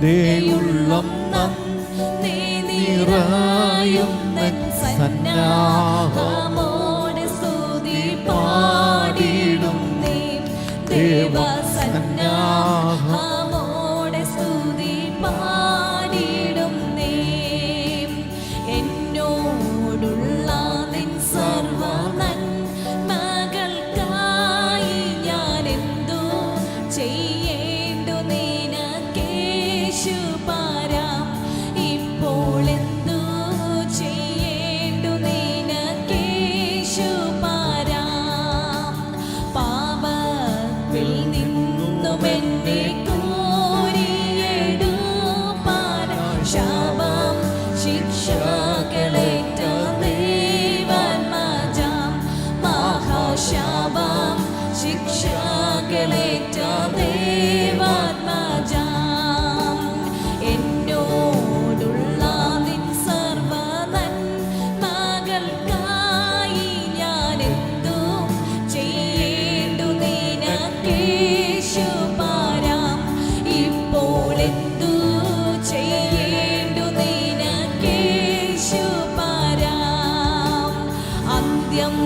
എൻ്റെ ഉള്ളം നന്ദി നിറയുന്ന സന്നാഹമോടെ സ്തുതി പാടിടുന്നേ. ദേവസന്നാഹമോടെ സ്തുതി പാടിടുന്നേ. എന്നോടുള്ള നിൻ സർവ നന്മകൾക്കായി ഞാൻ എന്തു ചെയ്യേണ്ടു നിനക്കേശു പരാം. ഇപ്പോൾ എന്തു ചെയ്യേണ്ടു നിനക്കേശു പരാം. പാപത്തിൽ നിന്നും എന്നെ കോരിയെടുപ്പാൻ ശാപം ശിക്ഷകളേറ്റ ദേവാത്മജാം. മഹാശാപം ശിക്ഷകളേറ്റ ദേവാത്മജാം. എന്നോടുള്ള നിൻ സർവ നന്മകൾക്കായി ഞാൻ എന്തു ചെയ്യേണ്ടു നിനക്കേശു പരാം. ഇപ്പോൾ എന്തു ചെയ്യേണ്ടു നിനക്കേശു പരാം. അന്ത്യം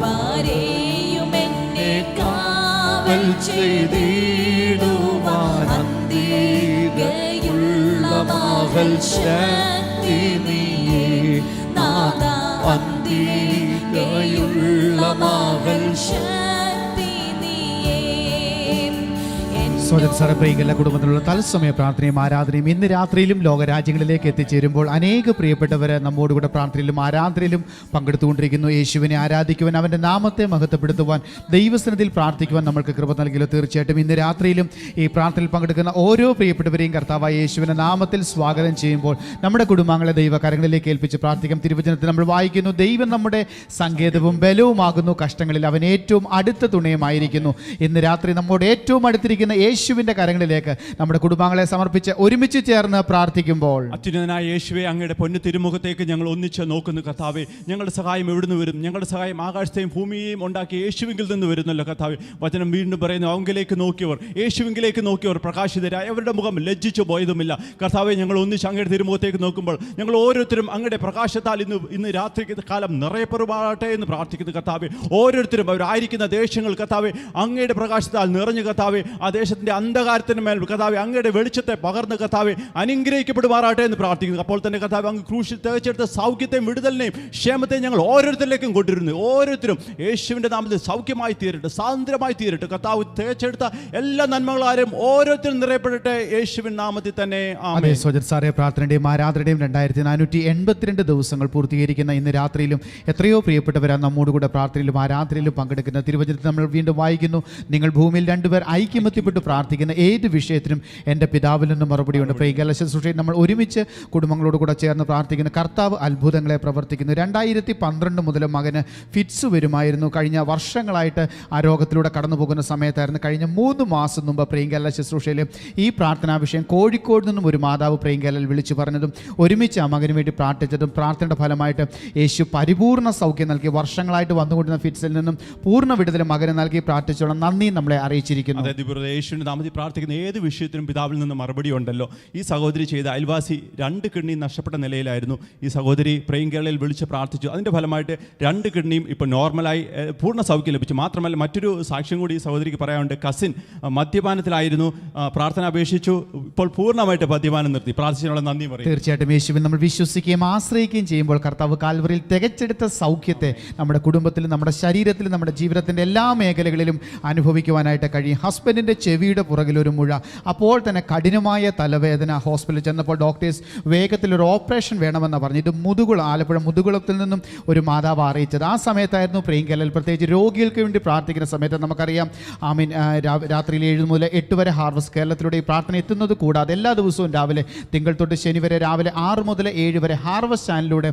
വരെയും എന്നെ കാവൽ ചെയ്തിടുവാൻ അന്തികയുള്ള മകൾ ശക്തി നീയേ നാഥ. അന്തികയുള്ള മകൾ ശക്തി നീയേ. സ്വജൻ സർപ്രൈകല്ല കുടുംബത്തിലുള്ള തത്സമയ പ്രാർത്ഥനയും ആരാധനയും ഇന്ന് രാത്രിയിലും ലോകരാജ്യങ്ങളിലേക്ക് എത്തിച്ചേരുമ്പോൾ അനേക പ്രിയപ്പെട്ടവരെ നമ്മോടുകൂടെ പ്രാർത്ഥനയിലും ആരാധനയിലും പങ്കെടുത്തുകൊണ്ടിരിക്കുന്നു. യേശുവിനെ ആരാധിക്കുവാൻ, അവൻ്റെ നാമത്തെ മഹത്വപ്പെടുത്തുവാൻ, ദൈവസന്നിധിയിൽ പ്രാർത്ഥിക്കുവാൻ നമ്മൾക്ക് കൃപ നൽകിയല്ലോ. തീർച്ചയായിട്ടും ഇന്ന് രാത്രിയിലും ഈ പ്രാർത്ഥനയിൽ പങ്കെടുക്കുന്ന ഓരോ പ്രിയപ്പെട്ടവരെയും കർത്താവായ യേശുവിൻ്റെ നാമത്തിൽ സ്വാഗതം ചെയ്യുമ്പോൾ നമ്മുടെ കുടുംബാംഗങ്ങളെ ദൈവകരങ്ങളിലേക്ക് ഏൽപ്പിച്ച് പ്രാർത്ഥിക്കാം. തിരുവചനത്തിൽ നമ്മൾ വായിക്കുന്നു, ദൈവം നമ്മുടെ സങ്കേതവും ബലവുമാകുന്നു, കഷ്ടങ്ങളിൽ അവൻ ഏറ്റവും അടുത്ത തുണയുമായിരിക്കുന്നു. ഇന്ന് രാത്രി നമ്മോട് ഏറ്റവും അടുത്തിരിക്കുന്ന യേശുവിൻ്റെ കരങ്ങളിലേക്ക് നമ്മുടെ കുടുംബാംഗങ്ങളെ സമർപ്പിച്ച് ഒരുമിച്ച് ചേർന്ന് പ്രാർത്ഥിക്കുമ്പോൾ, അത്യുന്നതനായ യേശുവേ, അങ്ങയുടെ പൊന്നു തിരുമുഖത്തേക്ക് ഞങ്ങൾ ഒന്നിച്ച് നോക്കുന്നു കർത്താവേ. ഞങ്ങളുടെ സഹായം എവിടുന്ന് വരും? ഞങ്ങളുടെ സഹായം ആകാശത്തെയും ഭൂമിയെയും ഉണ്ടാക്കി യേശുവിങ്കിൽ നിന്ന് വരുന്നല്ലോ കർത്താവേ. വചനം വീണ്ടും പറയുന്നു, അവങ്കിലേക്ക് നോക്കിയവർ, യേശുവിങ്കിലേക്ക് നോക്കിയവർ പ്രകാശിതരായി, അവരുടെ മുഖം ലജ്ജിച്ചു പോയതുമില്ല. കർത്താവേ, ഞങ്ങൾ ഒന്നിച്ച് അങ്ങയുടെ തിരുമുഖത്തേക്ക് നോക്കുമ്പോൾ ഞങ്ങൾ ഓരോരുത്തരും അങ്ങയുടെ പ്രകാശത്താൽ ഇന്ന് രാത്രി കാലം നിറയപ്പെടുവാട്ടെ എന്ന് പ്രാർത്ഥിക്കുന്നു കർത്താവേ. ഓരോരുത്തരും അവരായിരിക്കുന്ന ദേശങ്ങൾ കർത്താവേ അങ്ങയുടെ പ്രകാശത്താൽ നിറഞ്ഞു കർത്താവേ. ആ ദേശത്തിൻ്റെ അന്ധകാരത്തിന് മേൽ കർത്താവേ അങ്ങയുടെ വെളിച്ചത്തെ പകർന്ന് കർത്താവേ അനുഗ്രഹിക്കപ്പെടുമാറാട്ടെ എന്ന് പ്രാർത്ഥിക്കുന്നു. അപ്പോൾ തന്നെ കർത്താവേ, അങ്ങ് ക്രൂശിൽ തികച്ചെടുത്ത സൗഖ്യത്തെയും വിടുതലിനെയും ക്ഷേമത്തെയും ഞങ്ങൾ ഓരോരുത്തരിലേക്കും കൊണ്ടിരുന്നു. ഓരോരുത്തരും യേശുവിൻ്റെ നാമത്തിൽ സൗഖ്യമായി തീരട്ടെ, സ്വാതന്ത്ര്യമായി തീരട്ടെ. കർത്താവ് തികച്ചെടുത്ത എല്ലാ നന്മകളാരും ഓരോരുത്തരും നിറയപ്പെടട്ടെ യേശുവിൻ നാമത്തിൽ തന്നെ. ആമേൻ. സ്വജൻ സാറേ, പ്രാർത്ഥനയുടെയും ആരാധനയുടെയും 2482 ദിവസങ്ങൾ പൂർത്തീകരിക്കുന്ന ഇന്ന് രാത്രിയിലും എത്രയോ പ്രിയപ്പെട്ടവരാണ് നമ്മോടുകൂടെ പ്രാർത്ഥനയിലും ആരാധനയിലും പങ്കെടുക്കുന്ന. തിരുവചനത്തിൽ നമ്മൾ വീണ്ടും വായിക്കുന്നു, നിങ്ങൾ ഭൂമിയിൽ രണ്ടുപേർ ഐക്യമത്യപ്പെട്ട് പ്രാർത്ഥിക്കുന്ന ഏത് വിഷയത്തിനും എൻ്റെ പിതാവിൽ നിന്ന് മറുപടിയുണ്ട്. പ്രിയകല ശുശ്രൂഷയിൽ നമ്മൾ ഒരുമിച്ച് കുടുംബങ്ങളോട് കൂടെ ചേർന്ന് പ്രാർത്ഥിക്കുന്ന കർത്താവ് അത്ഭുതങ്ങളെ പ്രവർത്തിക്കുന്നു. 2012 മുതൽ മകന് ഫിറ്റ്സ് വരുമായിരുന്നു. കഴിഞ്ഞ വർഷങ്ങളായിട്ട് ആ രോഗത്തിലൂടെ കടന്നു പോകുന്ന സമയത്തായിരുന്നു. കഴിഞ്ഞ 3 മാസം മുമ്പ് പ്രിയങ്കല ശുശ്രൂഷയിൽ ഈ പ്രാർത്ഥനാ വിഷയം കോഴിക്കോട് നിന്നും ഒരു മാതാവ് പ്രിയങ്കലിൽ വിളിച്ചു പറഞ്ഞതും ഒരുമിച്ച് ആ മകന് വേണ്ടി പ്രാർത്ഥിച്ചതും പ്രാർത്ഥനയുടെ ഫലമായിട്ട് യേശു പരിപൂർണ്ണ സൗഖ്യം നൽകി. വർഷങ്ങളായിട്ട് വന്നുകൊണ്ടിരുന്ന ഫിറ്റ്സിൽ നിന്നും പൂർണ്ണ വിടുതൽ മകന് നൽകി. പ്രാർത്ഥിച്ചോളം നന്ദി നമ്മളെ അറിയിച്ചിരിക്കുന്നു. യേശുവിൻ്റെ നാമത്തിൽ പ്രാർത്ഥിക്കുന്ന ഏത് വിഷയത്തിനും പിതാവിൽ നിന്ന് മറുപടി ഉണ്ടല്ലോ. ഈ സഹോദരി ചെയ്ത അയൽവാസി 2 കിഡ്നി നഷ്ടപ്പെട്ട നിലയിലായിരുന്നു. ഈ സഹോദരി പ്രേം കേരളയിൽ വിളിച്ച് പ്രാർത്ഥിച്ചു. അതിൻ്റെ ഫലമായിട്ട് 2 കിഡ്നിയും ഇപ്പോൾ നോർമലായി പൂർണ്ണ സൗഖ്യം ലഭിച്ചു. മാത്രമല്ല മറ്റൊരു സാക്ഷ്യം കൂടി ഈ സഹോദരിക്ക് പറയാനുണ്ട്. കസിൻ മദ്യപാനത്തിലായിരുന്നു, പ്രാർത്ഥന അപേക്ഷിച്ചു, ഇപ്പോൾ പൂർണ്ണമായിട്ട് മദ്യപാനം നിർത്തി. പ്രാർത്ഥിച്ചതിനുള്ള നന്ദി പറയും. തീർച്ചയായിട്ടും യേശുവിൽ നമ്മൾ വിശ്വസിക്കുകയും ആശ്രയിക്കുകയും ചെയ്യുമ്പോൾ കർത്താവ് കാൽവറിയിൽ തികച്ചെടുത്ത സൗഖ്യത്തെ നമ്മുടെ കുടുംബത്തിലും നമ്മുടെ ശരീരത്തിലും നമ്മുടെ ജീവിതത്തിൻ്റെ എല്ലാ മേഖലകളിലും അനുഭവിക്കുവാനായിട്ട് കഴിയും. ഹസ്ബൻഡിൻ്റെ ചെവിയുടെ പുറകിലൊരു മുഴ, അപ്പോൾ തന്നെ കഠിനമായ തലവേദന. ഹോസ്പിറ്റലിൽ ചെന്നപ്പോൾ ഡോക്ടേഴ്സ് വേഗത്തിലൊരു ഓപ്പറേഷൻ വേണമെന്ന് പറഞ്ഞു. ഇത് ആലപ്പുഴ മുതുകുളത്തിൽ നിന്നും ഒരു മാതാവ് അറിയിച്ചത്. ആ സമയത്തായിരുന്നു പ്രിയങ്കലിൽ പ്രത്യേകിച്ച് രോഗികൾക്ക് വേണ്ടി പ്രാർത്ഥിക്കുന്ന സമയത്ത് നമുക്കറിയാം രാത്രിയിൽ 7 മുതൽ 8 വരെ ഹാർവസ്റ്റ് കേരളത്തിലൂടെ ഈ പ്രാർത്ഥന എത്തുന്നത് കൂടാതെ എല്ലാ ദിവസവും രാവിലെ തിങ്കൾ തൊട്ട് ശനി വരെ രാവിലെ 6 മുതൽ 7 വരെ ഹാർവസ്റ്റ് ചാനലിലൂടെ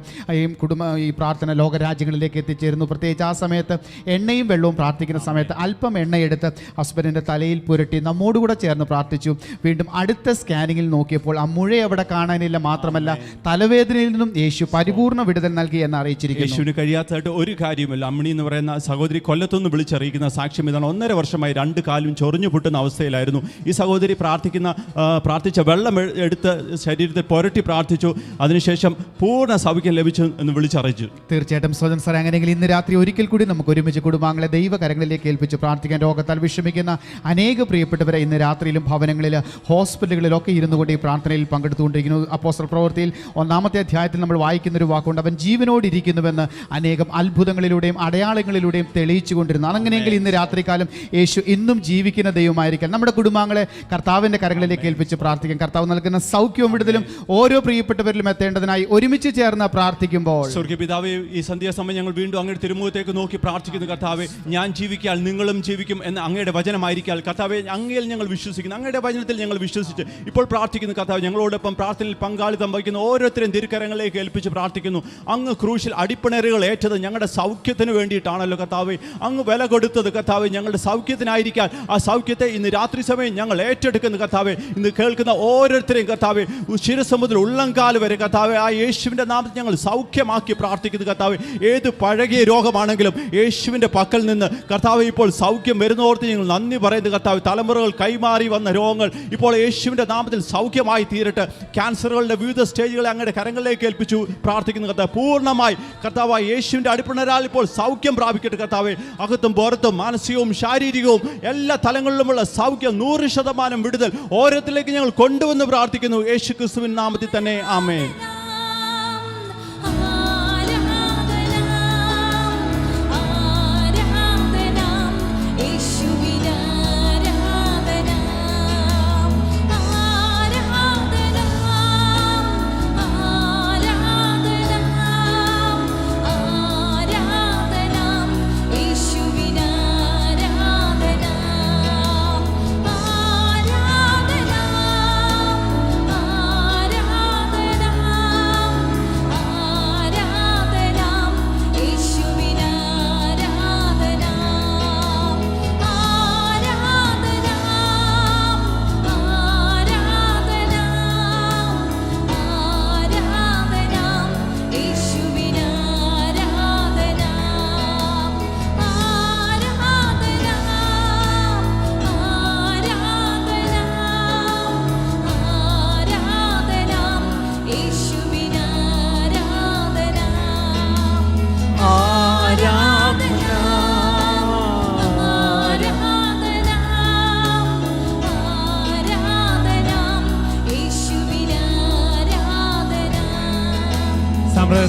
ഈ പ്രാർത്ഥന ലോകരാജ്യങ്ങളിലേക്ക് എത്തിച്ചേരുന്നു. പ്രത്യേകിച്ച് ആ സമയത്ത് എണ്ണയും വെള്ളവും പ്രാർത്ഥിക്കുന്ന സമയത്ത് അല്പം എണ്ണയെടുത്ത് ഹസ്ബൻഡിൻ്റെ തലയിൽ പുരട്ടി നമ്മോടുകൂടെ ചേർന്ന് പ്രാർത്ഥിച്ചു. വീണ്ടും അടുത്ത സ്കാനിങ്ങിൽ നോക്കിയപ്പോൾ ആ മുഴ അവിടെ കാണാനില്ല, മാത്രമല്ല തലവേദനയിൽ നിന്നും യേശു പരിപൂർണ്ണ വിടുതൽ നൽകി എന്ന് അറിയിച്ചിരിക്കുന്നു. യേശുവിന് കഴിയാത്തതായിട്ട് ഒരു കാര്യമില്ല. അമ്മിണി എന്ന് പറയുന്ന സഹോദരി കൊല്ലത്തുനിന്ന് വിളിച്ചറിയിക്കുന്ന സാക്ഷ്യം ഇതാണ്. 1.5 വർഷമായി 2 കാലും ചൊറിഞ്ഞു പൊട്ടുന്ന അവസ്ഥയിലായിരുന്നു. ഈ സഹോദരി പ്രാർത്ഥിച്ച വെള്ളം എടുത്ത് ശരീരത്തിൽ പുരട്ടി പ്രാർത്ഥിച്ചു. അതിനുശേഷം പൂർണ്ണ സൗഖ്യം ലഭിച്ചു എന്ന് വിളിച്ചറിയിച്ചു. തീർച്ചയായിട്ടും സ്വതം സാർ, അങ്ങനെയെങ്കിൽ ഇന്ന് രാത്രി ഒരിക്കൽ കൂടി നമുക്ക് ഒരുമിച്ച് കുടുംബാംഗങ്ങളെ ദൈവകരങ്ങളിലേക്ക് ഏൽപ്പിച്ച് പ്രാർത്ഥിക്കാൻ. രോഗത്താൽ വിഷമിക്കുന്ന അനേക പ്രിയപ്പെട്ടവരെ ഇന്ന് രാത്രിയിലും ഭവനങ്ങളിൽ, ഹോസ്പിറ്റലുകളിലൊക്കെ ഇരുന്നു കൊണ്ട് ഈ പ്രാർത്ഥനയിൽ പങ്കെടുത്തുകൊണ്ടിരിക്കുന്നു. അപ്പോസ്തല പ്രവൃത്തിയിൽ 1-ാമത്തെ അധ്യായത്തിൽ നമ്മൾ വായിക്കുന്നൊരു വാക്കുണ്ട്, അവൻ ജീവനോടിരിക്കുന്നുവെന്ന് അനേകം അത്ഭുതങ്ങളിലൂടെയും അടയാളങ്ങളിലൂടെയും തെളിയിച്ചു കൊണ്ടിരുന്നു. അങ്ങനെയെങ്കിൽ ഇന്ന് രാത്രികാലം യേശു ഇന്നും ജീവിക്കുന്ന ദൈവമായിരിക്കാൻ നമ്മുടെ കുടുംബാംഗങ്ങളെ കർത്താവിൻ്റെ കരങ്ങളിലേക്ക് ഏൽപ്പിച്ച് പ്രാർത്ഥിക്കാം. കർത്താവ് നൽകുന്ന സൗഖ്യവും വിടുതലും ഓരോ പ്രിയപ്പെട്ടവരിലും എത്തേണ്ടതിനായി ഒരുമിച്ച് ചേർന്ന് പ്രാർത്ഥിക്കുമ്പോൾ, സ്വർഗ്ഗീയ പിതാവേ, ഈ സന്ധ്യാസമയം ഞങ്ങൾ വീണ്ടും അങ്ങയുടെ തിരുമുഖത്തേക്ക് നോക്കി പ്രാർത്ഥിക്കുന്നു. കർത്താവേ, ഞാൻ ജീവിക്കാൽ നിങ്ങളും ജീവിക്കും എന്ന അങ്ങയുടെ വചനമായിരിക്കാൽ കർത്താവേ, അങ്ങയിൽ ഞങ്ങൾ വിശ്വസിക്കുന്നു, അങ്ങയുടെ വചനത്തിൽ ഞങ്ങൾ വിശ്വസിച്ച് ഇപ്പോൾ പ്രാർത്ഥിക്കുന്നു. കർത്താവ്, ഞങ്ങളോടൊപ്പം പ്രാർത്ഥനയിൽ പങ്കാളിത്തം വഹിക്കുന്ന ഓരോരുത്തരും തിരുക്കരങ്ങളിലേക്ക് ഏൽപ്പിച്ച് പ്രാർത്ഥിക്കുന്നു. അങ്ങ് ക്രൂശിൽ അടിപ്പിണറുകൾ ഏറ്റത് ഞങ്ങളുടെ സൗഖ്യത്തിന് വേണ്ടിയിട്ടാണല്ലോ കർത്താവേ. അങ്ങ് വില കൊടുത്തത് കർത്താവേ ഞങ്ങളുടെ സൗഖ്യത്തിനായിരിക്കാൻ. ആ സൗഖ്യത്തെ ഇന്ന് രാത്രി സമയം ഞങ്ങൾ ഏറ്റെടുക്കുന്നു കർത്താവേ. ഇന്ന് കേൾക്കുന്ന ഓരോരുത്തരെയും കർത്താവേ, ശിരസ്സ് മുതൽ ഉള്ളംകാല് വരെ കർത്താവേ, ആ യേശുവിൻ്റെ നാമത്തിൽ ഞങ്ങൾ സൗഖ്യമാക്കി പ്രാർത്ഥിക്കുന്നു കർത്താവേ. ഏത് പഴകിയ രോഗമാണെങ്കിലും യേശുവിൻ്റെ പക്കൽ നിന്ന് കർത്താവേ ഇപ്പോൾ സൗഖ്യം വരുന്നോർത്ത് ഞങ്ങൾ നന്ദി പറയുന്നു കർത്താവേ. തലമുറകൾ കൈമാറി വന്ന രോഗങ്ങൾ ഇപ്പോൾ യേശുവിൻ്റെ നാമത്തിൽ സൗഖ്യമായി തീരട്ടെ. ക്യാൻസറുകളുടെ വിവിധ സ്റ്റേജുകളെ അങ്ങയുടെ കരങ്ങളിലേക്ക് ഏൽപ്പിച്ചു പ്രാർത്ഥിക്കുന്നു കർത്താവ്. പൂർണ്ണമായി കർത്താവായ യേശുവിൻ്റെ അടിപ്പിണരാൽ ഇപ്പോൾ സൗഖ്യം പ്രാപിക്കട്ടെ കർത്താവേ. അകത്തും പുറത്തും മാനസികവും ശാരീരികവും എല്ലാ തലങ്ങളിലുമുള്ള സൗഖ്യം 100% വിടുതൽ ഓരോരുത്തരിലേക്ക് ഞങ്ങൾ കൊണ്ടുവന്ന് പ്രാർത്ഥിക്കുന്നു. യേശു ക്രിസ്തുവിൻ നാമത്തിൽ തന്നെ ആമേൻ.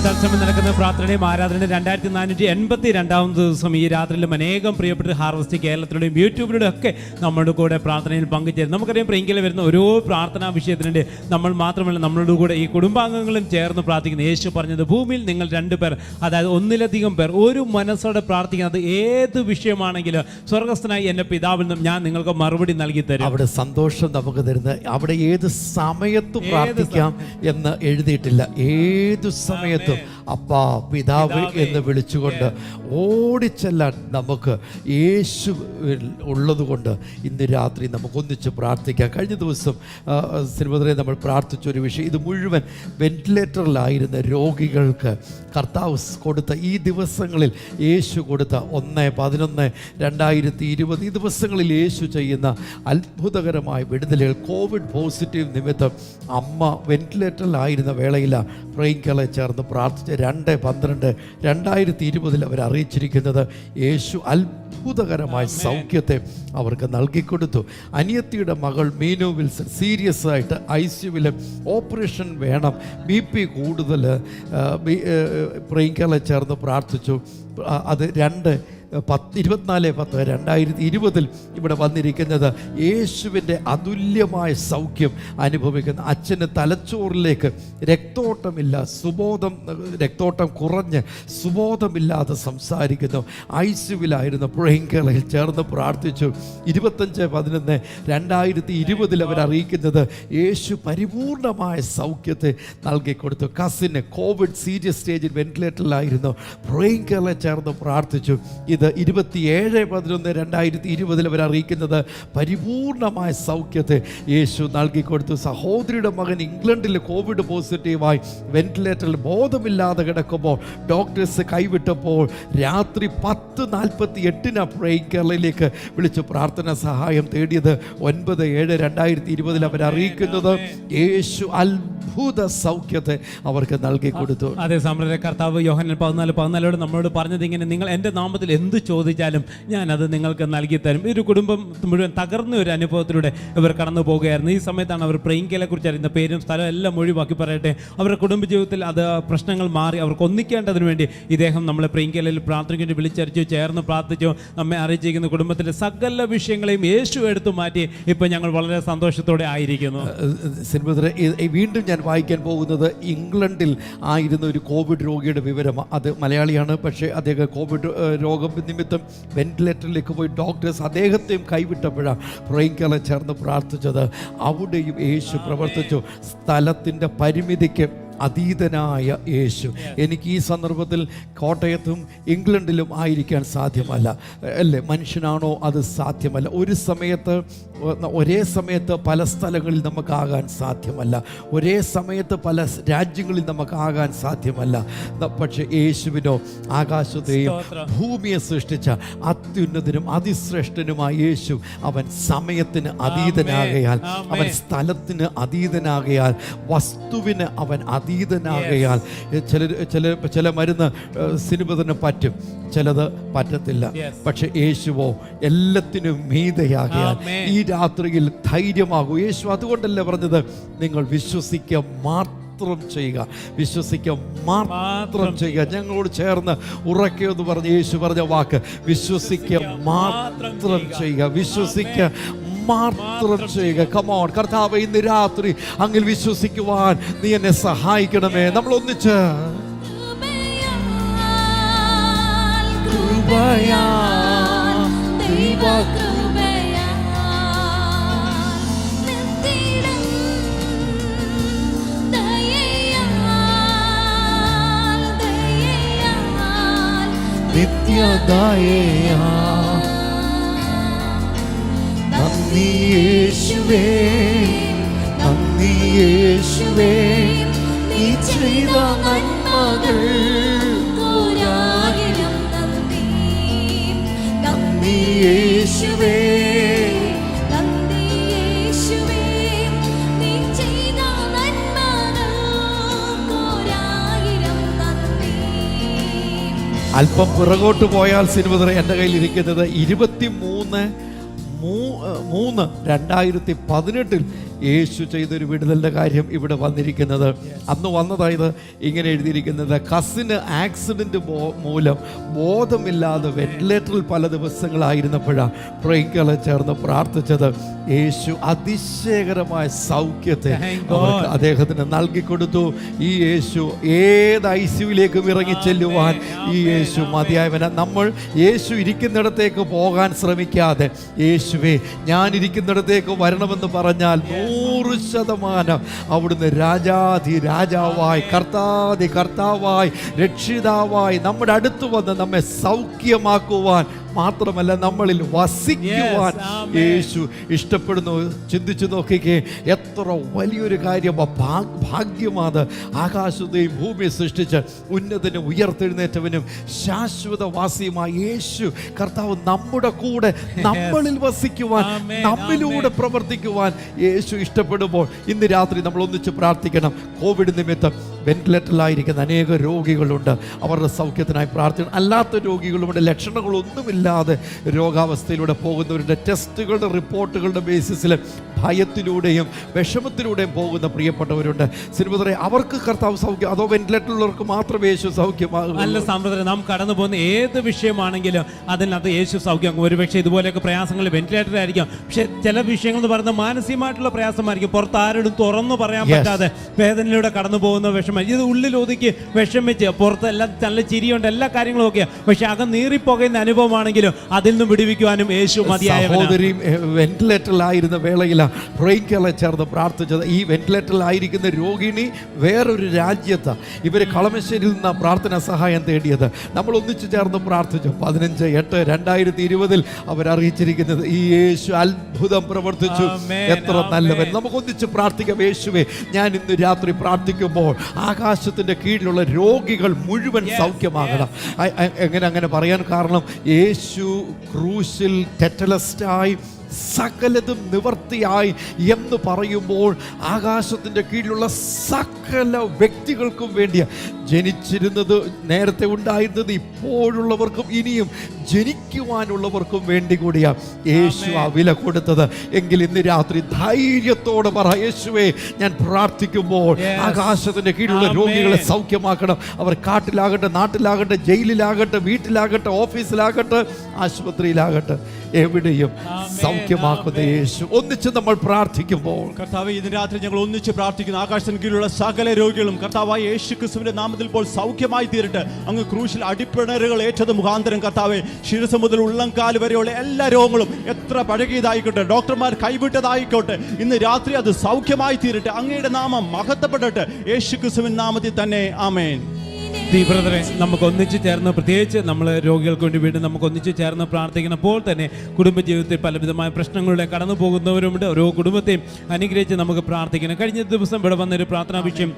തത്സമയം നടക്കുന്ന പ്രാർത്ഥനയും ആരാധനയും 2482 ദിവസം ഈ രാത്രിയിലും അനേകം പ്രിയപ്പെട്ട ഹാർവസ്റ്റ് കേരളത്തിലൂടെയും യൂട്യൂബിലൂടെ ഒക്കെ നമ്മുടെ കൂടെ പ്രാർത്ഥനയിൽ പങ്കുചേരും. നമുക്കറിയാം, പ്രിയങ്കയിൽ വരുന്ന ഓരോ പ്രാർത്ഥനാ വിഷയത്തിനുണ്ട് നമ്മൾ മാത്രമല്ല നമ്മളുടെ കൂടെ ഈ കുടുംബാംഗങ്ങളും ചേർന്ന് പ്രാർത്ഥിക്കുന്നു. യേശു പറഞ്ഞത്, ഭൂമിയിൽ നിങ്ങൾ 2 പേർ, അതായത് ഒന്നിലധികം പേർ ഒരു മനസ്സോടെ പ്രാർത്ഥിക്കുന്നത് ഏത് വിഷയമാണെങ്കിലും സ്വർഗസ്ഥനായി എൻ്റെ പിതാവിൽ നിന്നും ഞാൻ നിങ്ങൾക്ക് മറുപടി നൽകി തരും. അവിടെ സന്തോഷം നമുക്ക് തരുന്നത്, അവിടെ ഏത് സമയത്ത് പ്രാർത്ഥിക്കാം എന്ന് എഴുതിയിട്ടില്ല. ഏതു സമയത്തും അപ്പാ പിതാവ് എന്ന് വിളിച്ചുകൊണ്ട് ഓടിച്ചെല്ലാൻ നമുക്ക് യേശു ഉള്ളതുകൊണ്ട് ഇന്ന് രാത്രി നമുക്കൊന്നിച്ച് പ്രാർത്ഥിക്കാം. കഴിഞ്ഞ ദിവസം ശ്രീമതിരെ നമ്മൾ പ്രാർത്ഥിച്ചൊരു വിഷയം, ഇത് മുഴുവൻ വെന്റിലേറ്ററിലായിരുന്ന രോഗികൾക്ക് കർത്താവ് കൊടുത്ത ഈ ദിവസങ്ങളിൽ യേശു കൊടുത്ത 1/11/2020 ഈ ദിവസങ്ങളിൽ യേശു ചെയ്യുന്ന അത്ഭുതകരമായ വിടുതലുകൾ. കോവിഡ് പോസിറ്റീവ് നിമിത്തം അമ്മ വെന്റിലേറ്ററിലായിരുന്ന വേളയിലാണ് പ്രൈങ്കളെ ചേർന്ന് പ്രാർത്ഥിച്ച 2/12/2020 അവർ അറിയിച്ചിരിക്കുന്നത് യേശു അത്ഭുതകരമായ സൗഖ്യത്തെ അവർക്ക് നൽകിക്കൊടുത്തു. അനിയത്തിയുടെ മകൾ മീനു വിൽസൺ സീരിയസ് ആയിട്ട് ICUവിൽ ഓപ്പറേഷൻ വേണം, BP കൂടുതൽ, പ്രൈങ്കളെ ചേർന്ന് പ്രാർത്ഥിച്ചു. അത് 24/10/2020 ഇവിടെ വന്നിരിക്കുന്നത് യേശുവിൻ്റെ അതുല്യമായ സൗഖ്യം അനുഭവിക്കുന്ന അച്ഛന് തലച്ചോറിലേക്ക് രക്തോട്ടമില്ല, രക്തോട്ടം കുറഞ്ഞ് സുബോധമില്ലാതെ സംസാരിക്കുന്നു. ICUവിലായിരുന്നു. പ്രൈങ്കളയിൽ ചേർന്ന് പ്രാർത്ഥിച്ചു. 25/11/2020 അവർ അറിയിക്കുന്നത് യേശു പരിപൂർണമായ സൗഖ്യത്തെ നൽകിക്കൊടുത്തു. കസിന് കോവിഡ് സീരിയസ് സ്റ്റേജിൽ വെന്റിലേറ്ററിലായിരുന്നു. പ്രൈങ്കളെ ചേർന്ന് പ്രാർത്ഥിച്ചു. ഇത് ഇത് 27/11/2020 അവർ അറിയിക്കുന്നത് പരിപൂർണമായ സൗഖ്യത്തെ യേശു നൽകിക്കൊടുത്തു. സഹോദരിയുടെ മകൻ ഇംഗ്ലണ്ടിൽ കോവിഡ് പോസിറ്റീവായി വെന്റിലേറ്ററിൽ ബോധമില്ലാതെ കിടക്കുമ്പോൾ ഡോക്ടേഴ്സ് കൈവിട്ടപ്പോൾ രാത്രി 10:48 പ്രേയിങ് കേരളയിലേക്ക് വിളിച്ച് പ്രാർത്ഥന സഹായം തേടിയത് 9/7/2020 അവർ അറിയിക്കുന്നത് യേശു അത്ഭുത സൗഖ്യത്തെ അവർക്ക് നൽകി കൊടുത്തു. അതേ സമയത്ത് കർത്താവ് യോഹന്നാൻ 14:14 നമ്മളോട് പറഞ്ഞത് ഇങ്ങനെ, നിങ്ങൾ എൻ്റെ നാമത്തിൽ എന്ത് ചോദിച്ചാലും ഞാനത് നിങ്ങൾക്ക് നൽകി തരും. ഒരു കുടുംബം മുഴുവൻ തകർന്ന ഒരു അനുഭവത്തിലൂടെ ഇവർ കടന്നു പോകുകയായിരുന്നു. ഈ സമയത്താണ് അവർ പ്രെയിൻകേലെ കുറിച്ച് അറിയുന്ന പേരും സ്ഥലവും എല്ലാം ഒഴിവാക്കി പറയട്ടെ. അവരുടെ കുടുംബജീവിതത്തിൽ അത് പ്രശ്നങ്ങൾ മാറി അവർക്ക് ഒന്നിക്കേണ്ടതിന് വേണ്ടി ഇദ്ദേഹം നമ്മളെ പ്രെയിൻകേലയിൽ പ്രാർത്ഥനയ്ക്ക് വിളിച്ചറിച്ചു, ചേർന്ന് പ്രാർത്ഥിച്ചു, നമ്മെ അറിയിച്ചിരിക്കുന്ന കുടുംബത്തിലെ സകല വിഷയങ്ങളെയും യേശു എടുത്തു മാറ്റി ഇപ്പം ഞങ്ങൾ വളരെ സന്തോഷത്തോടെ ആയിരിക്കുന്നു. വീണ്ടും ഞാൻ വായിക്കാൻ പോകുന്നത് ഇംഗ്ലണ്ടിൽ ആയിരുന്ന ഒരു കോവിഡ് രോഗിയുടെ വിവരം. അത് മലയാളിയാണ്, പക്ഷേ അദ്ദേഹം കോവിഡ് രോഗം നിമിത്തം വെന്റിലേറ്ററിലേക്ക് പോയി ഡോക്ടേഴ്സ് അദ്ദേഹത്തെയും കൈവിട്ടപ്പോഴാണ് പ്രെയിൻകേല ചേർന്ന് പ്രാർത്ഥിച്ചത്. അവിടെയും യേശു പ്രവർത്തിച്ചു. സ്ഥലത്തിൻ്റെ പരിമിതിക്ക് അതീതനായ യേശു. എനിക്ക് ഈ സന്ദർഭത്തിൽ കോട്ടയത്തും ഇംഗ്ലണ്ടിലും ആയിരിക്കാൻ സാധ്യമല്ല, അല്ലേ? മനുഷ്യനാണോ? അത് സാധ്യമല്ല. ഒരേ സമയത്ത് പല സ്ഥലങ്ങളിൽ നമുക്കാകാൻ സാധ്യമല്ല, ഒരേ സമയത്ത് പല രാജ്യങ്ങളിൽ നമുക്കാകാൻ സാധ്യമല്ല. പക്ഷേ യേശുവിനോ ആകാശത്തെയും ഭൂമിയെ സൃഷ്ടിച്ച അത്യുന്നതനും അതിശ്രേഷ്ഠനുമായ യേശു, അവൻ സമയത്തിന് അതീതനാകയാൽ, അവൻ സ്ഥലത്തിന് അതീതനാകയാൽ, വസ്തുവിന് അവൻ അതീതനാകയാൽ. ചില മരുന്ന് സിനിമത്തിന് പറ്റും, ചിലത് പറ്റത്തില്ല. പക്ഷെ യേശുവോ എല്ലാത്തിനും മീതയാകയാൽ ഈ രാത്രിയിൽ ധൈര്യമാകൂ. യേശു അതുകൊണ്ടല്ലേ പറഞ്ഞത്, നിങ്ങൾ വിശ്വസിക്കുക മാത്രം ചെയ്യുക, വിശ്വസിക്കുക മാത്രം ചെയ്യുക. ഞങ്ങളോട് ചേർന്ന് ഉറക്കെന്ന് പറഞ്ഞ് യേശു പറഞ്ഞ വാക്ക്, വിശ്വസിക്കുക മാത്രം ചെയ്യുക, വിശ്വസിക്കുക മാത്രം ചെയ്യുക. കമോൺ കർത്താവേ, ഇന്ന് രാത്രി അങ്ങിൽ വിശ്വസിക്കുവാൻ നീ എന്നെ സഹായിക്കണമേ. നമ്മൾ ഒന്നിച്ച് നിത്യദയയാ നന്ദി യേശുവേ, നന്ദി യേശുവേ, നീ ചെയ്ത നന്മകൾ നന്ദി യേശുവേ, നന്ദി യേശുവേ, നീ ചെയ്ത നന്മകൾക്കൊരായിരം നന്ദി. അല്പം പുറകോട്ട് പോയാൽ സിനിമ എൻ്റെ കയ്യിൽ ഇരിക്കുന്നത് 23/3/2018 യേശു ചെയ്തൊരു വിടുതലിൻ്റെ കാര്യം ഇവിടെ വന്നിരിക്കുന്നത്. അന്ന് വന്നതായത് ഇങ്ങനെ എഴുതിയിരിക്കുന്നത്, കസിന് ആക്സിഡൻറ്റ് മൂലം ബോധമില്ലാതെ വെന്റിലേറ്ററിൽ പല ദിവസങ്ങളായിരുന്നപ്പോഴാണ് പ്രെയിൻകേല ചേർന്ന് പ്രാർത്ഥിച്ചത്. യേശു അതിശയകരമായ സൗഖ്യത്തെ അദ്ദേഹത്തിന് നൽകിക്കൊടുത്തു. ഈ യേശു ഏത് ICUവിലേക്കും ഇറങ്ങിച്ചെല്ലുവാൻ ഈ യേശു മതിയായവന. നമ്മൾ യേശു ഇരിക്കുന്നിടത്തേക്ക് പോകാൻ ശ്രമിക്കാതെ, യേശുവേ ഞാൻ ഇരിക്കുന്നിടത്തേക്ക് വരണമെന്ന് പറഞ്ഞാൽ 100% അവിടുന്ന് രാജാധി രാജാവായി, കർത്താധി കർത്താവായി, രക്ഷിതാവായി നമ്മുടെ അടുത്ത് വന്ന് നമ്മെ സൗഖ്യമാക്കുവാൻ, മാത്രമല്ല നമ്മളിൽ വസിക്കുവാൻ യേശു ഇഷ്ടപ്പെടുന്നു. ചിന്തിച്ചു നോക്കിക്കേ, എത്ര വലിയൊരു കാര്യം, ഭാഗ്യമാത്. ആകാശത്തെയും ഭൂമിയെ സൃഷ്ടിച്ച് ഉന്നതനും ഉയർത്തെഴുന്നേറ്റവനും ശാശ്വതവാസിയുമായ യേശു കർത്താവ് നമ്മുടെ കൂടെ, നമ്മളിൽ വസിക്കുവാൻ, നമ്മിലൂടെ പ്രവർത്തിക്കുവാൻ യേശു ഇഷ്ടപ്പെടുമ്പോൾ ഇന്ന് രാത്രി നമ്മൾ ഒന്നിച്ച് പ്രാർത്ഥിക്കണം. കോവിഡ് നിമിത്തം വെന്റിലേറ്ററിലായിരിക്കുന്ന അനേക രോഗികളുണ്ട്, അവരുടെ സൗഖ്യത്തിനായി പ്രാർത്ഥിക്കണം. അല്ലാത്ത രോഗികളുടെ ലക്ഷണങ്ങളൊന്നുമില്ലാതെ രോഗാവസ്ഥയിലൂടെ പോകുന്നവരുടെ ടെസ്റ്റുകളുടെ റിപ്പോർട്ടുകളുടെ ബേസിസിൽ ഭയത്തിലൂടെയും വിഷമത്തിലൂടെയും പോകുന്ന പ്രിയപ്പെട്ടവരുണ്ട്. സിനിമ അവർക്ക് കർത്താവ് സൗഖ്യം, അതോ വെന്റിലേറ്ററിലുള്ളവർക്ക് മാത്രമേ യേശു സൗഖ്യമാകൂ? അല്ല സഹോദരൻ, നാം കടന്നു പോകുന്ന ഏത് വിഷയമാണെങ്കിലും അതിനകത്ത് യേശു സൗഖ്യം. ഒരുപക്ഷെ ഇതുപോലെയൊക്കെ പ്രയാസങ്ങൾ വെന്റിലേറ്ററായിരിക്കും, പക്ഷെ ചില വിഷയങ്ങൾ എന്ന് പറയുന്നത് മാനസികമായിട്ടുള്ള പ്രയാസമായിരിക്കും. പുറത്ത് ആരോടും തുറന്നു പറയാൻ പറ്റാതെ വേദനയിലൂടെ കടന്നു പോകുന്ന വിഷമം. ഇത് ഉള്ളിൽ ഒതുക്കി വിഷമിച്ച് പുറത്തെല്ലാം നല്ല ചിരിയുണ്ട്, എല്ലാ കാര്യങ്ങളും ഒക്കെയാണ്. പക്ഷെ അകം നീറിപ്പോകുന്ന അനുഭവമാണെങ്കിലും അതിൽ നിന്നും വിടുവിക്കുവാനും യേശു മതിയായവനാണ്. സഹോദരിയും വെന്റിലേറ്ററിലായിരുന്ന വേളയിലാണ് പ്രേംകേള ചേർന്ന് പ്രാർത്ഥിച്ചത്. ഈ വെന്റിലേറ്ററിലായിരിക്കുന്ന രോഗിണി വേറൊരു രാജ്യത്താണ്. ഇവർ കളമശ്ശേരിയിൽ നിന്ന് പ്രാർത്ഥനാ സഹായം തേടിയത്. നമ്മൾ ഒന്നിച്ചു ചേർന്ന് പ്രാർത്ഥിച്ചു. 15/8/2020 അവരറിയിച്ചിരിക്കുന്നത് ഈ യേശു അത്ഭുതം പ്രവർത്തിച്ചു. എത്ര നല്ലവൻ. നമുക്കൊന്നിച്ച് പ്രാർത്ഥിക്കാം. യേശുവേ, ഞാൻ ഇന്ന് രാത്രി പ്രാർത്ഥിക്കുമ്പോൾ ആകാശത്തിന്റെ കീഴിലുള്ള രോഗികൾ മുഴുവൻ സൗഖ്യമാകണം. അങ്ങനെ പറയാൻ കാരണം യേശു ക്രൂശിൽ ടെറ്റലസ്റ്റായി സകലതും നിവർത്തിയായി എന്ന് പറയുമ്പോൾ ആകാശത്തിൻ്റെ കീഴിലുള്ള സകല വ്യക്തികൾക്കും വേണ്ടിയ ജനിച്ചിരുന്നത്, നേരത്തെ ഉണ്ടായിരുന്നത്, ഇപ്പോഴുള്ളവർക്കും ഇനിയും ജനിക്കുവാനുള്ളവർക്കും വേണ്ടി കൂടിയാണ് യേശു ആ വില കൊടുത്തത്. എങ്കിൽ ഇന്ന് രാത്രി ധൈര്യത്തോടെ പറ, യേശുവേ, ഞാൻ പ്രാർത്ഥിക്കുമ്പോൾ ആകാശത്തിൻ്റെ കീഴിലുള്ള രോഗികളെ സൗഖ്യമാക്കണം. അവർ കാട്ടിലാകട്ടെ, നാട്ടിലാകട്ടെ, ജയിലിലാകട്ടെ, വീട്ടിലാകട്ടെ, ഓഫീസിലാകട്ടെ, ആശുപത്രിയിലാകട്ടെ, എവിടെയും സൗഖ്യമാക്കുന്ന യേശു. ഒന്നിച്ച് നമ്മൾ പ്രാർത്ഥിക്കുമ്പോൾ കർത്താവേ, ഇന്ന് രാത്രി ഞങ്ങൾ ഒന്നിച്ച് പ്രാർത്ഥിക്കുന്നു. ആകാശത്തിന് കീഴിലുള്ള സകല രോഗികളും കർത്താവായ യേശു ക്രിസ്തുവിന്റെ നാമത്തിൽ ഇപ്പോൾ സൗഖ്യമായി തീരട്ടെ. അങ്ങ് ക്രൂശിൽ അടിപ്പിണറുകൾ ഏറ്റത് മുഖാന്തരം കർത്താവെ, ശിരസ് മുതൽ ഉള്ളംകാൽ വരെയുള്ള എല്ലാ രോഗങ്ങളും എത്ര പഴകിയതായിക്കോട്ടെ, ഡോക്ടർമാർ കൈവിട്ടതായിക്കോട്ടെ, ഇന്ന് രാത്രി അത് സൗഖ്യമായി തീരട്ടെ. അങ്ങയുടെ നാമം മഹത്വപ്പെടട്ടെ. യേശു ക്രിസ്തുവിൻ നാമത്തിൽ തന്നെ. ആമേൻ. ബ്രദറെ, നമുക്ക് ഒന്നിച്ച് ചേർന്ന്, പ്രത്യേകിച്ച് നമ്മൾ രോഗികൾക്ക് വേണ്ടി വീണ്ടും നമുക്ക് ഒന്നിച്ച് ചേർന്ന് പ്രാർത്ഥിക്കുന്നപ്പോൾ തന്നെ കുടുംബജീവിതത്തിൽ പലവിധമായ പ്രശ്നങ്ങളിലൂടെ കടന്നു പോകുന്നവരുമുണ്ട്. ഓരോ കുടുംബത്തെയും അനുഗ്രഹിച്ച് നമുക്ക് പ്രാർത്ഥിക്കണം. കഴിഞ്ഞ ദിവസം ഇവിടെ വന്നൊരു പ്രാർത്ഥനാ വിഷയം,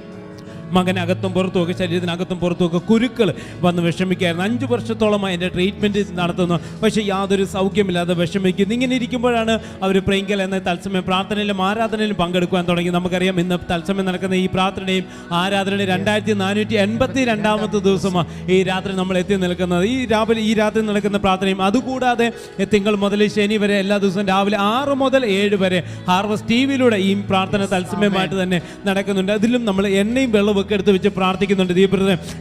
മകനകത്തും പുറത്തുമൊക്കെ, ശരീരത്തിനകത്തും പുറത്തുമൊക്കെ കുരുക്കൾ വന്ന് വിഷമിക്കായിരുന്നു. 5 വർഷത്തോളമായി എൻ്റെ ട്രീറ്റ്മെൻറ്റ് നടത്തുന്നു. പക്ഷേ യാതൊരു സൗഖ്യമില്ലാതെ വിഷമിക്കുന്നു. ഇങ്ങനെ ഇരിക്കുമ്പോഴാണ് അവർ പ്രേംകേള എന്ന തത്സമയം പ്രാർത്ഥനയിലും ആരാധനയിലും പങ്കെടുക്കുവാൻ തുടങ്ങി. നമുക്കറിയാം, ഇന്ന് തത്സമയം നടക്കുന്ന ഈ പ്രാർത്ഥനയും ആരാധനയും 2482 ദിവസമാണ് ഈ രാത്രി നമ്മൾ എത്തി നിൽക്കുന്നത്. ഈ രാത്രി നടക്കുന്ന പ്രാർത്ഥനയും അതുകൂടാതെ തിങ്കൾ മുതൽ ശനി വരെ എല്ലാ ദിവസവും രാവിലെ 6 മുതൽ 7 വരെ ഹാർവസ്റ്റ് ടിവിയിലൂടെ ഈ പ്രാർത്ഥന തത്സമയമായിട്ട് തന്നെ നടക്കുന്നുണ്ട്. അതിലും നമ്മൾ എണ്ണയും വെള്ളവും എടുത്ത് വെച്ച് പ്രാർത്ഥിക്കുന്നുണ്ട്.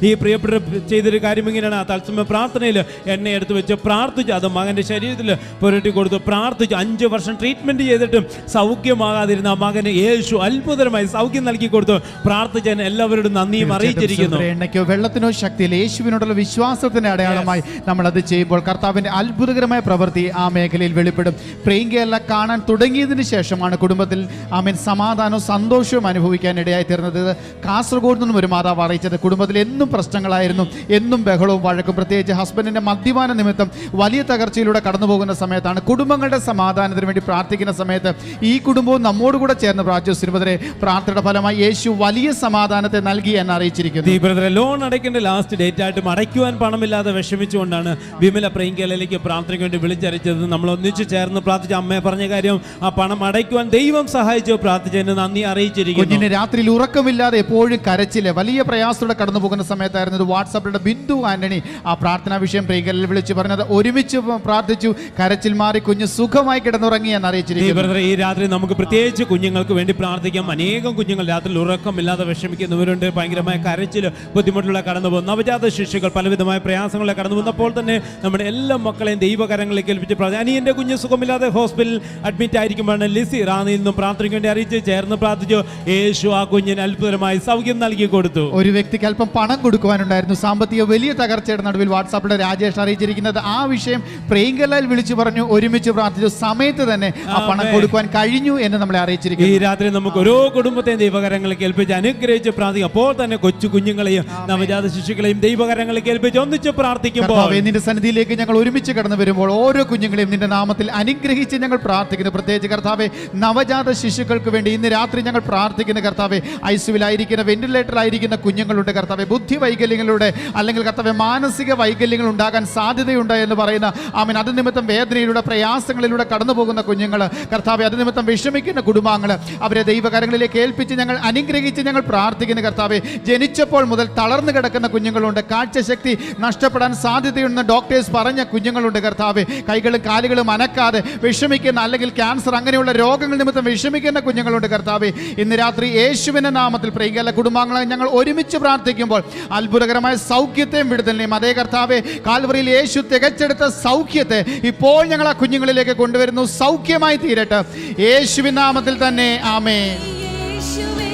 ഈ പ്രിയപ്പെട്ട ചെയ്തൊരു കാര്യം ഇങ്ങനെയാണ്. ആ തത്സമയ പ്രാർത്ഥനയിൽ എണ്ണ എടുത്ത് വെച്ച് പ്രാർത്ഥിച്ചു, അത് മകൻ്റെ ശരീരത്തിൽ പുരട്ടി കൊടുത്തു, പ്രാർത്ഥിച്ചു. 5 വർഷം ട്രീറ്റ്മെന്റ് ചെയ്തിട്ടും സൗഖ്യമാകാതിരുന്ന ആ മകന് യേശു അത്ഭുതമായി സൗഖ്യം നൽകി കൊടുത്തു. പ്രാർത്ഥിച്ചാൻ എല്ലാവരോടും നന്ദിയും അറിയിച്ചിരിക്കുന്നു. എണ്ണയ്ക്കോ വെള്ളത്തിനോ ശക്തിയിൽ യേശുവിനോടുള്ള വിശ്വാസത്തിന്റെ അടയാളമായി നമ്മൾ അത് ചെയ്യുമ്പോൾ കർത്താവിന്റെ അത്ഭുതകരമായ പ്രവൃത്തി ആ മേഖലയിൽ വെളിപ്പെടും. പ്രേംകേള കാണാൻ തുടങ്ങിയതിന് ശേഷമാണ് കുടുംബത്തിൽ ആമേൻ സമാധാനവും സന്തോഷവും അനുഭവിക്കാൻ ഇടയായി തീർന്നത്. കാസർഗോഡ് നിന്നും ഒരു മാതാവ് അറിയിച്ചത്, കുടുംബത്തിൽ എന്നും പ്രശ്നങ്ങളായിരുന്നു, എന്നും ബഹളവും വഴക്കും, പ്രത്യേകിച്ച് ഹസ്ബൻഡിന്റെ മദ്യപാന നിമിത്തം വലിയ തകർച്ചയിലൂടെ കടന്നു പോകുന്ന സമയത്താണ്. കുടുംബങ്ങളുടെ സമാധാനത്തിന് വേണ്ടി പ്രാർത്ഥിക്കുന്ന സമയത്ത് ഈ കുടുംബവും നമ്മോടുകൂടെ ചേർന്ന് പ്രാർത്ഥിച്ചു. ശ്രീമതിരെ, പ്രാർത്ഥനയുടെ ഫലമായി യേശു വലിയ സമാധാനത്തെ നൽകി എന്ന് അറിയിച്ചിരിക്കുന്നു. ലോൺ അടയ്ക്കേണ്ട ലാസ്റ്റ് ഡേറ്റ് ആയിട്ട് അടയ്ക്കുവാൻ പണമില്ലാതെ വിഷമിച്ചുകൊണ്ടാണ് വിമല പ്രേംകേളയിലേക്ക് പ്രാർത്ഥനയ്ക്ക് വേണ്ടി വിളിച്ചറിയിച്ചത്. നമ്മൾ ഒന്നിച്ച് ചേർന്ന് പ്രാർത്ഥിച്ച അമ്മയെ പറഞ്ഞ കാര്യം, ആ പണം അടയ്ക്കുവാൻ ദൈവം സഹായിച്ചു. പ്രാർത്ഥിച്ചതിന് നന്ദി അറിയിച്ചിരിക്കുന്നു. കുഞ്ഞിന് രാത്രിയിൽ ഉറക്കമില്ലാതെ എപ്പോഴും കരച്ചില്, വലിയ പ്രയാസത്തോടെ കടന്നു പോകുന്ന സമയത്തായിരുന്നു വാട്സാപ്പിലൂടെ ബിന്ദു ആന്റണി ആ പ്രാർത്ഥനാ വിഷയം പ്രിയങ്കലിൽ വിളിച്ചു പറഞ്ഞത്. ഒരുമിച്ച് പ്രാർത്ഥിച്ചു, കരച്ചിൽ മാറി, കുഞ്ഞ് സുഖമായി കിടന്നുറങ്ങി എന്ന് അറിയിച്ചിരിക്കുന്നു. ഈ രാത്രി നമുക്ക് പ്രത്യേകിച്ച് കുഞ്ഞുങ്ങൾക്ക് വേണ്ടി പ്രാർത്ഥിക്കാം. അനേകം കുഞ്ഞുങ്ങൾ രാത്രി ഉറക്കമില്ലാതെ വിഷമിക്കുന്നവരുണ്ട്, ഭയങ്കരമായ കരച്ചിൽ, ബുദ്ധിമുട്ടുള്ള കടന്നു പോകും. നവജാത ശിശുക്കൾ പലവിധമായ പ്രയാസങ്ങളെ കടന്നു പോകുന്നപ്പോൾ തന്നെ നമ്മുടെ എല്ലാ മക്കളെയും ദൈവകരങ്ങളിലേക്ക് ഏൽപ്പിച്ച് പ്രാർത്ഥിക്കും. അനിയൻ്റെ കുഞ്ഞ് സുഖമില്ലാതെ ഹോസ്പിറ്റലിൽ അഡ്മിറ്റ് ആയിരിക്കുമ്പോഴാണ് ലിസി റാന്നിയിൽ നിന്നും പ്രാർത്ഥനയ്ക്ക് വേണ്ടി അറിയിച്ച് ചേർന്ന് പ്രാർത്ഥിച്ചു. യേശു ആ കുഞ്ഞിന് അത്ഭുതമായി സൗഖ്യം നൽകി കൊടുത്തു. ഒരു വ്യക്തിക്ക് അല്പം പണം കൊടുക്കുവാനുണ്ടായിരുന്നു. സാമ്പത്തിക വലിയ തകർച്ചയുടെ നടുവിൽ വാട്സാപ്പിലെ രാജേഷ് അറിയിച്ചിരിക്കുന്നത് ആ വിഷയം പ്രേംകേളയിൽ വിളിച്ചു പറഞ്ഞു, ഒരുമിച്ച് പ്രാർത്ഥിച്ചു, സമയത്ത് തന്നെ ആ പണം കൊടുക്കുവാൻ കഴിഞ്ഞു എന്ന് നമ്മളെ അറിയിച്ചിരിക്കുന്നു. ഈ രാത്രി നമുക്ക് ഓരോ കുടുംബത്തെയും ദൈവകരങ്ങളിലേക്ക് ഏൽപ്പിച്ച് അനുഗ്രഹിച്ച് പ്രാർത്ഥിക്കും. അപ്പോൾ തന്നെ കൊച്ചു കുഞ്ഞുങ്ങളെയും നവജാത ശിശുക്കളെയും ദൈവകരങ്ങളിലേക്ക് ഏൽപ്പിച്ച് ഒന്നിച്ച് പ്രാർത്ഥിക്കുമ്പോൾ നിന്റെ സന്നിധിയിലേക്ക് ഞങ്ങൾ ഒരുമിച്ച് കടന്നു വരുമ്പോൾ ഓരോ കുഞ്ഞുങ്ങളെയും നിന്റെ നാമത്തിൽ അനുഗ്രഹിച്ച് ഞങ്ങൾ പ്രാർത്ഥിക്കുന്നു. പ്രത്യേകിച്ച് കർത്താവെ, നവജാത ശിശുക്കൾക്ക് വേണ്ടി ഇന്ന് രാത്രി ഞങ്ങൾ പ്രാർത്ഥിക്കുന്ന കർത്താവെ, ഐസിയുവിലായിരിക്കുന്ന വെന്റിലേറ്ററിലായിരിക്കുന്ന കുഞ്ഞുങ്ങളുടെ കർത്താവെ, ബുദ്ധി വൈകല്യങ്ങളുടെ അല്ലെങ്കിൽ കർത്താവെ മാനസിക വൈകല്യങ്ങൾ ഉണ്ടാകാൻ സാധ്യതയുണ്ട് എന്ന് പറയുന്ന ആമേൻ, അത് നിമിത്തം വേദനയിലൂടെ പ്രയാസങ്ങളിലൂടെ കടന്നു പോകുന്ന കുഞ്ഞുങ്ങൾ കർത്താവെ, അത് നിമിത്തം വിഷമിക്കുന്ന കുടുംബാംഗങ്ങൾ, അവരെ ദൈവകരങ്ങളിലേക്ക് ഏൽപ്പിച്ച് ഞങ്ങൾ അനുഗ്രഹിച്ച് ഞങ്ങൾ പ്രാർത്ഥിക്കുന്ന കർത്താവെ, ജനിച്ചപ്പോൾ മുതൽ തളർന്നു കിടക്കുന്ന കുഞ്ഞുങ്ങളുണ്ട്, കാഴ്ചശക്തി നഷ്ടപ്പെടാൻ സാധ്യതയുണ്ടെന്ന് ഡോക്ടേഴ്സ് പറഞ്ഞ കുഞ്ഞുങ്ങളുണ്ട് കർത്താവെ, കൈകളും കാലുകളും അനക്കാതെ വിഷമിക്കുന്ന അല്ലെങ്കിൽ ക്യാൻസർ അങ്ങനെയുള്ള രോഗങ്ങൾ നിമിത്തം വിഷമിക്കുന്ന കുഞ്ഞുങ്ങളുണ്ട് കർത്താവെ. ഇന്ന് രാത്രി യേശുവിന്റെ നാമത്തിൽ പ്രിയങ്കല കുടുംബാംഗങ്ങളെ ഞങ്ങൾ ഒരുമിച്ച് പ്രാർത്ഥിക്കുമ്പോൾ അത്ഭുതകരമായ സൗഖ്യത്തെയും വിടുതലിനെയും അതേ കർത്താവെ, കാൽവറിയിൽ യേശു തികച്ചെടുത്ത സൗഖ്യത്തെ ഇപ്പോൾ ഞങ്ങൾ ആ കുഞ്ഞുങ്ങളിലേക്ക് കൊണ്ടുവരുന്നു. സൗഖ്യമായി തീരട്ടെ യേശുവിൻ നാമത്തിൽ തന്നെ. ആമേൻ. യേശുവേ,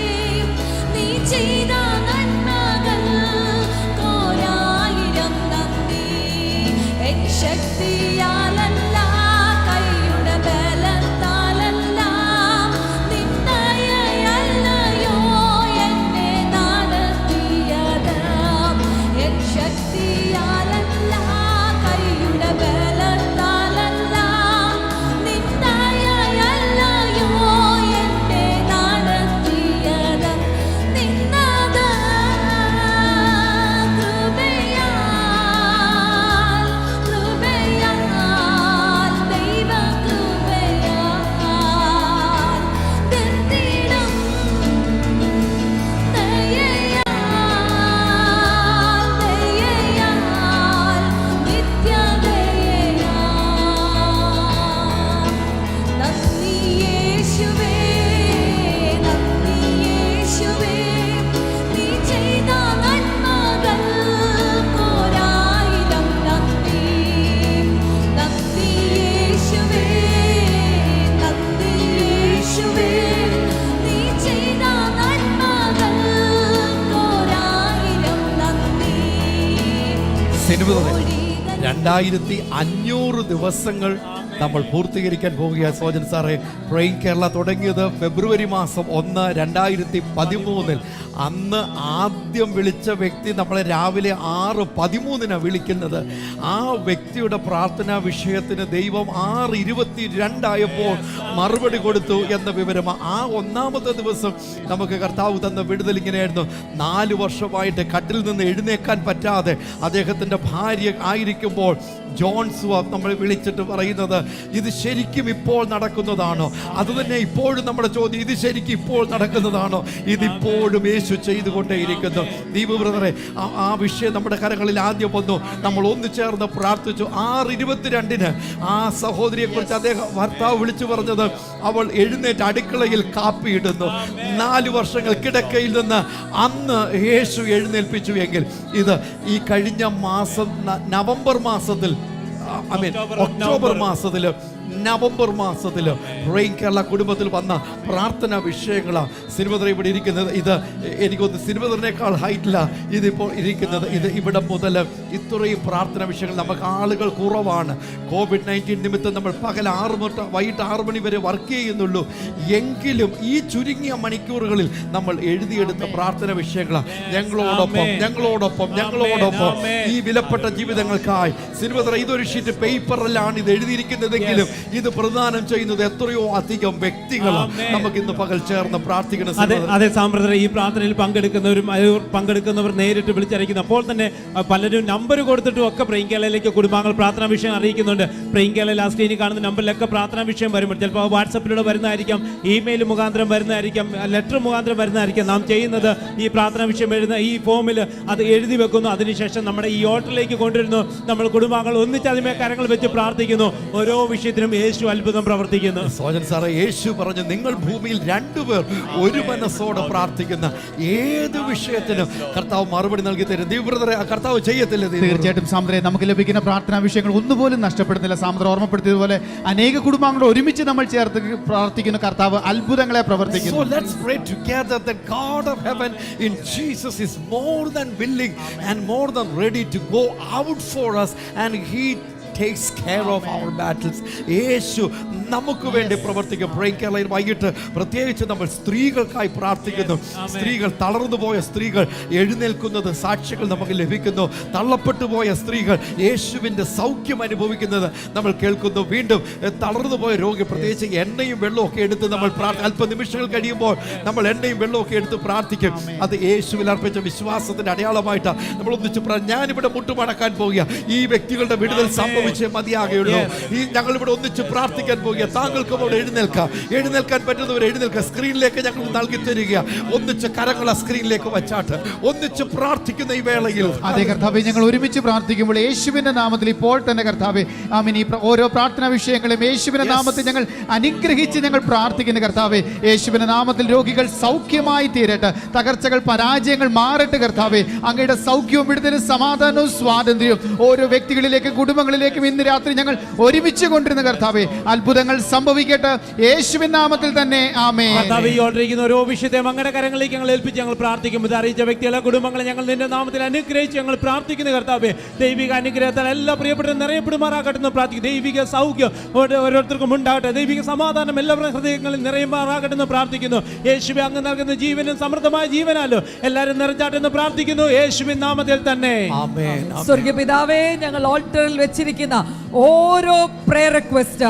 നീ ചെയ്ത ശക്തിയാലല്ല കൈയുടെ ബലത്താലല്ല നിന്നയല്ലയോ എന്നെ നടത്തിയത് എൻ ശക്തിയാലല്ല കൈയുടെ ബലത്താലല്ല നിന്നയല്ലയോ എന്നെ നടത്തിയത് നിന്നത് കൃപയാൽ ദൈവ കൃപയാൽ തീർത്തിടും ദയയാൽ നിത്യദയയാൽ നന്ദി യേശുവേ നീ ചെയ്ത നന്മകൾക്കൊരായിരം നന്ദി യേശുവേ നീ ചെയ്ത നന്മകൾക്കൊരായിരം നന്ദി 2500 ദിവസങ്ങൾ നമ്മൾ പൂർത്തീകരിക്കാൻ പോവുകയാണ്. സോജൻ സാറേ, പ്രേയിങ് കേരള തുടങ്ങിയത് ഫെബ്രുവരി മാസം 1, 2013. അന്ന് ആദ്യം വിളിച്ച വ്യക്തി നമ്മളെ രാവിലെ 6:13 വിളിക്കുന്നത്. ആ വ്യക്തിയുടെ പ്രാർത്ഥനാ വിഷയത്തിന് ദൈവം 6:22 മറുപടി കൊടുത്തു എന്ന വിവരം. ആ 1-ാമത്തെ ദിവസം നമുക്ക് കർത്താവ് തന്ന വിടുതൽ ഇങ്ങനെയായിരുന്നു. 4 വർഷമായിട്ട് കട്ടിൽ നിന്ന് എഴുന്നേക്കാൻ പറ്റാതെ അദ്ദേഹത്തിൻ്റെ ഭാര്യ ആയിരിക്കുമ്പോൾ ജോൺസുവ നമ്മൾ വിളിച്ചിട്ട് പറയുന്നത്, ഇത് ശരിക്കും ഇപ്പോൾ നടക്കുന്നതാണോ? അതുതന്നെ ഇപ്പോഴും നമ്മുടെ ചോദ്യം, ഇത് ശരിക്കും ഇപ്പോൾ നടക്കുന്നതാണോ? ഇതിപ്പോഴും യേശു ചെയ്തുകൊണ്ടേയിരിക്കുന്നു. ദീപു ബ്രദറെ, ആ വിഷയം നമ്മുടെ കരങ്ങളിൽ ആദ്യം വന്നു. നമ്മൾ ഒന്നു ചേർന്ന് പ്രാർത്ഥിച്ചു. 6:22 ആ സഹോദരിയെക്കുറിച്ച് അദ്ദേഹം ഭർത്താവ് വിളിച്ചു പറഞ്ഞത്, അവൾ എഴുന്നേറ്റ് അടുക്കളയിൽ കാപ്പിയിടുന്നു. 4 വർഷങ്ങൾ കിടക്കയിൽ നിന്ന് അന്ന് യേശു എഴുന്നേൽപ്പിച്ചു എങ്കിൽ ഇത് ഈ കഴിഞ്ഞ മാസം നവംബർ മാസത്തിൽ ഒക്ടോബർ മാസത്തില് നവംബർ മാസത്തിൽ പ്രേയിങ് കേരള കുടുംബത്തിൽ വന്ന പ്രാർത്ഥന വിഷയങ്ങളാണ് സിനിമ ഇവിടെ ഇരിക്കുന്നത്. ഇത് എനിക്കൊന്ന് സിനിമേക്കാൾ ഹൈറ്റില്ല ഇതിപ്പോൾ ഇരിക്കുന്നത്. ഇത് ഇവിടെ മുതൽ ഇത്രയും പ്രാർത്ഥന വിഷയങ്ങൾ. നമുക്ക് ആളുകൾ കുറവാണ്. COVID-19 നിമിത്തം നമ്മൾ പകൽ 6 തൊട്ട് വൈകിട്ട് 6 മണി വരെ വർക്ക് ചെയ്യുന്നുള്ളൂ. എങ്കിലും ഈ ചുരുങ്ങിയ മണിക്കൂറുകളിൽ നമ്മൾ എഴുതിയെടുത്ത പ്രാർത്ഥന വിഷയങ്ങളാണ്. ഞങ്ങളോടൊപ്പം ഈ വിലപ്പെട്ട ജീവിതങ്ങൾക്കായി സിനിമ ഇതൊരു ഷീറ്റ് പേപ്പറിലാണ് ഇത് എഴുതിയിരിക്കുന്നതെങ്കിലും ഇത് പ്രദാനം ചെയ്യുന്നത് എത്രയോ അധികം വ്യക്തികളാണ്. നമുക്ക് ഇന്ന് പകൽ ചേർന്ന് പ്രാർത്ഥിക്കണം. അതെ സാമ്പ്രദായ ഈ പ്രാർത്ഥനയിൽ പങ്കെടുക്കുന്നവർ നേരിട്ട് വിളിച്ചറിയിക്കുന്നു. അപ്പോൾ തന്നെ പലരും നമ്പർ കൊടുത്തിട്ടും ഒക്കെ പ്രേയിങ് കേരളയിലേക്ക് കുടുംബാംഗങ്ങൾ പ്രാർത്ഥനാ വിഷയം അറിയിക്കുന്നുണ്ട്. പ്രേയിങ് കേരള സ്ക്രീനിൽ കാണുന്ന നമ്പറിലൊക്കെ പ്രാർത്ഥനാ വിഷയം വരുമ്പോൾ ചിലപ്പോൾ വാട്സപ്പിലൂടെ വരുന്നതായിരിക്കാം, ഇമെയിൽ മുഖാന്തരം വരുന്നതായിരിക്കാം, ലെറ്റർ മുഖാന്തരം വരുന്നതായിരിക്കാം. നാം ചെയ്യുന്നത് ഈ പ്രാർത്ഥനാ വിഷയം എഴുതുന്ന ഈ ഫോമിൽ അത് എഴുതി വെക്കുന്നു. അതിനുശേഷം നമ്മുടെ ഈ ഓട്ടറിലേക്ക് കൊണ്ടുവരുന്നു. നമ്മൾ കുടുംബാംഗങ്ങൾ ഒന്നിച്ച് അതിമേ കരങ്ങൾ വെച്ച് പ്രാർത്ഥിക്കുന്നു. ഓരോ വിഷയത്തിനും യേശു അത്ഭുതം പ്രവർത്തിക്കുന്നു. സോജൻ സാറേ, യേശു പറഞ്ഞു, നിങ്ങൾ ഭൂമിയിൽ 2 പേർ ഒരു മനസ്സോടെ പ്രാർത്ഥിക്കുന്ന ഏത് വിഷയത്തിനും കർത്താവ് മറുപടി നൽകി തരും. ദൈവബ്രദറെ, കർത്താവ് ചെയ്യത്തില്ല? തീർച്ചയായിട്ടും സാമ്പ്രേ, നമുക്ക് ലഭിക്കുന്ന പ്രാർത്ഥനാ വിഷയങ്ങൾ ഒന്നുപോലും നഷ്ടപ്പെടുന്നില്ല. സാമ്പ്ര ഓർമ്മപ്പെടുത്തിയതുപോലെ അനേക കുടുംബാംഗങ്ങൾ ഒരുമിച്ച് നമ്മൾ ചേർത്ത് പ്രാർത്ഥിക്കുന്ന കർത്താവ് അത്ഭുതങ്ങളെ പ്രവർത്തിക്കുന്നു. So let's pray together that God of heaven in Jesus is more than willing and more than ready to go out for us, and He takes care of our battles. യേശു നമുക്ക് വേണ്ടി പ്രവർത്തിക്കും. പ്രേയിങ് കേരളയിൽ വൈകിട്ട് പ്രത്യേകിച്ച് നമ്മൾ സ്ത്രീകൾക്കായി പ്രാർത്ഥിക്കുന്നു. സ്ത്രീകൾ, തളർന്നു പോയ സ്ത്രീകൾ എഴുന്നേൽക്കുന്നത് സാക്ഷികൾ നമുക്ക് ലഭിക്കുന്നു. തള്ളപ്പെട്ടു പോയ സ്ത്രീകൾ യേശുവിൻ്റെ സൗഖ്യം അനുഭവിക്കുന്നത് നമ്മൾ കേൾക്കുന്നു. വീണ്ടും തളർന്നു പോയ രോഗി, പ്രത്യേകിച്ച് എണ്ണയും വെള്ളവും ഒക്കെ എടുത്ത് നമ്മൾ അല്പനിമിഷങ്ങൾ കഴിയുമ്പോൾ നമ്മൾ എണ്ണയും വെള്ളവും ഒക്കെ എടുത്ത് പ്രാർത്ഥിക്കും. അത് യേശുവിൽ അർപ്പിച്ച വിശ്വാസത്തിന്റെ അടയാളമായിട്ട് നമ്മൾ ഒന്നിച്ച് ഞാനിവിടെ മുട്ടുമടക്കാൻ പോവുക. ഈ വ്യക്തികളുടെ വിടുതൽ സംഭവിച്ചേ മതിയാകുള്ളൂ. ഞങ്ങൾ ഇവിടെ ഒന്നിച്ച് പ്രാർത്ഥിക്കാൻ പോവുക. താങ്കൾക്കും അവിടെ എഴുന്നേൽക്കാൻ പറ്റുന്നവർ എഴുന്നേൽക്കുക. സ്ക്രീനിലേക്ക് ഞങ്ങൾ നൽകി തരിക. ഒന്നിച്ച് കരങ്ങൾ ആ സ്ക്രീനിലേക്ക് വച്ചാട്ട് ഒന്നിച്ച് പ്രാർത്ഥിക്കുന്ന ഈ വേളയിൽ അതേ കർത്താവേ, ഞങ്ങൾ ഒരുമിച്ച് പ്രാർത്ഥിക്കുമ്പോൾ യേശുവിന്റെ നാമത്തിൽ ഇപ്പോൾ തന്നെ കർത്താവേ, ആമീൻ, ഈ ഓരോ പ്രാർത്ഥനാ വിഷയങ്ങളും യേശുവിന്റെ നാമത്തിൽ ഞങ്ങൾ അനുഗ്രഹിച്ച് ഞങ്ങൾ പ്രാർത്ഥിക്കുന്ന കർത്താവേ. യേശുവിന്റെ നാമത്തിൽ രോഗികൾ സൗഖ്യമായി തീരട്ടെ, തകർച്ചകൾ പരാജയങ്ങൾ മാറട്ടെ കർത്താവേ. അങ്ങയുടെ സൗഖ്യവും വിടുതലും സമാധാനവും സ്വാതന്ത്ര്യവും ഓരോ വ്യക്തികളിലേക്ക് കുടുംബങ്ങളിലേക്ക് കരങ്ങളിലേക്കും ഇന്ന് രാത്രി ഞങ്ങൾ ഒരുമിച്ച് കൊണ്ടിരുന്ന കർത്താവെ, അത്ഭുതങ്ങൾ സംഭവിക്കട്ടെ യേശുവിൻ നാമത്തിൽ തന്നെ. ആമേൻ. കർത്താവേ, ഈ ഓർഡറിക്കുന്ന ഓരോ വിഷയത്തെയും അങ്ങയുടെ കരങ്ങളിലേക്ക് ഞങ്ങൾ ഏൽപ്പിച്ച് ഞങ്ങൾ പ്രാർത്ഥിക്കും. ഇത് അറിയിച്ച വ്യക്തികളെ, കുടുംബങ്ങളെ ഞങ്ങൾ നിന്റെ നാമത്തിൽ അനുഗ്രഹിച്ച് ഞങ്ങൾ പ്രാർത്ഥിക്കുന്നു കർത്താവേ. ദൈവിക അനുഗ്രഹത്താൽ എല്ലാ പ്രിയപ്പെട്ട നിറയപ്പെടുമാറാകട്ടെ എന്ന് പ്രാർത്ഥിക്കും. ദൈവിക സൗഖ്യം ഓരോരുത്തർക്കും ഉണ്ടാകട്ടെ. ദൈവിക സമാധാനം എല്ലാവരുടെ ഹൃദയങ്ങളിൽ നിറയുമാറാകട്ടെ എന്ന് പ്രാർത്ഥിക്കുന്നു. യേശുവേ, അങ്ങ് നൽകുന്ന ജീവനും സമൃദ്ധമായ ജീവനാലോ എല്ലാവരും നിറച്ചാട്ടെ എന്ന് പ്രാർത്ഥിക്കുന്നു യേശുവിൻ നാമത്തിൽ തന്നെ. ആമേൻ. സ്വർഗീയ പിതാവേ, ഞങ്ങൾ ഓൾട്ടറിൽ വെച്ചിരിക്കുന്ന ഓരോ പ്രേയർ റിക്വസ്റ്റ്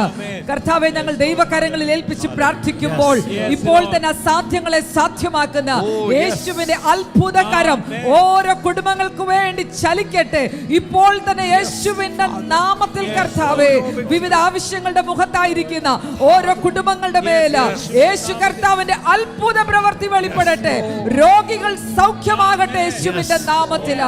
കർത്താവെ ഞങ്ങൾ ദൈവകരങ്ങളിൽ ഏൽപ്പിച്ച് പ്രാർത്ഥിക്കുമ്പോൾ ഇപ്പോൾ തന്നെ അസാധ്യങ്ങളെ സാധ്യമാക്കുന്ന യേശുവിന്റെ അത്ഭുതകരം ഓരോ കുടുംബങ്ങൾക്ക് വേണ്ടി ചലിക്കട്ടെ ഇപ്പോൾ തന്നെ യേശുവിന്റെ നാമത്തിൽ. കർത്താവെ, വിവിധ ആവശ്യങ്ങളുടെ മുഖത്തായിരിക്കുന്ന ഓരോ കുടുംബങ്ങളുടെ മേല് യേശു കർത്താവിന്റെ അത്ഭുത പ്രവൃത്തി വെളിപ്പെടട്ടെ. രോഗികൾ സൗഖ്യമാകട്ടെ യേശുവിന്റെ നാമത്തിൽ.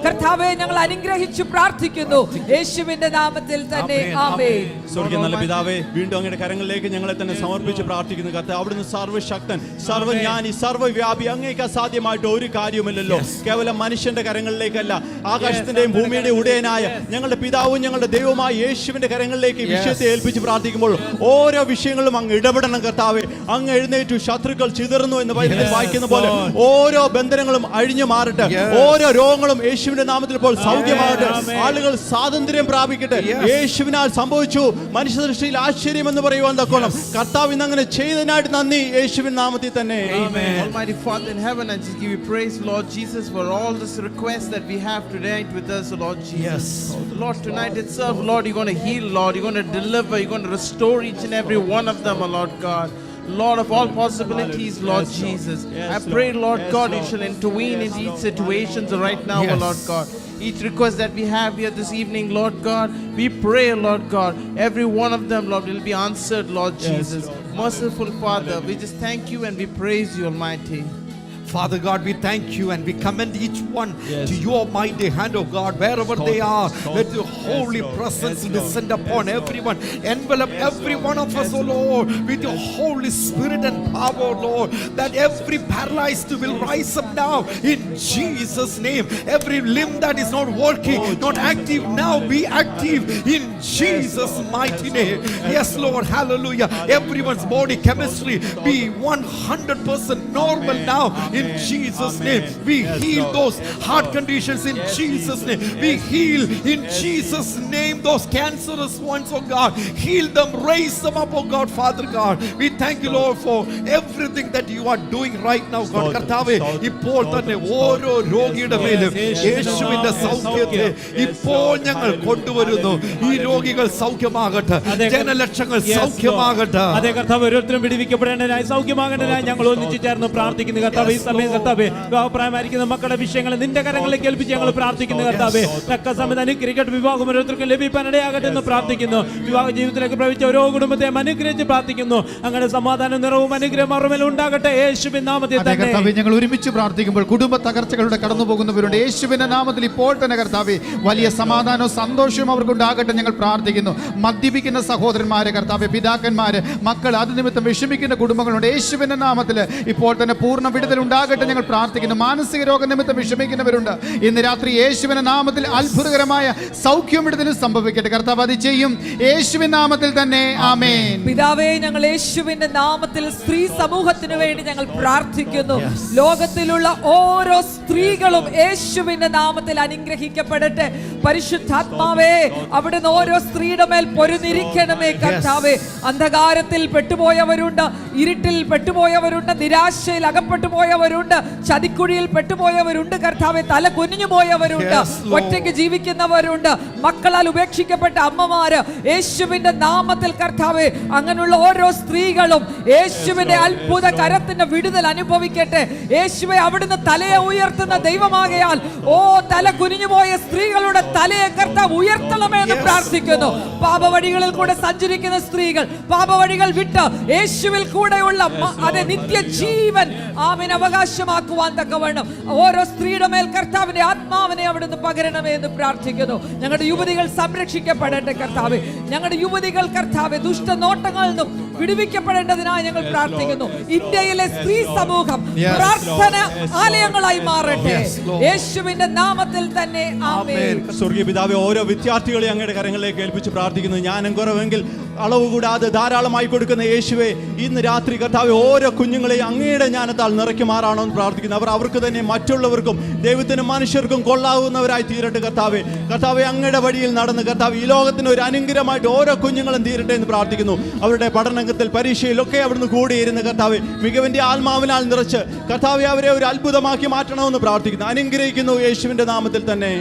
കർത്താവെ, ഞങ്ങൾ അനുഗ്രഹിച്ചു പ്രാർത്ഥിക്കുന്നു യേശുവിന്റെ നാമത്തിൽ തന്നെ. ആമേൻ. സ്വർഗ്ഗീയ നല്ല പിതാവേ, വീണ്ടും അങ്ങയുടെ കരങ്ങളിലേക്ക് ഞങ്ങളെ തന്നെ സമർപ്പിച്ച് പ്രാർത്ഥിക്കുന്നു കർത്താവേ. അവിടുന്ന് സർവ്വശക്തൻ, സർവ്വജ്ഞാനി, സർവ്വവ്യാപി, അങ്ങേക്ക് അസാധ്യമായിട്ട് ഒരു കാര്യവുമില്ലല്ലോ. കേവലം മനുഷ്യന്റെ കരങ്ങളിലേക്കല്ല, ആകാശത്തിന്റെയും ഭൂമിയുടെയും ഉടയനായ ഞങ്ങളുടെ പിതാവും ഞങ്ങളുടെ ദൈവമായ യേശുവിന്റെ കരങ്ങളിലേക്ക് ഈ വിഷയത്തെ ഏൽപ്പിച്ച് പ്രാർത്ഥിക്കുമ്പോൾ ഓരോ വിഷയങ്ങളും അങ്ങ് ഇടപെടണം കർത്താവേ. അങ്ങ് എഴുന്നേറ്റു, ശത്രുക്കൾ ചിതറുന്നു എന്ന് ബൈബിളിൽ വായിക്കുന്ന പോലെ ഓരോ ബന്ധനങ്ങളും അഴിഞ്ഞു മാറട്ടെ. ഓരോ രോഗങ്ങളും യേശുവിന്റെ നാമത്തിൽ ഇപ്പോൾ സൗഖ്യമാകട്ടെ. ആളുകൾ സ്വാതന്ത്ര്യം പ്രാപിക്കട്ടെ. യേശുവിനാൽ സംഭവിച്ചു മനുഷ്യ ദൃഷ്ടിയിൽ ആശ്ചര്യം എന്ന് പറയുവാൻ തക്കോണം കർത്താവ് ഇന്ന് അങ്ങനെ ചെയ്തതിനായിട്ട് നന്ദി യേശുവിൻ നാമത്തിൽ തന്നെ. Almighty Father in heaven, I just give you praise, Lord Jesus, for all this request that we have tonight with us, Lord Jesus. Lord, tonight itself, Lord, you're going to heal, Lord, you're going to deliver, you're going to restore each and every one of them, Lord God. Lord of all possibilities, Lord Jesus. I pray, Lord God, you shall intervene in each situation right now, Lord God. Each request that we have here this evening, Lord God, we pray, Lord God, every one of them, Lord, will be answered, Lord Jesus. Merciful Father, we just thank you and we praise you, Almighty. Father God, we thank you and we commend each one to your mighty hand, oh God, wherever they are. Let your holy presence descend upon everyone. Envelop every one of us, oh Lord, with your Holy Spirit and power, Lord, that every paralyzed will rise up now in Jesus' name. Every limb that is not working, not active, now be active in Jesus' mighty name. Yes, Lord, hallelujah. Everyone's body chemistry be 100% normal now in Jesus' name. We heal those heart conditions in Jesus' name. We heal in Jesus' name those cancerous ones, oh God. Heal them, raise them up, oh God, Father God. We thank you, Lord, for everything that you are doing right now, God. കർത്താവേ, ഇപ്പോൾ തന്നെ ഓരോ രോഗിയുടെ മേലും യേശുവിന്റെ സൗഖ്യത്തെ ഇപ്പോൾ ഞങ്ങൾ കൊണ്ടുവരുന്നു. ഈ രോഗികൾ സൗഖ്യമാകട്ടെ, ജനലക്ഷങ്ങൾ സൗഖ്യമാകട്ടെ. അതേ കർത്താവ്, ഓരോരുത്തരും വിടുവിക്കപ്പെടേണ്ടതിനായി സൗഖ്യമാകേണ്ടതിനായി ഞങ്ങൾ ഒന്നിച്ചു ചേർന്ന് പ്രാർത്ഥിക്കുന്നു കർത്താവ്. ഈ സമയം കർത്താവേ, വിവാഹപ്രായമായിരിക്കുന്ന മക്കളുടെ വിഷയങ്ങളെ നിന്റെ കരങ്ങളിലേക്ക് ഏൽപ്പിച്ച് ഞങ്ങൾ പ്രാർത്ഥിക്കുന്നു കർത്താവേ. തക്ക സമയത്ത് അനുഗ്രഹിക്കട്ടെ, വിവാഹം ഓരോരുത്തർക്കും ലഭിക്കാനിടയാകട്ടെ എന്ന് പ്രാർത്ഥിക്കുന്നു. വിവാഹ ജീവിതത്തിലേക്ക് പ്രവേശിച്ച ഓരോ കുടുംബത്തെയും അനുഗ്രഹിച്ച് പ്രാർത്ഥിക്കുന്നു. അങ്ങനെ സമാധാനം, നിറവും അനുഗ്രഹം അവരുടെ ഉണ്ടാകട്ടെ യേശുവിൻ നാമത്തിൽ തന്നെ. കർത്താവേ, ഞങ്ങൾ ഒരുമിച്ച് പ്രാർത്ഥിക്കുമ്പോൾ കുടുംബ തകർച്ചകളുടെ കടന്നു പോകുന്നവരുണ്ട്. യേശുവിന്റെ നാമത്തിൽ ഇപ്പോൾ തന്നെ കർത്താവേ, വലിയ സമാധാനവും സന്തോഷവും അവർക്കുണ്ടാകട്ടെ ഞങ്ങൾ പ്രാർത്ഥിക്കുന്നു. മദ്യപിക്കുന്ന സഹോദരന്മാരെ കർത്താവേ, പിതാക്കന്മാര്, മക്കൾ അത് നിമിത്തം വിഷമിക്കുന്ന കുടുംബങ്ങളുണ്ട്. യേശുവിന്റെ നാമത്തിൽ ഇപ്പോൾ തന്നെ പൂർണ്ണ വിടുതൽ ഉണ്ടാകട്ടെ ഞങ്ങൾ പ്രാർത്ഥിക്കുന്നു. മാനസിക രോഗനിമിത്തം വിഷമിക്കുന്നവരുണ്ട്. ഇന്ന് രാത്രി യേശുവിന്റെ നാമത്തിൽ അത്ഭുതകരമായ സൗഖ്യം വിടുതലും സംഭവിക്കട്ടെ. കർത്താവ് അത് ചെയ്യും യേശുവിൻ നാമത്തിൽ തന്നെ. ആമേൻ. പിതാവേ, ഞങ്ങൾ യേശുവിന്റെ നാമത്തിൽ സ്ത്രീ സമൂഹത്തിന് വേണ്ടി ഞങ്ങൾ പ്രാർത്ഥിക്കുന്നു. ലോകത്തിലുള്ള ഓരോ സ്ത്രീകളും യേശുവിന്റെ നാമത്തിൽ അനുഗ്രഹിക്കപ്പെടട്ടെ. പരിശുദ്ധാത്മാവേ, അവിടുന്ന് ഓരോ സ്ത്രീയുടെ മേൽ പൊരുന്നിരിക്കണമേ കർത്താവേ. അന്ധകാരത്തിൽ പെട്ടുപോയവരുണ്ട്, ഇരുട്ടിൽ പെട്ടുപോയവരുണ്ട്, നിരാശയിൽ അകപ്പെട്ടു പോയവരുണ്ട്, ചതിക്കുഴിയിൽ പെട്ടുപോയവരുണ്ട് കർത്താവെ, തല കുനിഞ്ഞു പോയവരുണ്ട്, ഒറ്റയ്ക്ക് ജീവിക്കുന്നവരുണ്ട്, മക്കളാൽ ഉപേക്ഷിക്കപ്പെട്ട അമ്മമാര്. യേശുവിന്റെ നാമത്തിൽ കർത്താവെ, അങ്ങനെയുള്ള ഓരോ സ്ത്രീകളും യേശുവിന്റെ അത്ഭുത കരത്തിന്റെ വിടുതൽ അനുഭവിക്കട്ടെ. യേശുവെ, അവിടുന്ന് തലയെ ഉയർത്തുന്ന ദൈവമാകയാൽ ഓ തല കുനിഞ്ഞുപോയ സ്ത്രീകളുടെ തലയെ കർത്താവ് ഉയർത്തണമേ എന്ന് പ്രാർത്ഥിക്കുന്നു. പാപവഴികളിൽ കൂടെ സഞ്ചരിക്കുന്ന സ്ത്രീകൾ പാപവഴികൾ വിട്ട് യേശുവിൽ കൂടെയുള്ള അതെ നിത്യജീവൻ ആമേൻ അവകാശമാക്കുവാൻ തക്കവണ്ണം ഓരോ സ്ത്രീയുടെ മേൽ കർത്താവിന്റെ ആത്മാവിനെ അവിടുന്ന് പകരണമേ എന്ന് പ്രാർത്ഥിക്കുന്നു. ഞങ്ങളുടെ യുവതികൾ സംരക്ഷിക്കപ്പെടട്ടെ കർത്താവേ. ഞങ്ങളുടെ യുവതികൾ കർത്താവെ ദുഷ്ടനോട്ടങ്ങളിൽ നിന്നും വിടുവിക്കപ്പെടേണ്ടതിനായി ഞങ്ങൾ പ്രാർത്ഥിക്കുന്നു. ഇന്ത്യയിലെ സ്ത്രീ സമൂഹം പ്രാർത്ഥന ആലയങ്ങളായി മാറട്ടെ, യേശുവിന്റെ നാമത്തിൽ തന്നെ ആമേൻ. സ്വർഗീയ പിതാവേ, ഓരോ വിദ്യാർത്ഥികളെ അങ്ങയുടെ കരങ്ങളിലേക്ക് ഏൽപ്പിച്ച് പ്രാർത്ഥിക്കുന്നു. ജ്ഞാനം കുറവെങ്കിൽ അളവ് കൂടാതെ ധാരാളമായി കൊടുക്കുന്ന യേശുവേ, ഇന്ന് രാത്രി കർത്താവെ ഓരോ കുഞ്ഞുങ്ങളെയും അങ്ങയുടെ ജ്ഞാനത്താൽ നിറയ്ക്കുമാറാണോ എന്ന് പ്രാർത്ഥിക്കുന്നു. അവർക്ക് തന്നെ മറ്റുള്ളവർക്കും ദൈവത്തിനും മനുഷ്യർക്കും കൊള്ളാവുന്നവരായി തീരട്ടെ കർത്താവെ. കർത്താവെ, അങ്ങയുടെ വഴിയിൽ നടന്ന് കർത്താവ് ഈ ലോകത്തിന് ഒരു അനുഗ്രഹമായിട്ട് ഓരോ കുഞ്ഞുങ്ങളും തീരട്ടെ എന്ന് പ്രാർത്ഥിക്കുന്നു. അവരുടെ പഠനത്തിൽ പരീക്ഷയിലൊക്കെ അവിടുന്ന് കൂടിയിരുന്ന് കർത്താവെ മികവിന്റെ ആത്മാവിനാൽ നിറച്ച് കർത്താവെ അവരെ ഒരു അത്ഭുതമാക്കി മാറ്റണമെന്ന് പ്രാർത്ഥിക്കുന്നു. അനുഗ്രഹിക്കുന്നു യേശുവിന്റെ നാമത്തിൽ തന്നെ.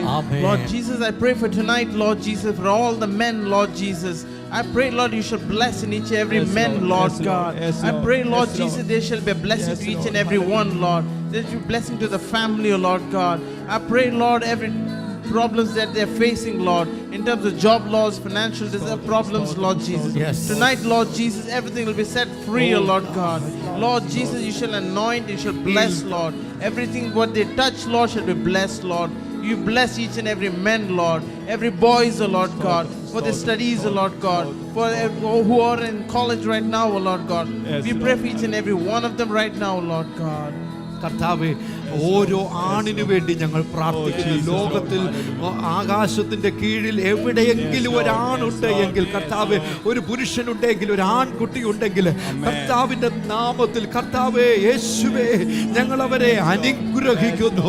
Lord Jesus, I pray for tonight, Lord Jesus, for all the men, Lord Jesus. I pray, Lord, you shall bless in each and every man, Lord God. I pray, Lord Jesus, there shall be a blessing to each and every one, Lord. There shall be a blessing to the family, oh Lord God. I pray, Lord, every problems that they're facing, Lord, in terms of job loss, financial problems, Lord Jesus. Tonight, Lord Jesus, everything will be set free, oh Lord God. Lord Jesus, you shall anoint, you shall bless, Lord. Everything what they touch, Lord, shall be blessed, Lord. You bless each and every man, Lord, every boys, oh Lord God, for their studies, oh Lord God, for who are in college right now, oh Lord God. We pray for each and every one of them right now, oh Lord God. കർത്താവേ, ഓരോ ആണിനു വേണ്ടി ഞങ്ങൾ പ്രാർത്ഥിക്കുന്നു. ലോകത്തിൽ ആകാശത്തിന്റെ കീഴിൽ എവിടെയെങ്കിലും ഒരാണുണ്ട് എങ്കിൽ കർത്താവേ, ഒരു പുരുഷനുണ്ടെങ്കിൽ, ഒരു ആൺകുട്ടി ഉണ്ടെങ്കിൽ കർത്താവിന്റെ നാമത്തിൽ കർത്താവേ യേശുവേ, ഞങ്ങൾ അവരെ അനുഗ്രഹിക്കുന്നു.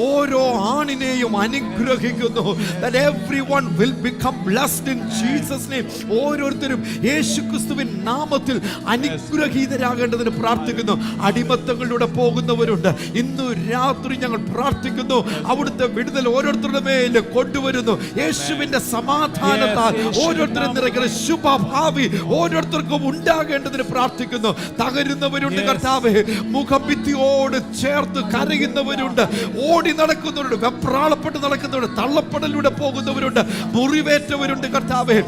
ഓരോ ആണിനെയും അനുഗ്രഹിക്കുന്നു. That everyone will become blessed in Jesus' name. ഓരോരുത്തരും യേശുക്രിസ്തുവിൻ നാമത്തിൽ അനുഗ്രഹീതരാകേണ്ടതിന് പ്രാർത്ഥിക്കുന്നു. അടിമത്തങ്ങളിലൂടെ പോകുന്നവരുണ്ട്. ഇന്ന് രാത്രി ഞങ്ങൾ പ്രാർത്ഥിക്കുന്നു, അവിടുത്തെ വിടുതൽ ഓരോരുത്തരുടെ മേൽ കൊണ്ടുവരുന്നു. യേശുവിന്റെ സമാധാനത്താൽ ഓരോരുത്തരും നിറയ്ക്കുന്ന ശുഭഭാവി ഓരോരുത്തർക്കും ഉണ്ടാകേണ്ടതിന് പ്രാർത്ഥിക്കുന്നു. തകരുന്നവരുണ്ട് കർത്താവേ, മുഖഭിത്തിയോട് ചേർത്ത് കരയുന്നവരുണ്ട്, ഓടി നടക്കുന്നവരുണ്ട്, വെപ്രാളപ്പെട്ട് നടക്കുന്നവരുണ്ട്, തള്ളപ്പെടലിലൂടെ പോകുന്നവരുണ്ട്, മുറിവേറ്റവരുണ്ട് കർത്താവേ.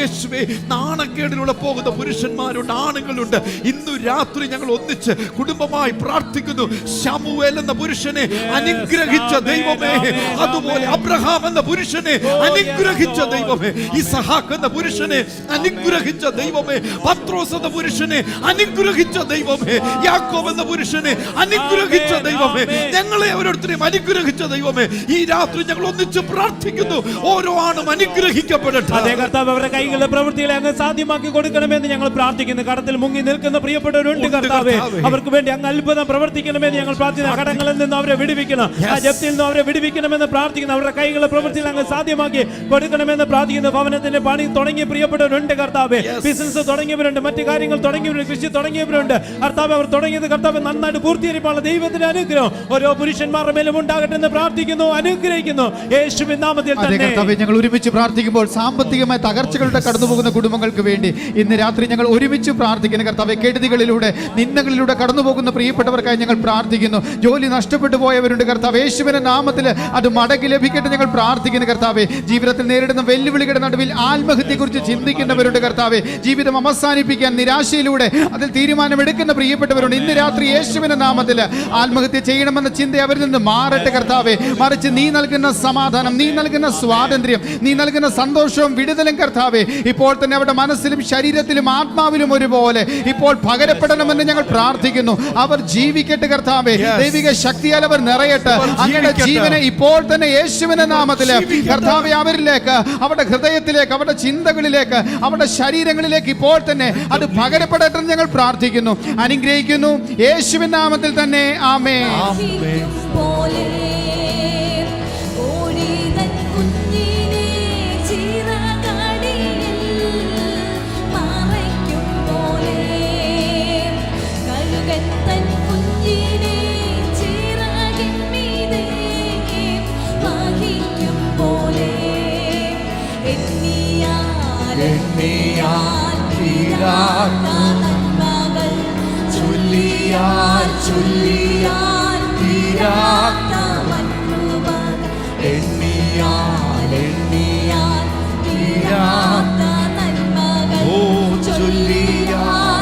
യേശുവേ, നാണക്കേടിലൂടെ പോകുന്ന പുരുഷന്മാരുണ്ട്, ആണുങ്ങളുണ്ട്. ഇന്നു രാത്രി ഞങ്ങൾ ഒന്നിച്ച് കുടുംബമായി പ്രാർത്ഥിക്കുന്നു. ശമൂവേൽ എന്ന പുരുഷനെ അനുഗ്രഹിച്ച ദൈവമേ, അതുപോലെ അബ്രഹാം എന്ന പുരുഷനെ അനുഗ്രഹിച്ച ദൈവമേ, ഇസഹാക്ക് എന്ന പുരുഷനെ അനുഗ്രഹിച്ച ദൈവമേ, പത്രോസ് എന്ന പുരുഷനെ അനുഗ്രഹിച്ച ദൈവമേ, യാക്കോബ് എന്ന പുരുഷനെ അനുഗ്രഹിച്ച ദൈവമേ, ഞങ്ങളെ ഓരോരുത്തരെയും അനുഗ്രഹിച്ച ദൈവമേ, ഈ രാത്രി ഞങ്ങൾ ഒന്നിച്ച് പ്രാർത്ഥിക്കുന്നു. ഓരോ ആണും അനുഗ്രഹിക്കപ്പെടട്ടെ. അതേ കർത്താവ്, അവരുടെ കൈകളുടെ പ്രവൃത്തികളെ അങ്ങ് സാധ്യമാക്കി കൊടുക്കണമെന്ന് ഞങ്ങൾ പ്രാർത്ഥിക്കുന്നു. കടത്തിൽ മുങ്ങി നിൽക്കുന്ന പ്രിയപ്പെട്ടവരുണ്ട് കർത്താവേ, അവർക്ക് വേണ്ടി അങ്ങ് അത്ഭുതം പ്രവർത്തിക്കണമെന്ന് ഞങ്ങൾ പ്രാർത്ഥിക്കുന്നു. കടങ്ങളിൽ നിന്ന് അവരെ വിടുവിക്കണം, ആ ജപ്തിയിൽ നിന്ന് അവരെ വിടുവിക്കണമെന്ന് പ്രാർത്ഥിക്കുന്നു. അവരുടെ കൈകളുടെ പ്രവൃത്തിയിൽ അങ്ങ് സാധ്യമാക്കി കൊടുക്കണമെന്ന് പ്രാർത്ഥിക്കുന്നു. ഭവനത്തിന്റെ പണി തുടങ്ങിയ പ്രിയപ്പെട്ടവരുണ്ട് കർത്താവേ, ബിസിനസ് തുടങ്ങിയവരുണ്ട്, മറ്റു കാര്യങ്ങൾ തുടങ്ങിയവരുണ്ട്, കൃഷി തുടങ്ങിയവരുണ്ട് കർത്താവേ. അവർ തുടങ്ങിയത് കർത്താവേ നന്നായിട്ട് പൂർത്തീകരിക്കാനുള്ള ദൈവത്തിന്റെ അനുഗ്രഹം ഓരോ പുരുഷന്മാരുടെ മേലും ഉണ്ടാകട്ടെ എന്ന് പ്രാർത്ഥിക്കുന്നു, അനുഗ്രഹിക്കുന്നു യേശുവിൻ നാമത്തിൽ തന്നെ. കർത്താവേ, ഞങ്ങൾ ഒരുമിച്ച് പ്രാർത്ഥിക്കുമ്പോൾ സാമ്പത്തികമായ തകർച്ചകളുടെ കടന്നുപോകുന്ന കുടുംബങ്ങൾക്ക് വേണ്ടി ഇന്ന് രാത്രി ഞങ്ങൾ ഒരുമിച്ച് പ്രാർത്ഥിക്കുന്നു. കർത്താവേ, കെടുതികളിലൂടെ നിന്ദകളിലൂടെ കടന്നുപോകുന്ന പ്രിയപ്പെട്ടവർക്കായി ഞങ്ങൾ പ്രാർത്ഥിക്കുന്നു. ജോലി നഷ്ടപ്പെട്ടു പോയവരുണ്ട് കർത്താവേ, യേശുവിന്റെ നാമത്തിൽ അത് മടക്കി ലഭിക്കട്ടെ ഞങ്ങൾ പ്രാർത്ഥിക്കുന്നു. കർത്താവേ, ജീവിതത്തിൽ നേരിടുന്ന വെല്ലുവിളികളുടെ നടുവിൽ ആത്മഹത്യയെക്കുറിച്ച് ചിന്തിക്കുന്നവരുണ്ട് കർത്താവേ, ജീവിതം അവസാനിപ്പിക്കാൻ നിരാശയിലൂടെ അതിൽ തീരുമാനമെടുക്കുന്ന പ്രിയപ്പെട്ടവരുണ്ട്. ഇന്ന് രാത്രി യേശുവിന്റെ നാമത്തിൽ ആത്മഹത്യ ചെയ്യണമെന്ന ചിന്ത അവരിൽ നിന്ന് മാറട്ടെ കർത്താവേ. മറിച്ച് നീ നൽകുന്ന സമാധാനം, നീ നൽകുന്ന സ്വാതന്ത്ര്യം, നീ നൽകുന്ന സന്തോഷവും വിടുതലും കർത്താവേ ഇപ്പോൾ തന്നെ അവരുടെ മനസ്സിലും ശരീരത്തിലും ആത്മാവിലും ഒരുപോലെ ഇപ്പോൾ പകരപ്പെടണമെന്ന് ഞങ്ങൾ പ്രാർത്ഥിക്കുന്നു. അവർ ജീവിക്കട്ടെ കർത്താവേ, ദൈവിക ശക്തിയാൽ അവർ നിറയട്ടെ. അങ്ങയുടെ ജീവനെ ഇപ്പോൾ തന്നെ യേശുവിന്റെ നാമത്തിൽ കർത്താവേ അവരിലേക്ക്, അവരുടെ ഹൃദയത്തിലേക്ക്, അവരുടെ ചിന്തകളിലേക്ക്, അവരുടെ ശരീരങ്ങളിലേക്ക് ഇപ്പോൾ തന്നെ അത് പകരപ്പെടട്ടെ എന്ന് ഞങ്ങൾ പ്രാർത്ഥിക്കുന്നു, അനുഗ്രഹിക്കുന്നു യേശുവിന്റെ നാമത്തിൽ തന്നെ. ആമേൻ. പോലെ ഓടിതൻ കുഞ്ഞിനെ ചിറകടിയിൽ മറയ്ക്കും പോലെ, കഴുകൻ തൻ കുഞ്ഞിനെ ചിറകിൻ മീതെ വഹിക്കും പോലെ, എണ്ണിയാൽ തീരാത്ത നന്മകൾ ചൊല്ലിയാൽ തീരാത്ത വൻകൃപകൾ, എണ്ണിയാൽ തീരാത്ത നന്മകൾ ചൊല്ലിയാൽ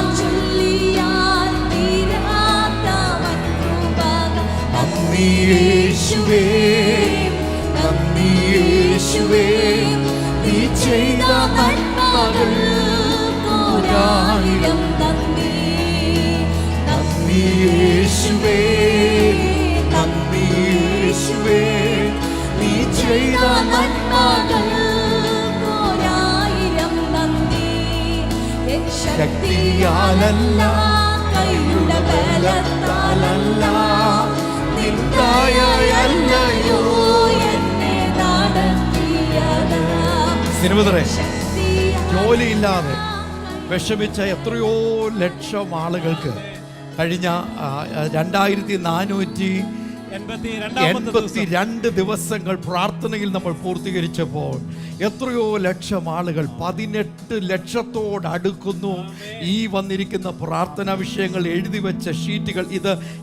തീരാത്ത വൻകൃപകൾ. നന്ദി യേശുവേ, നന്ദി യേശുവേ, നീ ചെയ്ത നന്മകൾ ഒരായിരം യേശുവേ, നന്ദി യേശുവേ, നീ ചെയ്ത നന്മകൾക്കൊരായിരം നന്ദി. എൻ ശക്തിയാലല്ല, കൈയുടെ ബലത്താലല്ല, നിൻ ദയയല്ലയോ എന്നെ നടത്തിയത്. സിനിമതറേ, ശക്തിയാൽ ജോലിയില്ലാതെ വിഷമിച്ച എത്രയോ ലക്ഷം ആളുകൾക്ക് കഴിഞ്ഞ 2482 ദിവസങ്ങൾ പ്രാർത്ഥനയിൽ നമ്മൾ പൂർത്തീകരിച്ചപ്പോൾ എത്രയോ ലക്ഷം ആളുകൾ 18 ലക്ഷത്തോട് അടുക്കുന്നു. ഈ വന്നിരിക്കുന്ന പ്രാർത്ഥനാ വിഷയങ്ങൾ എഴുതി വെച്ച ഷീറ്റുകൾ,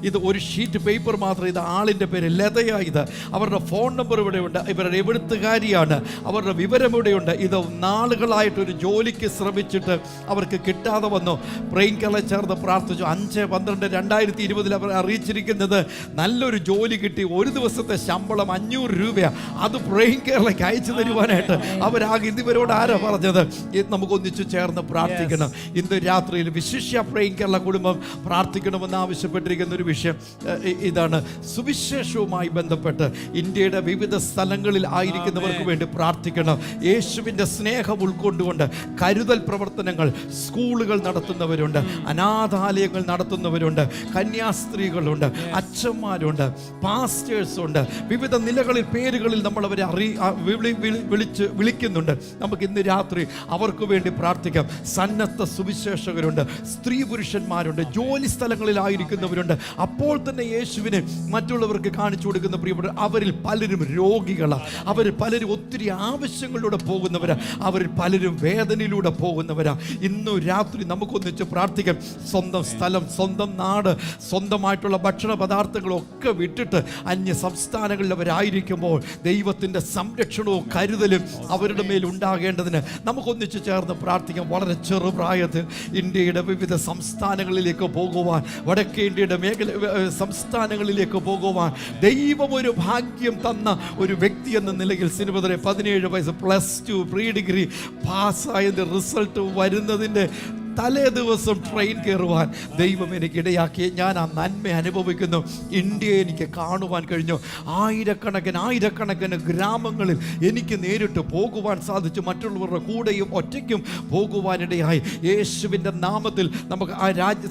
ഇത് ഒരു ഷീറ്റ് പേപ്പർ മാത്രം. ഇത് ആളിൻ്റെ പേര് ലതയ, ഇത് അവരുടെ ഫോൺ നമ്പർ ഇവിടെയുണ്ട്, ഇവരുടെ എഴുത്തുകാരിയാണ്, അവരുടെ വിവരം ഇവിടെയുണ്ട്. ഇത് നാളുകളായിട്ടൊരു ജോലിക്ക് ശ്രമിച്ചിട്ട് അവർക്ക് കിട്ടാതെ വന്നു. പ്രേം കേരള ചേർന്ന് പ്രാർത്ഥിച്ചു. 5/12/2020 അവർ അറിയിച്ചിരിക്കുന്നത് നല്ലൊരു ജോലി കിട്ടി, ഒരു ദിവസത്തെ ശമ്പളം 500 രൂപയാണ്. അത് പ്രേം കേരളയ്ക്ക് അയച്ചു തരുവാനായിട്ട് അവരാകെ ഇവരോട് ആരാ പറഞ്ഞത്? നമുക്കൊന്നിച്ചു ചേർന്ന് പ്രാർത്ഥിക്കണം. ഇന്ന് രാത്രിയിൽ വിശിഷ്യ പ്രേം കേരള കുടുംബം പ്രാർത്ഥിക്കണമെന്ന് ആവശ്യപ്പെട്ടിരിക്കുന്ന ഒരു വിഷയം ഇതാണ്. സുവിശേഷവുമായി ബന്ധപ്പെട്ട് ഇന്ത്യയുടെ വിവിധ സ്ഥലങ്ങളിൽ ആയിരിക്കുന്നവർക്ക് വേണ്ടി പ്രാർത്ഥിക്കണം. യേശുവിൻ്റെ സ്നേഹം ഉൾക്കൊണ്ടുകൊണ്ട് കരുതൽ പ്രവർത്തനങ്ങൾ, സ്കൂളുകൾ നടത്തുന്നവരുണ്ട്, അനാഥാലയങ്ങൾ നടത്തുന്നവരുണ്ട്, കന്യാസ്ത്രീകളുണ്ട്, അച്ഛന്മാരുണ്ട്, പാസ്റ്റേഴ്സ് ഉണ്ട്. വിവിധ നിലകളിൽ പേരുകളിൽ നമ്മൾ അവരെ വിളിക്കുന്നുണ്ട്. നമുക്ക് ഇന്ന് രാത്രി അവർക്ക് വേണ്ടി പ്രാർത്ഥിക്കാം. സന്നദ്ധ സുവിശേഷകരുണ്ട്, സ്ത്രീ പുരുഷന്മാരുണ്ട്, ജോലി സ്ഥലങ്ങളിലായിരിക്കുന്നവരുണ്ട്. അപ്പോൾ തന്നെ യേശുവിനെ മറ്റുള്ളവർക്ക് കാണിച്ചു കൊടുക്കുന്ന പ്രിയപ്പെട്ട അവരിൽ പലരും രോഗികളാണ്, അവരിൽ പലരും ഒത്തിരി ആവശ്യങ്ങളിലൂടെ പോകുന്നവരാ, അവരിൽ പലരും വേദനയിലൂടെ പോകുന്നവരാ. ഇന്നു രാത്രി നമുക്കൊന്നിച്ച് പ്രാർത്ഥിക്കാം. സ്വന്തം സ്ഥലം, സ്വന്തം നാട്, സ്വന്തമായിട്ടുള്ള ഭക്ഷണ പദാർത്ഥങ്ങളൊക്കെ വിട്ടിട്ട് അന്യ സംസ്ഥാനങ്ങളിലവരായിരിക്കുമ്പോൾ ദൈവത്തിൻ്റെ സംരക്ഷണവും കരുതലും അവരുടെ മേൽ ഉണ്ടാകേണ്ടതിന് നമുക്കൊന്നിച്ച് ചേർന്ന് പ്രാർത്ഥിക്കാം. വളരെ ചെറുപ്രായത്തിൽ ഇന്ത്യയുടെ വിവിധ സംസ്ഥാനങ്ങളിലേക്ക് പോകുവാൻ, വടക്കേ ഇന്ത്യയുടെ സംസ്ഥാനങ്ങളിലേക്ക് പോകുവാൻ ദൈവം ഒരു ഭാഗ്യം തന്ന ഒരു വ്യക്തി എന്ന നിലയിൽ സിനിമതരെ 17 വയസ്സ് +2 പ്രീ ഡിഗ്രി പാസ്സായതിൻ്റെ റിസൾട്ട് വരുന്നതിൻ്റെ തലേ ദിവസം ട്രെയിൻ കയറുവാൻ ദൈവം എനിക്ക് ഇടയാക്കി. ഞാൻ ആ നന്മ അനുഭവിക്കുന്നു. ഇന്ത്യയെ എനിക്ക് കാണുവാൻ കഴിഞ്ഞു. ആയിരക്കണക്കിന് ഗ്രാമങ്ങളിൽ എനിക്ക് നേരിട്ട് പോകുവാൻ സാധിച്ചു. മറ്റുള്ളവരുടെ കൂടെയും ഒറ്റയ്ക്കും പോകുവാനിടയായി. യേശുവിൻ്റെ നാമത്തിൽ നമുക്ക് ആ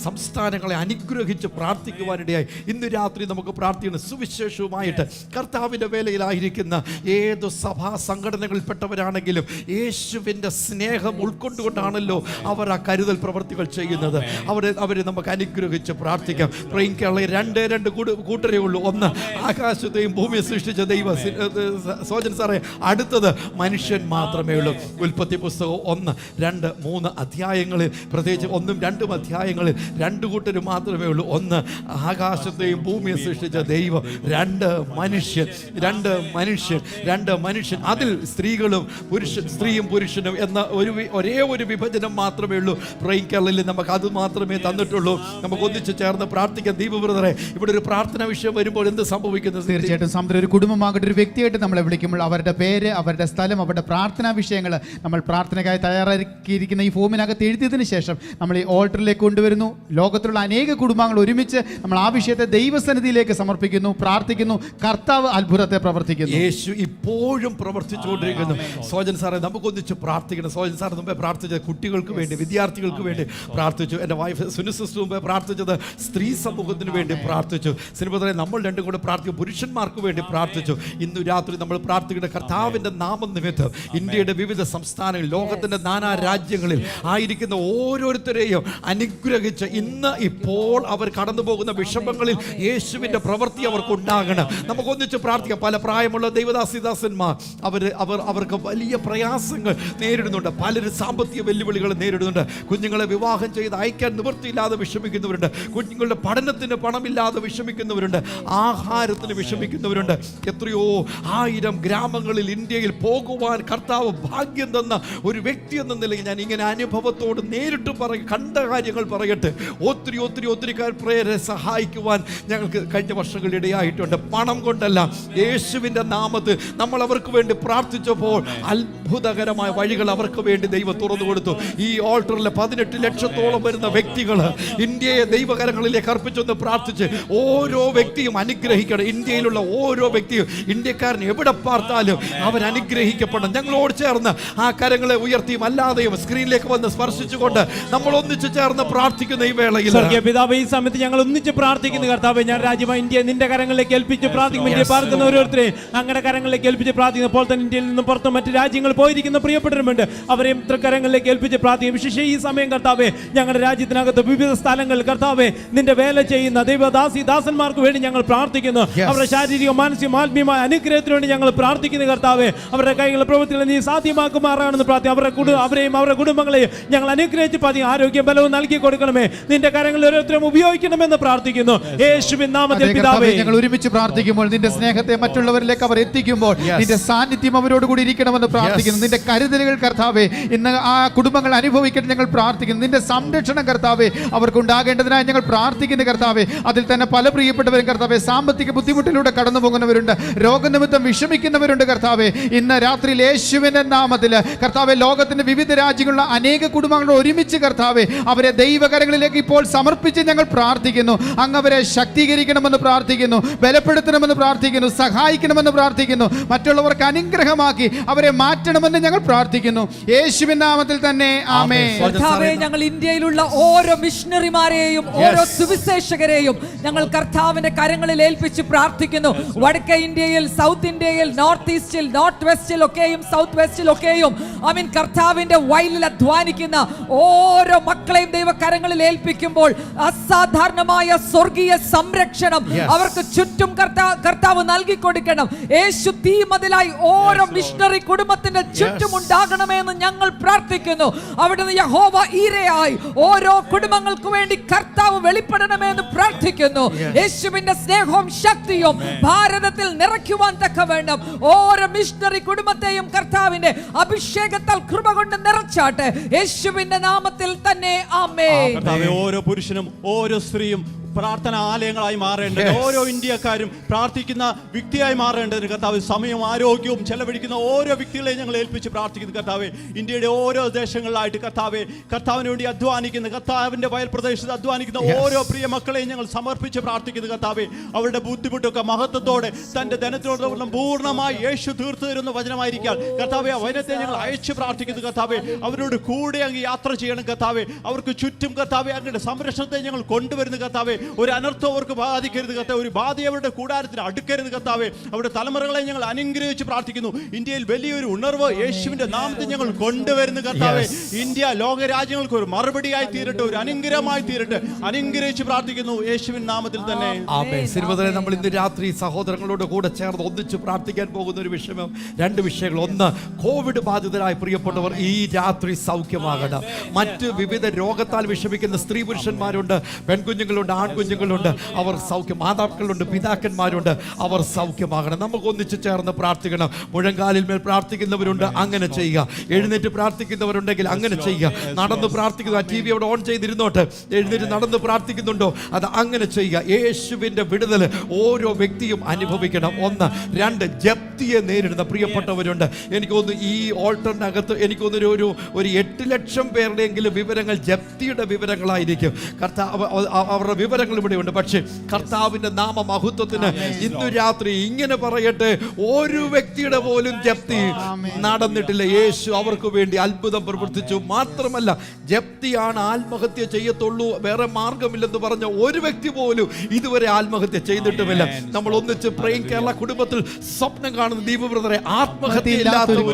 സംസ്ഥാനങ്ങളെ അനുഗ്രഹിച്ച് പ്രാർത്ഥിക്കുവാനിടയായി. ഇന്ന് രാത്രി നമുക്ക് പ്രാർത്ഥിക്കണം. സുവിശേഷവുമായിട്ട് കർത്താവിൻ്റെ വേലയിലായിരിക്കുന്ന ഏതു സഭാ സംഘടനകളിൽപ്പെട്ടവരാണെങ്കിലും യേശുവിൻ്റെ സ്നേഹം ഉൾക്കൊണ്ടുകൊണ്ടാണല്ലോ അവർ ആ കരുതൽ പ്രവർത്തികൾ ചെയ്യുന്നത്. അവരെ നമുക്ക് അനുഗ്രഹിച്ച് പ്രാർത്ഥിക്കാം. പ്രേം കേരള രണ്ട് കൂട്ടരേ ഉള്ളൂ. ഒന്ന് ആകാശത്തെയും ഭൂമിയെ സൃഷ്ടിച്ച ദൈവം, സോജൻ സാറേ. അടുത്തത് മനുഷ്യൻ മാത്രമേ ഉള്ളൂ. ഉൽപ്പത്തി പുസ്തകം 1, 2, 3 അധ്യായങ്ങളിൽ, പ്രത്യേകിച്ച് 1ഉം 2ഉം അധ്യായങ്ങളിൽ 2 കൂട്ടർ മാത്രമേ ഉള്ളൂ. ഒന്ന് ആകാശത്തെയും ഭൂമിയെ സൃഷ്ടിച്ച ദൈവം, 2 മനുഷ്യൻ. അതിൽ സ്ത്രീയും പുരുഷനും എന്ന ഒരേ ഒരു വിഭജനം മാത്രമേ ഉള്ളൂ. പ്രേം കേരളയിൽ നമുക്ക് അത് മാത്രമേ തന്നിട്ടുള്ളൂ. നമുക്ക് ഒന്നിച്ച് ചേർന്ന് പ്രാർത്ഥിക്കാം. ദീപ ബ്രദറെ, ഇവിടെ ഒരു പ്രാർത്ഥന വിഷയം വരുമ്പോൾ എന്ത് സംഭവിക്കുന്നത്? തീർച്ചയായിട്ടും സമുദ്രം ഒരു കുടുംബമാകട്ടെ, ഒരു വ്യക്തിയായിട്ട് നമ്മളെ വിളിക്കുമ്പോൾ അവരുടെ പേര്, അവരുടെ സ്ഥലം, അവരുടെ പ്രാർത്ഥനാ വിഷയങ്ങൾ നമ്മൾ പ്രാർത്ഥനയ്ക്കായി തയ്യാറാക്കിയിരിക്കുന്ന ഈ ഫോമിനകത്ത് എഴുതിയതിനു ശേഷം നമ്മൾ ഈ ഓൾട്ടറിലേക്ക് കൊണ്ടുവരുന്നു. ലോകത്തിലുള്ള അനേക കുടുംബങ്ങൾ ഒരുമിച്ച് നമ്മൾ ആ വിഷയത്തെ ദൈവസന്നിധിയിലേക്ക് സമർപ്പിക്കുന്നു, പ്രാർത്ഥിക്കുന്നു. കർത്താവ് അത്ഭുതത്തെ പ്രവർത്തിക്കുന്നു. യേശു ഇപ്പോഴും പ്രവർത്തിച്ചുകൊണ്ടിരിക്കുന്നു. സോജൻ സാറെ, നമുക്കൊന്നിച്ച് പ്രാർത്ഥിക്കണം. സോജൻ സാർ മുമ്പേ പ്രാർത്ഥിച്ചത് കുട്ടികൾക്ക് വേണ്ടി, വിദ്യാർത്ഥികൾക്ക് വേണ്ടി പ്രാർത്ഥിച്ചു. എൻ്റെ വൈഫ് സുനി സിസ്റ്റർ മുമ്പേ പ്രാർത്ഥിച്ചത് സ്ത്രീ സമൂഹത്തിന് വേണ്ടി പ്രാർത്ഥിച്ചു. സിനിമതരെ നമ്മൾ രണ്ടും കൂടെ പ്രാർത്ഥിക്കും. പുരുഷന്മാർക്ക് വേണ്ടി പ്രാർത്ഥിച്ചു. ഇന്നു രാത്രി നമ്മൾ പ്രാർത്ഥിക്കുന്ന കർത്താവിൻ്റെ നാമം നിമിത്തം ഇന്ത്യയുടെ വിവിധ സംസ്ഥാനങ്ങളിൽ, ലോകത്തിൻ്റെ നാനാ രാജ്യങ്ങളിൽ ആയിരിക്കുന്ന ഓരോരുത്തരെയും അനുഗ്രഹിച്ച് ഇപ്പോൾ അവർ കടന്നു പോകുന്ന വിഷമങ്ങളിൽ യേശുവിൻ്റെ പ്രവൃത്തി അവർക്കുണ്ടാകണം. നമുക്കൊന്നിച്ച് പ്രാർത്ഥിക്കാം. പല പ്രായമുള്ള ദൈവദാസിദാസന്മാർ അവർക്ക് വലിയ പ്രയാസങ്ങൾ നേരിടുന്നുണ്ട്. പലരും സാമ്പത്തിക വെല്ലുവിളികൾ നേരിടുന്നുണ്ട്. കുഞ്ഞുങ്ങളെ വിവാഹം ചെയ്ത് അയക്കാൻ നിവൃത്തിയില്ലാതെ വിഷമിക്കുന്നവരുണ്ട്. കുഞ്ഞുങ്ങളുടെ പഠനത്തിന് പണമില്ലാതെ വിഷമിക്കുന്നവരുണ്ട്. ആഹാരത്തിന് വിഷമിക്കുന്നവരുണ്ട്. എത്രയോ 1000 ഗ്രാമങ്ങളിൽ ഇന്ത്യയിൽ പോകുവാൻ കർത്താവ് ഭാഗ്യം തന്ന ഒരു വ്യക്തി എന്ന നിലയിൽ ഞാൻ ഇങ്ങനെ അനുഭവത്തോട് നേരിട്ട് കണ്ട കാര്യങ്ങൾ പറയട്ടെ. ഒത്തിരി പ്രേരെ സഹായിക്കുവാൻ ഞങ്ങൾക്ക് കഴിഞ്ഞ വർഷങ്ങളിൽ ഇടയായിട്ടുണ്ട്. പണം കൊണ്ടല്ല, യേശുവിൻ്റെ നാമത്തിൽ നമ്മൾ അവർക്ക് വേണ്ടി പ്രാർത്ഥിച്ചപ്പോൾ അത്ഭുതകരമായ വഴികൾ അവർക്ക് വേണ്ടി ദൈവം തുറന്നു കൊടുത്തു. ഈ ഓൾട്ടറിലെ 18 ലക്ഷത്തോളം വരുന്ന വ്യക്തികൾ ഇന്ത്യയെ ദൈവകരങ്ങളിലേക്ക് അർപ്പിച്ചൊന്ന് പ്രാർത്ഥിച്ച് ഓരോ വ്യക്തിയും അനുഗ്രഹിക്കണം. ഇന്ത്യയിലുള്ള ഓരോ വ്യക്തിയും, ഇന്ത്യക്കാരൻ എവിടെ പാർത്താലും അവർ അനുഗ്രഹിക്കപ്പെടണം. ഞങ്ങളോട് ചേർന്ന് ആ കരങ്ങളെ ഉയർത്തിയും അല്ലാതെയും സ്ക്രീനിലേക്ക് വന്ന് സ്പർശിച്ചുകൊണ്ട് നമ്മൾ ഒന്നിച്ചു ചേർന്ന് പ്രാർത്ഥിക്കുന്ന ഈ വേളയിൽ പിതാവേ, ഈ സമയത്ത് ഞങ്ങൾ ഒന്നിച്ച് പ്രാർത്ഥിക്കുന്നു കർത്താവേ. ഞാൻ രാജ്യമായി ഇന്ത്യ നിന്റെ കരങ്ങളിലേക്ക് ഏൽപ്പിച്ച് പ്രാർത്ഥിക്കും. ഇന്ത്യ പാർക്കുന്ന ഓരോരുത്തരെയും അങ്ങനെ കരങ്ങളിലേക്ക് ഏൽപ്പിച്ച് പ്രാർത്ഥിക്കുന്നു. അപ്പോൾ തന്നെ ഇന്ത്യയിൽ നിന്നും പുറത്ത് മറ്റ് രാജ്യങ്ങൾ പോയിരിക്കുന്ന പ്രിയപ്പെട്ടവരുമുണ്ട്, അവരെയും കരങ്ങളിലേക്ക് ഏൽപ്പിച്ച് പ്രാർത്ഥിക്കും. വിശേഷിച്ച് ഈ സമയം കർത്താവേ, ഞങ്ങളുടെ രാജ്യത്തിനകത്ത് വിവിധ സ്ഥലങ്ങളിൽ കർത്താവേ നിന്റെ വേല ചെയ്യുന്ന ദാസന്മാർക്ക് വേണ്ടി ഞങ്ങൾ പ്രാർത്ഥിക്കുന്നു. അവരുടെ ശാരീരിക മാനസിക ആത്മീയമായ അനുഗ്രഹത്തിന് വേണ്ടി ഞങ്ങൾ പ്രാർത്ഥിക്കുന്നു കർത്താവേ. അവരുടെ കൈകളുടെ പ്രവൃത്തികൾ നീ സാധ്യമാക്കുമാറാണെന്ന് പ്രാർത്ഥിക്കും. അവരെയും അവരുടെ കുടുംബങ്ങളെയും ഞങ്ങൾ അനുഗ്രഹിച്ച് പ്രാർത്ഥിക്കും. ആരോഗ്യ ബലവും നൽകി കൊടുക്കണമേ. നിന്റെ കരങ്ങളിൽ ഓരോരുത്തരും ഉപയോഗിക്കണമെന്ന് പ്രാർത്ഥിക്കുന്നു യേശുവിൻ നാമത്തിൽ പിതാവേ. ഞങ്ങൾ ഒരുമിച്ച് പ്രാർത്ഥിക്കുമ്പോൾ നിന്റെ സ്നേഹത്തെ മറ്റുള്ളവരിലേക്ക് അവർ എത്തിക്കുമ്പോൾ നിന്റെ സാന്നിധ്യം അവരോട് കൂടി ഇരിക്കണമെന്ന് പ്രാർത്ഥിക്കുന്നു. നിന്റെ കരുതലുകൾ കർത്താവേ ഇന്ന് ആ കുടുംബങ്ങൾ അനുഭവിക്കട്ടെ ഞങ്ങൾ പ്രാർത്ഥിക്കുന്നു. നിന്റെ സംരക്ഷണം കർത്താവേ അവർക്ക് ഉണ്ടാകേണ്ടതിനായി ഞങ്ങൾ പ്രാർത്ഥിക്കുന്നു കർത്താവേ. അതിൽ തന്നെ പല പ്രിയപ്പെട്ടവരും കർത്താവേ സാമ്പത്തിക ബുദ്ധിമുട്ടിലൂടെ കടന്നു പോകുന്നവരുണ്ട്, രോഗനിമിത്തം വിഷമിക്കുന്നവരുണ്ട് കർത്താവേ. ഇന്ന് രാത്രിയിൽ യേശുവിന്റെ നാമത്തിൽ കർത്താവേ ലോകത്തിന്റെ വിവിധ രാജ്യങ്ങളിലുള്ള അനേക കുടുംബങ്ങളോട് ഒരുമിച്ച് കർത്താവേ അവരെ ദൈവകരങ്ങളിലേക്ക് ഇപ്പോൾ സമർപ്പിച്ച് ഞങ്ങൾ പ്രാർത്ഥിക്കുന്നു. അങ്ങ് അവരെ ശക്തീകരിക്കണമെന്ന് പ്രാർത്ഥിക്കുന്നു, ബലപ്പെടുത്തണമെന്ന് പ്രാർത്ഥിക്കുന്നു, സഹായിക്കണമെന്ന് പ്രാർത്ഥിക്കുന്നു, മറ്റുള്ളവർക്ക് അനുഗ്രഹമാക്കി അവരെ മാറ്റണമെന്ന് ഞങ്ങൾ പ്രാർത്ഥിക്കുന്നു യേശുവിൻ നാമത്തിൽ തന്നെ ആമേൻ. കർത്താവേ, ഞങ്ങൾ ഇന്ത്യയിലുള്ള ഓരോ മിഷണറിമാരെയും ഓരോ സുവിശേഷകരെയും ഞങ്ങൾ കർത്താവിന്റെ കരങ്ങളിൽ ഏൽപ്പിച്ച് പ്രാർത്ഥിക്കുന്നു. വടക്കേ ഇന്ത്യയിൽ, സൗത്ത് ഇന്ത്യയിൽ, നോർത്ത് ഈസ്റ്റിൽ, നോർത്ത് വെസ്റ്റിൽ ഒക്കെയും സൗത്ത് വെസ്റ്റിൽ ഒക്കെയും കർത്താവിന്റെ വയലിൽ അധ്വാനിക്കുന്ന ഓരോ മക്കളെയും ദൈവകരങ്ങളിൽ ഏൽപ്പിക്കുമ്പോൾ അസാധാരണമായ സ്വർഗീയ സംരക്ഷണം അവർക്ക് ചുറ്റും കർത്താവ് നൽകി കൊടുക്കണം. യേശു തീമതിലായി ഓരോ മിഷണറി കുടുംബത്തിന്റെ ചുറ്റും ഉണ്ടാകണമെന്ന് ഞങ്ങൾ പ്രാർത്ഥിക്കുന്നു. അവിടുന്ന് യഹോവ ഈരയായി ഓരോ കുടുംബങ്ങൾക്ക് വേണ്ടി കർത്താവ് വെളിപ്പെടണമെന്ന് പ്രാർത്ഥിക്കുന്നു. യേശുവിന്റെ സ്നേഹവും ശക്തിയും ഭാരതത്തിൽ നിറയ്ക്കുവാൻ തക്കവേണം ഓരോ മിഷണറി കുടുംബത്തെയും കർത്താവിന്റെ അഭിഷേകത്താൽ കൃപ കൊണ്ട് നിറച്ചാട്ടെ യേശുവിന്റെ നാമത്തിൽ തന്നെ ആമേൻ. ഓരോ പുരുഷനും ഓരോ സ്ത്രീയും പ്രാർത്ഥന ആലയങ്ങളായി മാറേണ്ടത്, ഓരോ ഇന്ത്യക്കാരും പ്രാർത്ഥിക്കുന്ന വ്യക്തിയായി മാറേണ്ടതിന് കർത്താവ് സമയവും ആരോഗ്യവും ചെലവഴിക്കുന്ന ഓരോ വ്യക്തികളെയും ഞങ്ങൾ ഏൽപ്പിച്ച് പ്രാർത്ഥിക്കുന്നു കർത്താവെ. ഇന്ത്യയുടെ ഓരോ ദേശങ്ങളിലായിട്ട് കർത്താവിന് വേണ്ടി അധ്വാനിക്കുന്ന, കർത്താവിന്റെ വയൽ പ്രദേശത്ത് അധ്വാനിക്കുന്ന ഓരോ പ്രിയ മക്കളെയും ഞങ്ങൾ സമർപ്പിച്ച് പ്രാർത്ഥിക്കുന്നു കർത്താവെ. അവരുടെ ബുദ്ധിമുട്ടൊക്കെ മഹത്വത്തോടെ തന്റെ ധനത്തോടെ പൂർണ്ണമായി യേശു തീർത്തു തരുന്ന വചനമായിരിക്കാൻ കർത്താവെ, വചനത്തെ ഞങ്ങൾ അയച്ച് പ്രാർത്ഥിക്കുന്നു കർത്താവെ. അവരോട് കൂടെ അങ്ങ് യാത്ര ചെയ്യണം കർത്താവെ. അവർക്ക് ചുറ്റും കർത്താവെ അങ്ങയുടെ സംരക്ഷണത്തെ ഞങ്ങൾ കൊണ്ടുവരുന്നു കർത്താവെ. ഒരു അനർത്ഥം അവർക്ക് ബാധിക്കരുത് കർത്താവേ, ഒരു ബാധ അവരുടെ കൂടാരത്തിന് അടുക്കരുത് കർത്താവേ. അവരുടെ തലമുറകളെ ഞങ്ങൾ അനുഗ്രഹിച്ച് പ്രാർത്ഥിക്കുന്നു. ഇന്ത്യയിൽ വലിയൊരു ഉണർവ് യേശുവിന്റെ നാമത്തിൽ ഞങ്ങൾ കൊണ്ടുവരുന്നു കർത്താവേ. ഇന്ത്യ ലോകരാജ്യങ്ങൾക്ക് ഒരു മറുപടിയായി തീരട്ടെ, ഒരു അനുഗ്രഹമായി തീരട്ടെ. അനുഗ്രഹിച്ച് പ്രാർത്ഥിക്കുന്നു യേശുവിൻ നാമത്തിൽ തന്നെ ആമേൻ. സിൽവദരെ, നമ്മൾ ഇന്ന് രാത്രി സഹോദരങ്ങളോട് കൂടെ ചേർന്ന് ഒന്നിച്ച് പ്രാർത്ഥിക്കാൻ പോകുന്ന ഒരു വിഷയം, രണ്ട് വിഷയങ്ങൾ. ഒന്ന്, കോവിഡ് ബാധിതരായ പ്രിയപ്പെട്ടവർ ഈ രാത്രി സൗഖ്യമാകണം. മറ്റ് വിവിധ രോഗത്താൽ വിഷമിക്കുന്ന സ്ത്രീ പുരുഷന്മാരുണ്ട്, പെൺകുഞ്ഞുങ്ങളുണ്ട്, ആൺകുഞ്ഞുങ്ങളുണ്ട്, അവർ സൗഖ്യം, മാതാക്കളുണ്ട്, പിതാക്കന്മാരുണ്ട്, അവർ സൗഖ്യമാകണം. നമുക്ക് ഒന്നിച്ച് ചേർന്ന് പ്രാർത്ഥിക്കണം. മുഴങ്കാലിൽ മേൽ പ്രാർത്ഥിക്കുന്നവരുണ്ട്, അങ്ങനെ ചെയ്യുക. എഴുന്നേറ്റ് പ്രാർത്ഥിക്കുന്നവരുണ്ടെങ്കിൽ അങ്ങനെ ചെയ്യുക. നടന്ന് പ്രാർത്ഥിക്കുക, TV അവിടെ ഓൺ ചെയ്തിരുന്നോട്ട്. എഴുന്നേറ്റ് നടന്ന് പ്രാർത്ഥിക്കുന്നുണ്ടോ, അത് അങ്ങനെ ചെയ്യുക. യേശുവിന്റെ വിടുതൽ ഓരോ വ്യക്തിയും അനുഭവിക്കണം. ഒന്ന്. രണ്ട്, ജപ്തിയെ നേരിടുന്ന പ്രിയപ്പെട്ടവരുണ്ട്. എനിക്ക് തോന്നുന്നു ഈ ഓൾട്ടറിനകത്ത് എനിക്ക് തോന്നുന്നു ഒരു 8 ലക്ഷം പേരുടെയെങ്കിലും വിവരങ്ങൾ ജപ്തിയുടെ വിവരങ്ങളായിരിക്കും. കർത്താവ് അവരുടെ വിവരങ്ങൾ ഇവിടെയുണ്ട്. പക്ഷേ കർത്താവിന്റെ നാമമഹത്വത്തിന് ഇന്നു രാത്രി ഇങ്ങനെ പറയട്ടെ, ഒരു വ്യക്തിയുടെ പോലും ജപ്തി നടന്നിട്ടില്ല. യേശു അവർക്ക് വേണ്ടി അത്ഭുതം പ്രവർത്തിച്ചു. മാത്രമല്ല, ജപ്തിയാണ് ആത്മഹത്യ ചെയ്യത്തുള്ളൂ, വേറെ മാർഗമില്ലെന്ന് പറഞ്ഞ ഒരു വ്യക്തി പോലും ഇതുവരെ ആത്മഹത്യ ചെയ്തിട്ടുമില്ല. നമ്മൾ ഒന്നിച്ച് പ്രേം കേരള കുടുംബത്തിൽ സ്വപ്നം കാണുന്ന ദീപ ബ്രദറെ, ആത്മഹത്യയില്ലാത്തൊരു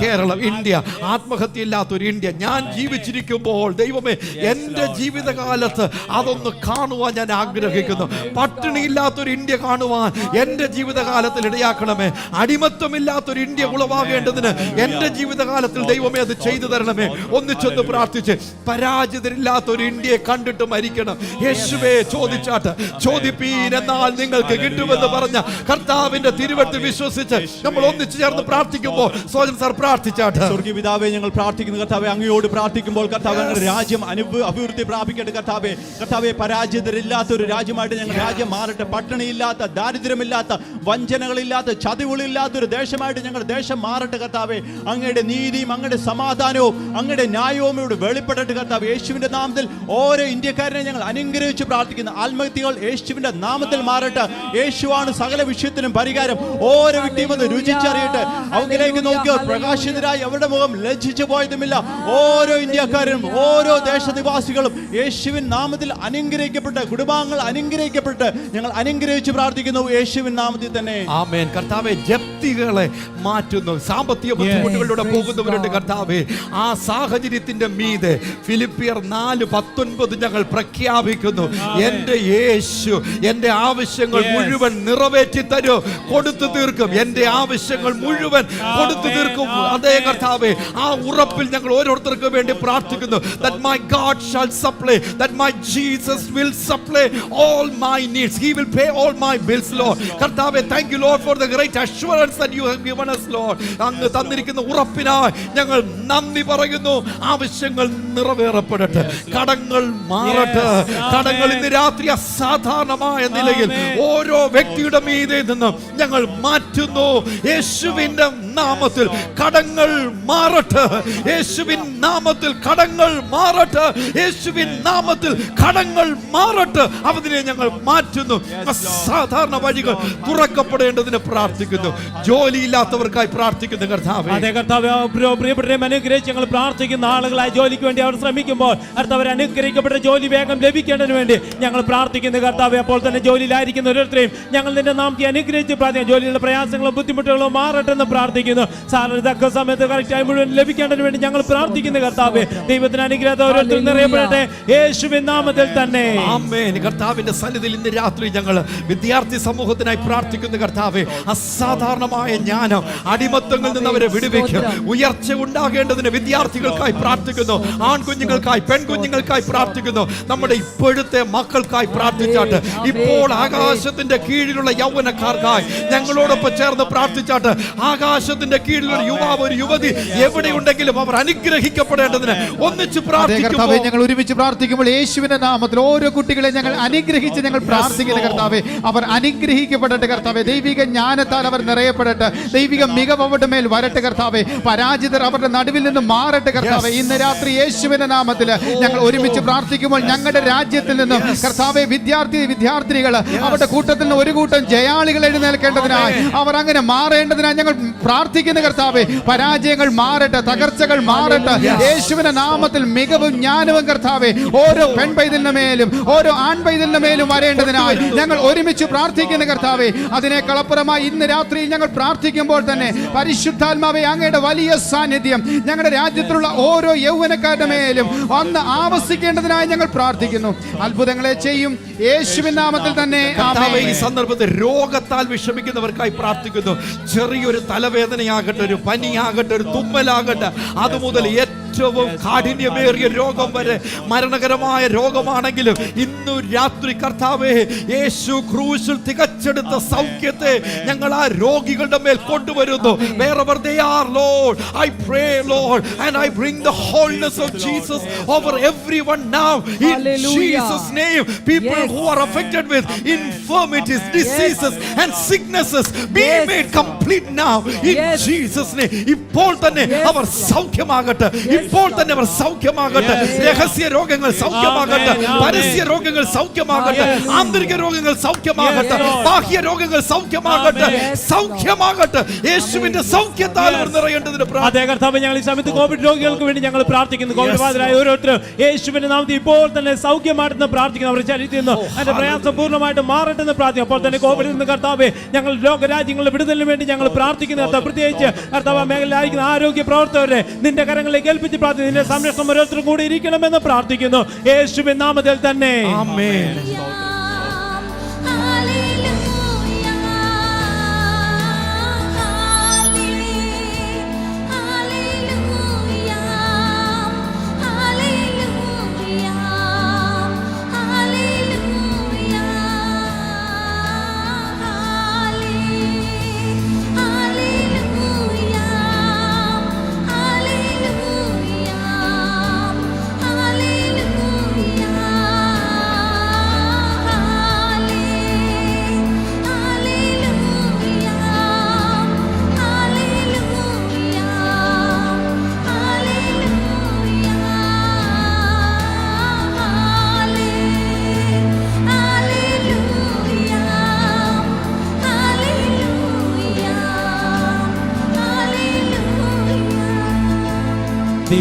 കേരളം, ഇന്ത്യ, ആത്മഹത്യയില്ലാത്തൊരു ഇന്ത്യ. ഞാൻ ജീവിച്ചിരിക്കുമ്പോൾ ദൈവമേ, എന്റെ ജീവിതകാലത്ത് അതൊന്ന് കാണുവാൻ ഞാൻ ആഗ്രഹിക്കുന്നു. പട്ടിണിയില്ലാത്തൊരു ഇന്ത്യ കാണുവാൻ എന്റെ ജീവിതകാലത്തിൽ ഇടയാക്കണമേ. അടിമത്വമില്ലാത്തൊരു ഇന്ത്യ ഉളവാകേണ്ടതിന് എന്റെ ജീവിതകാലത്തിൽ ദൈവമേ അത് ചെയ്തു തരണമേ. ഒന്നിച്ചൊന്ന് പ്രാർത്ഥിച്ച്, പരാജിതരില്ലാത്തൊരു ഇന്ത്യയെ കണ്ടിട്ട് മരിക്കണം. യേശുവേ, ചോദിച്ചാട്ട് ചോദിപ്പീൻ എന്നാൽ നിങ്ങൾക്ക് കിട്ടുമെന്ന് പറഞ്ഞ കർത്താവിന്റെ തിരുവഴുത്തിൽ വിശ്വസിച്ച് നമ്മൾ ഒന്നിച്ചു ചേർന്ന് പ്രാർത്ഥിക്കുമ്പോൾ സോജൻ സാർ പ്രാർത്ഥിച്ചാട്ട്. സ്വർഗീയ പിതാവേ, ഞങ്ങൾ പ്രാർത്ഥിക്കുന്നു കർത്താവേ, അങ്ങയോട് പ്രാർത്ഥിക്കുമ്പോൾ കർത്താവേ, ഞങ്ങളുടെ രാജ്യം അഭിവൃദ്ധി പ്രാപിക്കട്ടെ കർത്താവേ. കർത്താവേ, പരാജിതരില്ല ഇല്ലാത്ത ഒരു രാജ്യമായിട്ട് ഞങ്ങൾ രാജ്യം മാറട്ടെ. പട്ടിണിയില്ലാത്ത, ദാരിദ്ര്യമില്ലാത്ത, വഞ്ചനകളില്ലാത്ത, ചതിവുകളില്ലാത്ത ഒരു ദേശമായിട്ട് ഞങ്ങളുടെ ദേശം മാറട്ടെ കർത്താവേ. അങ്ങയുടെ നീതിയും അങ്ങയുടെ സമാധാനവും അങ്ങയുടെ ന്യായവും ഇവിടെ വെളിപ്പെടട്ടെ കർത്താവ്. യേശുവിന്റെ നാമത്തിൽ ഓരോ ഇന്ത്യക്കാരനെ ഞങ്ങൾ അനുഗ്രഹിച്ച് പ്രാർത്ഥിക്കുന്നു. ആത്മഹത്യകൾ യേശുവിന്റെ നാമത്തിൽ മാറട്ടെ. യേശുവാണ് സകല വിഷയത്തിനും പരിഹാരം. ഓരോ വ്യക്തിയും അത് രുചിച്ചറിയട്ടെ. അവങ്കിലേക്ക് നോക്കിയവർ പ്രകാശിതരായി അവരുടെ മുഖം ലജ്ജിച്ചു പോയതുമില്ല. ഓരോ ഇന്ത്യക്കാരും ഓരോ ദേശനിവാസികളും യേശുവിൻ നാമത്തിൽ അനുഗ്രഹിക്കപ്പെട്ട്, കുടുംബാംഗങ്ങൾ അനുഗ്രഹിക്കപ്പെട്ട് ഞങ്ങൾ അനുഗ്രഹിച്ച് പ്രാർത്ഥിക്കുന്നു യേശുവിൻ നാമത്തിൽ തന്നെ. ആമേൻ. കർത്താവേ, ജപ്തികളെ മാറ്റുന്നു. സാമ്പത്തിക ബുദ്ധിമുട്ടുകളിലൂടെ പോകുന്നവരുണ്ട് കർത്താവേ. ആ സാഹചര്യത്തിന്റെ മീതെ ഫിലിപ്പിയർ 4:19 ഞങ്ങൾ പ്രഖ്യാപിക്കുന്നു. എന്റെ യേശു എന്റെ ആവശ്യങ്ങൾ മുഴുവൻ നിറവേറ്റി തരും, കൊടുത്തു തീർക്കും. എന്റെ ആവശ്യങ്ങൾ മുഴുവൻ കൊടുത്തു തീർക്കും. അതേ കർത്താവേ, ആ ഉറപ്പിൽ ഞങ്ങൾ ഓരോരുത്തർക്കും വേണ്ടി പ്രാർത്ഥിക്കുന്നു. That my God shall supply, that my Jesus will supply all my needs. He will pay all my bills, Lord. കർത്താവേ, thank you Lord for the great assurance that you have given us, Lord. അങ്ങ് തന്നിരിക്കുന്ന ഉറപ്പിനായി ഞങ്ങൾ നന്ദി പറയുന്നു. ആവശ്യങ്ങൾ നിറവേറപ്പെടട്ടെ, കടങ്ങൾ മാറട്ടെ. കടങ്ങൾ ഇന്ന് രാത്രി അസാധാരണമായ നിലയിൽ ഓരോ വ്യക്തിയുടെ മീതെ നിന്നും ഞങ്ങൾ മാറ്റുന്നു. യേശുവിന്റെ നാമത്തിൽ കടങ്ങൾ മാറട്ടെ. യേശുവിൻ നാമത്തിൽ കടങ്ങൾ മാറട്ടെ. യേശുവിൻ നാമത്തിൽ കടങ്ങൾ മാറട്ടെ. അവതിനെ ഞങ്ങൾ മാറ്റുന്നു. അസാധാരണ വഴികൾ തുറക്കപ്പെടേണ്ടതിന് പ്രാർത്ഥിക്കുന്നു. ജോലിയില്ലാത്തവർക്കായി പ്രാർത്ഥിക്കുന്നു കർത്താവേ. അതെ കർത്താവേ, പ്രിയപ്പെട്ടവരെ അനുഗ്രഹിച്ച് ഞങ്ങൾ പ്രാർത്ഥിക്കുന്ന ആളുകളായി ജോലിക്ക് വേണ്ടി അവർ ശ്രമിക്കുമ്പോൾ കർത്താവ് അനുഗ്രഹിക്കപ്പെട്ട ജോലി വേഗം ലഭിക്കേണ്ടതിന് വേണ്ടി ഞങ്ങൾ പ്രാർത്ഥിക്കുന്നു കർത്താവേ. അപ്പോൾ തന്നെ ജോലിയിലായിരിക്കുന്ന ഓരോരുത്തരെയും ഞങ്ങൾ നിന്റെ നാമത്തെ അനുഗ്രഹിച്ച് പ്രാർത്ഥിക്കും. ജോലിയുടെ പ്രയാസങ്ങളും ബുദ്ധിമുട്ടുകളും മാറട്ടെ എന്ന് പ്രാർത്ഥിക്കുന്നു. സാറിന് തക്ക സമയത്ത് കറക്റ്റായി മുഴുവൻ ലഭിക്കേണ്ടതിന് വേണ്ടി ഞങ്ങൾ പ്രാർത്ഥിക്കുന്നു കർത്താവേ. ദൈവത്തിന് അനുഗ്രഹം ഓരോരുത്തരും നിറയപ്പെടട്ടെ യേശുവിൻ നാമത്തിൽ തന്നെ. ആമേൻ. കർത്താവിന്റെ സന്നിധിയിൽ ഇന്ന് രാത്രി ഞങ്ങൾ വിദ്യാർത്ഥി സമൂഹത്തിനായി പ്രാർത്ഥിക്കുന്നു കർത്താവേ. അസാധാരണമായ ജ്ഞാനം, അടിമത്തങ്ങളിൽ നിന്ന് അവരെ വിടുവിക്കും. ഉയർച്ച ഉണ്ടാകേണ്ടതിന് വിദ്യാർത്ഥികൾക്കായി പ്രാർത്ഥിക്കുന്നു. ആൺകുഞ്ഞുങ്ങൾക്കായി, പെൺകുഞ്ഞുങ്ങൾക്കായി പ്രാർത്ഥിക്കുന്നു. നമ്മുടെ ഇപ്പോഴത്തെ മക്കൾക്കായി പ്രാർത്ഥിച്ചാട്ട്, ഇപ്പോൾ ആകാശത്തിന്റെ കീഴിലുള്ള യൗവനക്കാർക്കായി ഞങ്ങളോടൊപ്പം ചേർന്ന് പ്രാർത്ഥിച്ചാട്ട്, ആകാശത്തിന്റെ കീഴിലുള്ള യുവാവ്, ഒരു യുവതി എവിടെയുണ്ടെങ്കിലും അവർ അനുഗ്രഹിക്കപ്പെടേണ്ടതിന് ഒന്നിച്ച് പ്രാർത്ഥിക്കുന്നു. ഞങ്ങൾ ഒരുമിച്ച് പ്രാർത്ഥിക്കുമ്പോൾ യേശുവിന്റെ നാമത്തിൽ ഓരോ കുട്ടികളെ ഞങ്ങൾ അനുഗ്രഹിച്ച് ഞങ്ങൾ പ്രാർത്ഥിക്കുന്ന കർത്താവേ, അവർ അനുഗ്രഹിക്കപ്പെടട്ടെ കർത്താവേ. ദൈവിക ജ്ഞാനത്താൽ അവർ നിറയപ്പെടട്ടെ. ദൈവിക മികവ് അവരുടെ മേൽ വരട്ടെ കർത്താവേ. പരാജിതർ അവരുടെ നടുവിൽ നിന്ന് മാറട്ടെ കർത്താവേ. ഇന്ന് രാത്രി യേശുവിന്റെ നാമത്തിൽ ഞങ്ങൾ ഒരുമിച്ച് പ്രാർത്ഥിക്കുമ്പോൾ ഞങ്ങളുടെ രാജ്യത്തിൽ നിന്നും കർത്താവേ വിദ്യാർത്ഥിനികൾ അവരുടെ കൂട്ടത്തിൽ നിന്ന് ഒരു കൂട്ടം ജയാളികൾ എഴുന്നേൽക്കേണ്ടതിനായി, അവർ അങ്ങനെ മാറേണ്ടതിനായി ഞങ്ങൾ പ്രാർത്ഥിക്കുന്ന കർത്താവേ. പരാജയങ്ങൾ മാറട്ടെ, തകർച്ചകൾ മാറട്ടെ യേശുവിന്റെ നാമത്തിൽ. മികവും ജ്ഞാനവും കർത്താവേ ഓരോ പെൺപൈതലിന്റെ മേലും ഓരോ ആൺപൈതലിന്റെ മേലും വരേണ്ടതിനായി ഞങ്ങൾ ഒരുമിച്ച് പ്രാർത്ഥിക്കുന്ന കർത്താവേ. അതിനേക്കളപ്പുറമായി ഇന്ന് രാത്രി ഞങ്ങൾ പ്രാർത്ഥിക്കുമ്പോൾ തന്നെ പരിശുദ്ധാത്മാവേ, അങ്ങയുടെ വലിയ സാന്നിധ്യം ഞങ്ങളുടെ രാജ്യത്തിലുള്ള ഓരോ യൗവനക്കാരുടെ മേലും വന്ന് ആവസിക്കേണ്ടതിനായി ഞങ്ങൾ പ്രാർത്ഥിക്കുന്നു. അത്ഭുതങ്ങളെ ചെയ്യും യേശുവിൻ നാമത്തിൽ തന്നെ. ഈ സന്ദർഭത്തിൽ രോഗത്താൽ വിഷമിക്കുന്നവർക്കായി പ്രാർത്ഥിക്കുന്നു. ചെറിയൊരു തലവേദനയാകട്ടെ, ഒരു പനിയാകട്ടെ, ഒരു തുമ്മലാകട്ടെ, അതുമുതൽ ഏറ്റവും കാഠിന്യമേറിയ രോഗം വരെ, മരണകരമായ രോഗമാണെങ്കിലും ഇന്നു രാത്രി കർത്താവേ, യേശു ക്രൂശിൽ തികച്ചെടുത്ത സൗഖ്യത്തെ ഞങ്ങൾ ആ രോഗികളുടെ മേൽ കൊണ്ടുവരുന്നു. Wherever they are, Lord, I pray, Lord, and I bring the wholeness of Jesus over everyone now in Jesus' name. People who are affected with infirmities, diseases and sicknesses be made complete now in Jesus' name. ഇപ്പോൾ തന്നെ അവർ സൗഖ്യമാകട്ടെ. ഇപ്പോൾ തന്നെ അവർ സൗഖ്യമാകട്ടെ. രഹസ്യ രോഗങ്ങൾ സൗഖ്യമാകട്ടെ, പരസ്യ രോഗങ്ങൾ സൗഖ്യമാകട്ടെ, ആന്തരിക രോഗങ്ങൾ സൗഖ്യമാകട്ടെ, ബാഹ്യ രോഗങ്ങൾ സൗഖ്യമാകട്ടെ, സൗഖ്യമാകട്ടെ. യേശുവിന്റെ സൗഖ്യത്താൽ അവർ നിറയേണ്ടതിന് പ്രാർത്ഥിക്കുന്നു. ഞങ്ങൾ ഈ സമയത്ത് കോവിഡ് രോഗികൾക്ക് വേണ്ടി ഞങ്ങൾ പ്രാർത്ഥിക്കുന്നു. കോവിഡ് ബാധിതരായ ഓരോരുത്തരും യേശുവിന്റെ നാമത്തിൽ ഇപ്പോൾ തന്നെ സൗഖ്യമാണെന്ന് പ്രാർത്ഥിക്കുന്നു. അവരുടെ ശരീരത്തിൽ നിന്ന് അതിന്റെ പ്രയാസം പൂർണ്ണമായിട്ട് മാറട്ടെ എന്ന് പ്രാർത്ഥിക്കും. അപ്പോൾ തന്നെ കോവിഡിൽ നിന്ന് കർത്താവേ, ഞങ്ങൾ ലോകരാജ്യങ്ങളുടെ വിടുതലിന് വേണ്ടി ഞങ്ങൾ പ്രാർത്ഥിക്കുന്നു. പ്രത്യേകിച്ച് കർത്താവ് മേഖലയിലായിരിക്കുന്ന ആരോഗ്യ പ്രവർത്തകരെ നിന്റെ കരങ്ങളിലേക്ക് ഏൽപ്പിച്ച് പ്രാർത്ഥിക്കുന്നു. നിന്റെ സംരക്ഷണം ഓരോരുത്തരും കൂടി ഇരിക്കണമെന്ന് പ്രാർത്ഥിക്കുന്നു യേശുവിൻ നാമത്തിൽ തന്നെ. ആമേൻ.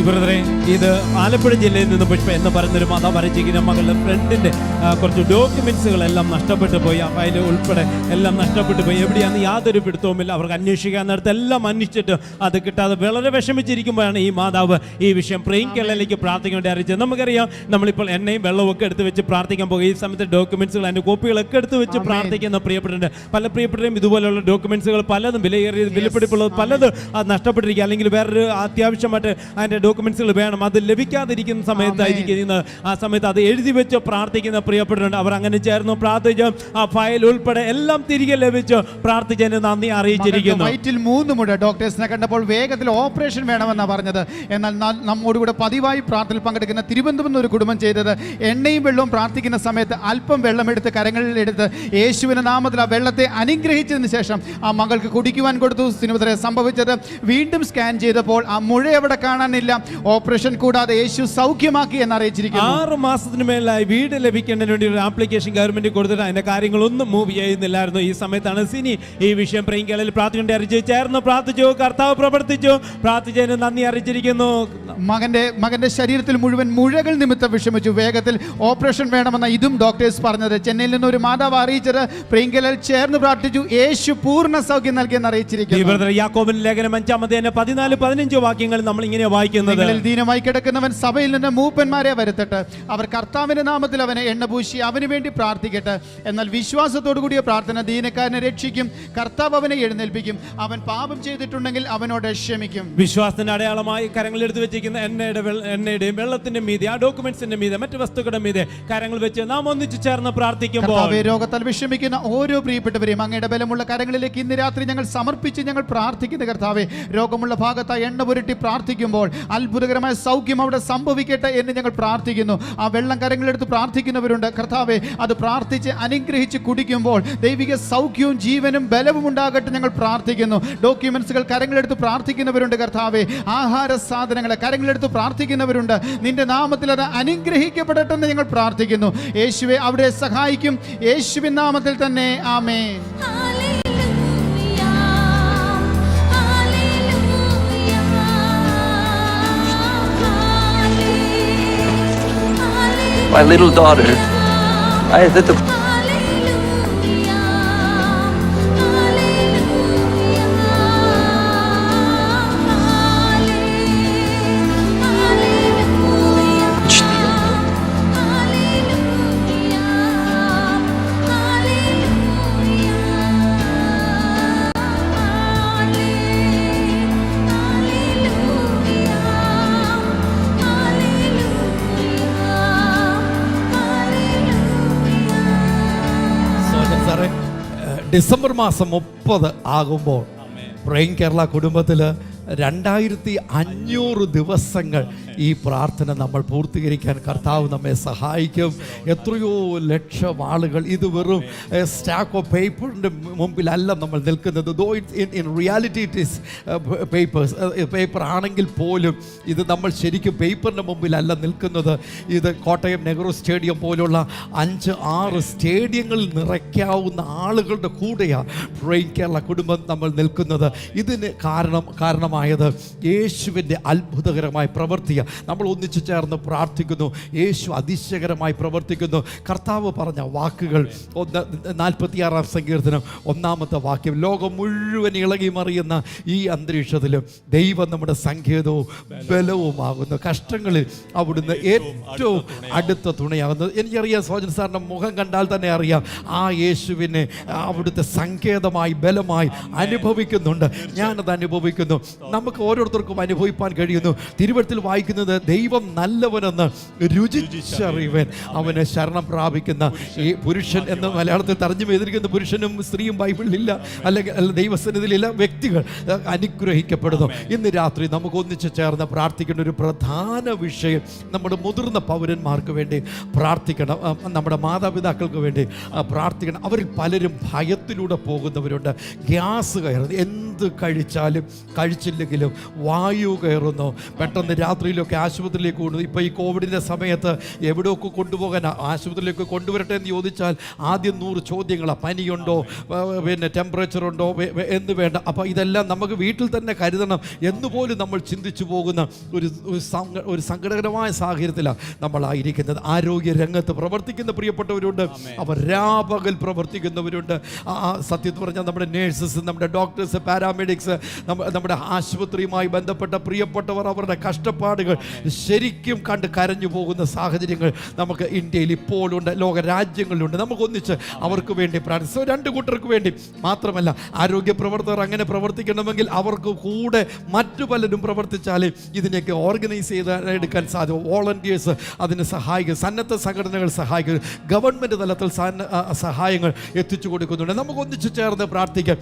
ബ്രദറെ, ഇത് ആലപ്പുഴ ജില്ലയിൽ നിന്ന് പുഷ്പ എന്ന് പറയുന്നൊരു മാതാവ് അറിയിച്ചിരിക്കുന്ന മകളുടെ ഫ്രണ്ടിന്റെ കുറച്ച് ഡോക്യുമെന്റ്സുകളെല്ലാം നഷ്ടപ്പെട്ടു പോയി. ആ ഫയൽ ഉൾപ്പെടെ എല്ലാം നഷ്ടപ്പെട്ടു പോയി. എവിടെയാണെന്ന് യാതൊരു പിടുത്തവുമില്ല. അവർക്ക് അന്വേഷിക്കാൻ നേരത്തെ എല്ലാം അന്വേഷിച്ചിട്ട് അത് കിട്ടാതെ വളരെ വിഷമിച്ചിരിക്കുമ്പോഴാണ് ഈ മാതാവ് ഈ വിഷയം പ്രേം കേരളയിലേക്ക് പ്രാർത്ഥിക്കാൻ വേണ്ടി അറിയിച്ചത്. നമുക്കറിയാം, നമ്മളിപ്പോൾ എണ്ണയും വെള്ളവും ഒക്കെ എടുത്ത് വെച്ച് പ്രാർത്ഥിക്കാൻ പോകും. ഈ സമയത്ത് ഡോക്യുമെന്റ്സുകൾ, അതിന്റെ കോപ്പികളൊക്കെ എടുത്ത് വെച്ച് പ്രാർത്ഥിക്കുന്ന പ്രിയപ്പെട്ടിട്ടുണ്ട്. പല പ്രിയപ്പെട്ടവരും ഇതുപോലെയുള്ള ഡോക്യുമെന്റ്സുകൾ പലതും വിലയേറിയത്, വിലപിടിപ്പുള്ളത് പലത് അത് നഷ്ടപ്പെട്ടിരിക്കുക, അല്ലെങ്കിൽ വേറൊരു അത്യാവശ്യമായിട്ട് അതിന്റെ ഡോക്യുമെന്റ്സുകൾ വേണം, അത് ലഭിക്കാതിരിക്കുന്ന സമയത്തായിരിക്കും. ആ സമയത്ത് അത് എഴുതി വെച്ച് പ്രാർത്ഥിക്കുന്ന പ്രിയപ്പെട്ടിട്ടുണ്ട്. അവർ അങ്ങനെ ചേർന്ന് പ്രാർത്ഥിച്ച് ആ ഫയൽ ഉൾപ്പെടെ എല്ലാം തിരികെ ലഭിച്ച് പ്രാർത്ഥിച്ചതിന് നന്ദി അറിയിച്ചിരിക്കുന്നു. വയറ്റിൽ 3 മുഴ ഡോക്ടേഴ്സിനെ കണ്ടപ്പോൾ വേഗത്തിൽ ഓപ്പറേഷൻ വേണമെന്നാണ് പറഞ്ഞത്. എന്നാൽ നമ്മോടുകൂടെ പതിവായി പ്രാർത്ഥനയിൽ പങ്കെടുക്കുന്ന തിരുവനന്തപുരം ഒരു കുടുംബം ചെയ്തത്, എണ്ണയും വെള്ളവും പ്രാർത്ഥിക്കുന്ന സമയത്ത് അല്പം വെള്ളമെടുത്ത് കരങ്ങളിൽ എടുത്ത് യേശുവിന്റെ നാമത്തിൽ ആ വെള്ളത്തെ അനുഗ്രഹിച്ചതിന് ശേഷം ആ മകൾക്ക് കുടിക്കുവാൻ കൊടുത്തു. സിനിമ സംഭവിച്ചത് വീണ്ടും സ്കാൻ ചെയ്തപ്പോൾ ആ മുഴ അവിടെ കാണാനില്ല. ഓപ്പറേഷൻ കൂടാതെ യേശു സൗഖ്യമാക്കി എന്ന് അറിയിച്ചിരിക്കുന്നു. 6 മാസത്തിന് മേലായി വീട് ലഭിക്കേണ്ടതിന് വേണ്ടി ഒരു ആപ്ലിക്കേഷൻ ഗവൺമെന്റ് കൊടുത്തിട്ട് അതിന്റെ കാര്യങ്ങളൊന്നും മൂവ് ചെയ്യുന്നില്ലായിരുന്നു. ഈ സമയത്താണ് സിനി ഈ വിഷയം പ്രേം കേരളയിൽ പ്രാർത്ഥിക്കേണ്ടി അറിയിച്ചു. ചേർന്ന് പ്രാർത്ഥിച്ചു, കർത്താവ് പ്രവർത്തിച്ചു, പ്രാർത്ഥിച്ചതിന് നന്ദി അറിയിച്ചിരിക്കുന്നു. മകന്റെ ശരീരത്തിൽ മുഴുവൻ മുഴകൾ നിമിത്തം വിഷമിച്ചു. വേഗത്തിൽ ഓപ്പറേഷൻ വേണമെന്ന ഇതും ഡോക്ടേഴ്സ് പറഞ്ഞത്. ചെന്നൈയിൽ നിന്ന് ഒരു മാതാവ് അറിയിച്ചത് പ്രേം കേരളയിൽ ചേർന്ന് പ്രാർത്ഥിച്ചു, യേശു പൂർണ്ണ സൗഖ്യം നൽകിയെന്ന് അറിയിച്ചിരിക്കുന്നു. യാക്കോബിന്റെ ലേഖനം 5-15 വാക്യങ്ങൾ നമ്മൾ ഇങ്ങനെ വായിക്കുന്നത്, ദീനമായി കിടക്കുന്നവൻ സഭയിൽ നിന്ന് മൂപ്പന്മാരെ വരുത്തട്ടെ, അവർ കർത്താവിന്റെ നാമത്തിൽ അവനെ എണ്ണ പൂശി അവന് വേണ്ടി പ്രാർത്ഥിക്കട്ടെ. എന്നാൽ വിശ്വാസത്തോടു കൂടിയ പ്രാർത്ഥന ദീനക്കാരനെ രക്ഷിക്കും, കർത്താവ് അവനെ എഴുന്നേൽപ്പിക്കും, അവൻ പാപം ചെയ്തിട്ടുണ്ടെങ്കിൽ അവനോട് ക്ഷമിക്കും. വിശ്വാസത്തിന്റെ അടയാളമായി കരങ്ങൾ എടുത്തു വെച്ചിരിക്കുന്ന എണ്ണയുടെയും വെള്ളത്തിന്റെ മീതെ, ആ ഡോക്യുമെന്റ്സിന്റെ മീതെ, മറ്റു വസ്തുക്കളുടെ മീതെ കരങ്ങൾ വെച്ച് നാം ഒന്നിച്ചു ചേർന്ന് പ്രാർത്ഥിക്കുമ്പോൾ രോഗത്താൽ വിഷമിക്കുന്ന ഓരോ പ്രിയപ്പെട്ടവരെയും അങ്ങയുടെ ബലമുള്ള കരങ്ങളിലേക്ക് ഇന്ന് രാത്രി ഞങ്ങൾ സമർപ്പിച്ച് ഞങ്ങൾ പ്രാർത്ഥിക്കുന്ന കർത്താവെ, രോഗമുള്ള ഭാഗത്തായി എണ്ണ പുരട്ടി പ്രാർത്ഥിക്കുമ്പോൾ അത്ഭുതകരമായ സൗഖ്യം അവിടെ സംഭവിക്കട്ടെ എന്ന് ഞങ്ങൾ പ്രാർത്ഥിക്കുന്നു. ആ വെള്ളം കരങ്ങളെടുത്ത് പ്രാർത്ഥിക്കുന്നവരുണ്ട് കർത്താവെ, അത് പ്രാർത്ഥിച്ച് അനുഗ്രഹിച്ച് കുടിക്കുമ്പോൾ ദൈവിക സൗഖ്യവും ജീവനും ബലവും ഉണ്ടാകട്ടെ ഞങ്ങൾ പ്രാർത്ഥിക്കുന്നു. ഡോക്യുമെന്റ്സുകൾ കരങ്ങളെടുത്ത് പ്രാർത്ഥിക്കുന്നവരുണ്ട് കർത്താവെ, ആഹാര സാധനങ്ങളെ കരങ്ങളെടുത്ത് പ്രാർത്ഥിക്കുന്നവരുണ്ട്. നിന്റെ നാമത്തിൽ അത് അനുഗ്രഹിക്കപ്പെടട്ടെ എന്ന് ഞങ്ങൾ പ്രാർത്ഥിക്കുന്നു. യേശുവെ അവിടെ സഹായിക്കും, യേശുവിൻ നാമത്തിൽ തന്നെ ആമേൻ. My little daughter, I had the December മാസം 30 ആകുമ്പോൾ പ്രേം കേരള കുടുംബത്തിൽ 2500 ദിവസങ്ങൾ ഈ പ്രാർത്ഥന നമ്മൾ പൂർത്തീകരിക്കാൻ കർത്താവ് നമ്മെ സഹായിക്കും. എത്രയോ ലക്ഷം ആളുകൾ, ഇത് വെറും സ്റ്റാക്ക് ഓഫ് പേപ്പറിൻ്റെ മുമ്പിലല്ല നമ്മൾ നിൽക്കുന്നത്. Though in reality it is paper ആണെങ്കിൽ പോലും ഇത് നമ്മൾ ശരിക്കും പേപ്പറിൻ്റെ മുമ്പിലല്ല നിൽക്കുന്നത്. ഇത് കോട്ടയം നെഹ്റു സ്റ്റേഡിയം പോലുള്ള 5-6 സ്റ്റേഡിയങ്ങളിൽ നിറയ്ക്കാവുന്ന ആളുകളുടെ കൂടെയാണ് പ്രേം കേരള കുടുംബം നമ്മൾ നിൽക്കുന്നത്. ഇതിന് കാരണമായത് യേശുവിൻ്റെ അത്ഭുതകരമായ പ്രവൃത്തിയാണ്. നമ്മൾ ഒന്നിച്ചു ചേർന്ന് പ്രാർത്ഥിക്കുന്നു. യേശു അതിശയകരമായി പ്രവർത്തിക്കുന്നു. കർത്താവ് പറഞ്ഞ വാക്കുകൾ 46-ാം സങ്കീർത്തനം 1-ാമത്തെ വാക്യം, ലോകം മുഴുവൻ ഇളകി മറിയുന്ന ഈ അന്തരീക്ഷത്തിലും ദൈവം നമ്മുടെ സങ്കേതവും ബലവുമാകുന്നു. കഷ്ടങ്ങളിൽ അവിടുന്ന് ഏറ്റവും അടുത്ത തുണയാകുന്നത്. എനിക്കറിയാം, സോജൻ സാറിൻ്റെ മുഖം കണ്ടാൽ തന്നെ അറിയാം, ആ യേശുവിനെ അവിടുത്തെ സങ്കേതമായി ബലമായി അനുഭവിക്കുന്നുണ്ട്. ഞാനത് അനുഭവിക്കുന്നു. നമുക്ക് ഓരോരുത്തർക്കും അനുഭവിപ്പാൻ കഴിയുന്നു. തിരുവഴുത്തിൽ വായിക്കുന്നത്, ദൈവം നല്ലവനെന്ന് രുചിച്ചറിവൻ അവന് ശരണം പ്രാപിക്കുന്ന ഈ പുരുഷൻ എന്ന് മലയാളത്തിൽ തർജ്ജമ ചെയ്തിരിക്കുന്ന പുരുഷനും സ്ത്രീയും ബൈബിളിലില്ല, അല്ലെങ്കിൽ ദൈവസന്നിധിയിലില്ല. വ്യക്തികൾ അനുഗ്രഹിക്കപ്പെടുന്നു. ഇന്ന് രാത്രി നമുക്ക് ഒന്നിച്ച് ചേർന്ന് പ്രാർത്ഥിക്കേണ്ട ഒരു പ്രധാന വിഷയം, നമ്മുടെ മുതിർന്ന പൗരന്മാർക്ക് വേണ്ടി പ്രാർത്ഥിക്കണം, നമ്മുടെ മാതാപിതാക്കൾക്ക് വേണ്ടി പ്രാർത്ഥിക്കണം. അവരിൽ പലരും ഭയത്തിലൂടെ പോകുന്നവരുണ്ട്. ഗ്യാസ് കയറുന്നത്, എന്ത് എന്ത് കഴിച്ചാലും കഴിച്ചില്ലെങ്കിലും വായു കയറുന്നു. പെട്ടെന്ന് രാത്രിയിലൊക്കെ ആശുപത്രിയിലേക്ക് കൊണ്ടു. ഇപ്പോൾ ഈ കോവിഡിൻ്റെ സമയത്ത് എവിടെയൊക്കെ കൊണ്ടുപോകാൻ, ആശുപത്രിയിലേക്ക് കൊണ്ടുവരട്ടെ എന്ന് ചോദിച്ചാൽ ആദ്യം 100 ചോദ്യങ്ങളാണ്. പനിയുണ്ടോ, പിന്നെ ടെമ്പറേച്ചർ ഉണ്ടോ എന്ന് വേണ്ട. അപ്പോൾ ഇതെല്ലാം നമുക്ക് വീട്ടിൽ തന്നെ കരുതണം എന്നുപോലും നമ്മൾ ചിന്തിച്ചു പോകുന്ന ഒരു സങ്കടകരമായ സാഹചര്യത്തിലാണ് നമ്മളായിരിക്കുന്നത്. ആരോഗ്യ രംഗത്ത് പ്രവർത്തിക്കുന്ന പ്രിയപ്പെട്ടവരുണ്ട്, അവർ രാപകൽ പ്രവർത്തിക്കുന്നവരുണ്ട്. സത്യത്തിൽ പറഞ്ഞാൽ നമ്മുടെ നേഴ്സസ്, നമ്മുടെ ഡോക്ടേഴ്സ്, പാരാമെഡിക്സ്, നമ്മുടെ ആശുപത്രിയുമായി ബന്ധപ്പെട്ട പ്രിയപ്പെട്ടവർ, അവരുടെ കഷ്ടപ്പാടുകൾ ശരിക്കും കണ്ട് കരഞ്ഞു പോകുന്ന സാഹചര്യങ്ങൾ നമുക്ക് ഇന്ത്യയിൽ ഇപ്പോഴുണ്ട്, ലോക രാജ്യങ്ങളിലുണ്ട്. നമുക്കൊന്നിച്ച് അവർക്ക് വേണ്ടി പ്രാർത്ഥിച്ചു. 2 കൂട്ടർക്ക് വേണ്ടി മാത്രമല്ല, ആരോഗ്യ പ്രവർത്തകർ അങ്ങനെ പ്രവർത്തിക്കണമെങ്കിൽ അവർക്ക് കൂടെ മറ്റു പലരും പ്രവർത്തിച്ചാലേ ഇതിനെയൊക്കെ ഓർഗനൈസ് ചെയ്തെടുക്കാൻ സാധിക്കും. വോളണ്ടിയേഴ്സ് അതിന് സഹായിക്കും, സന്നദ്ധ സംഘടനകൾ സഹായിക്കും, ഗവൺമെൻറ് തലത്തിൽ സഹായങ്ങൾ എത്തിച്ചു കൊടുക്കുന്നുണ്ട്. നമുക്കൊന്നിച്ച് ചേർന്ന് പ്രാർത്ഥിക്കാം.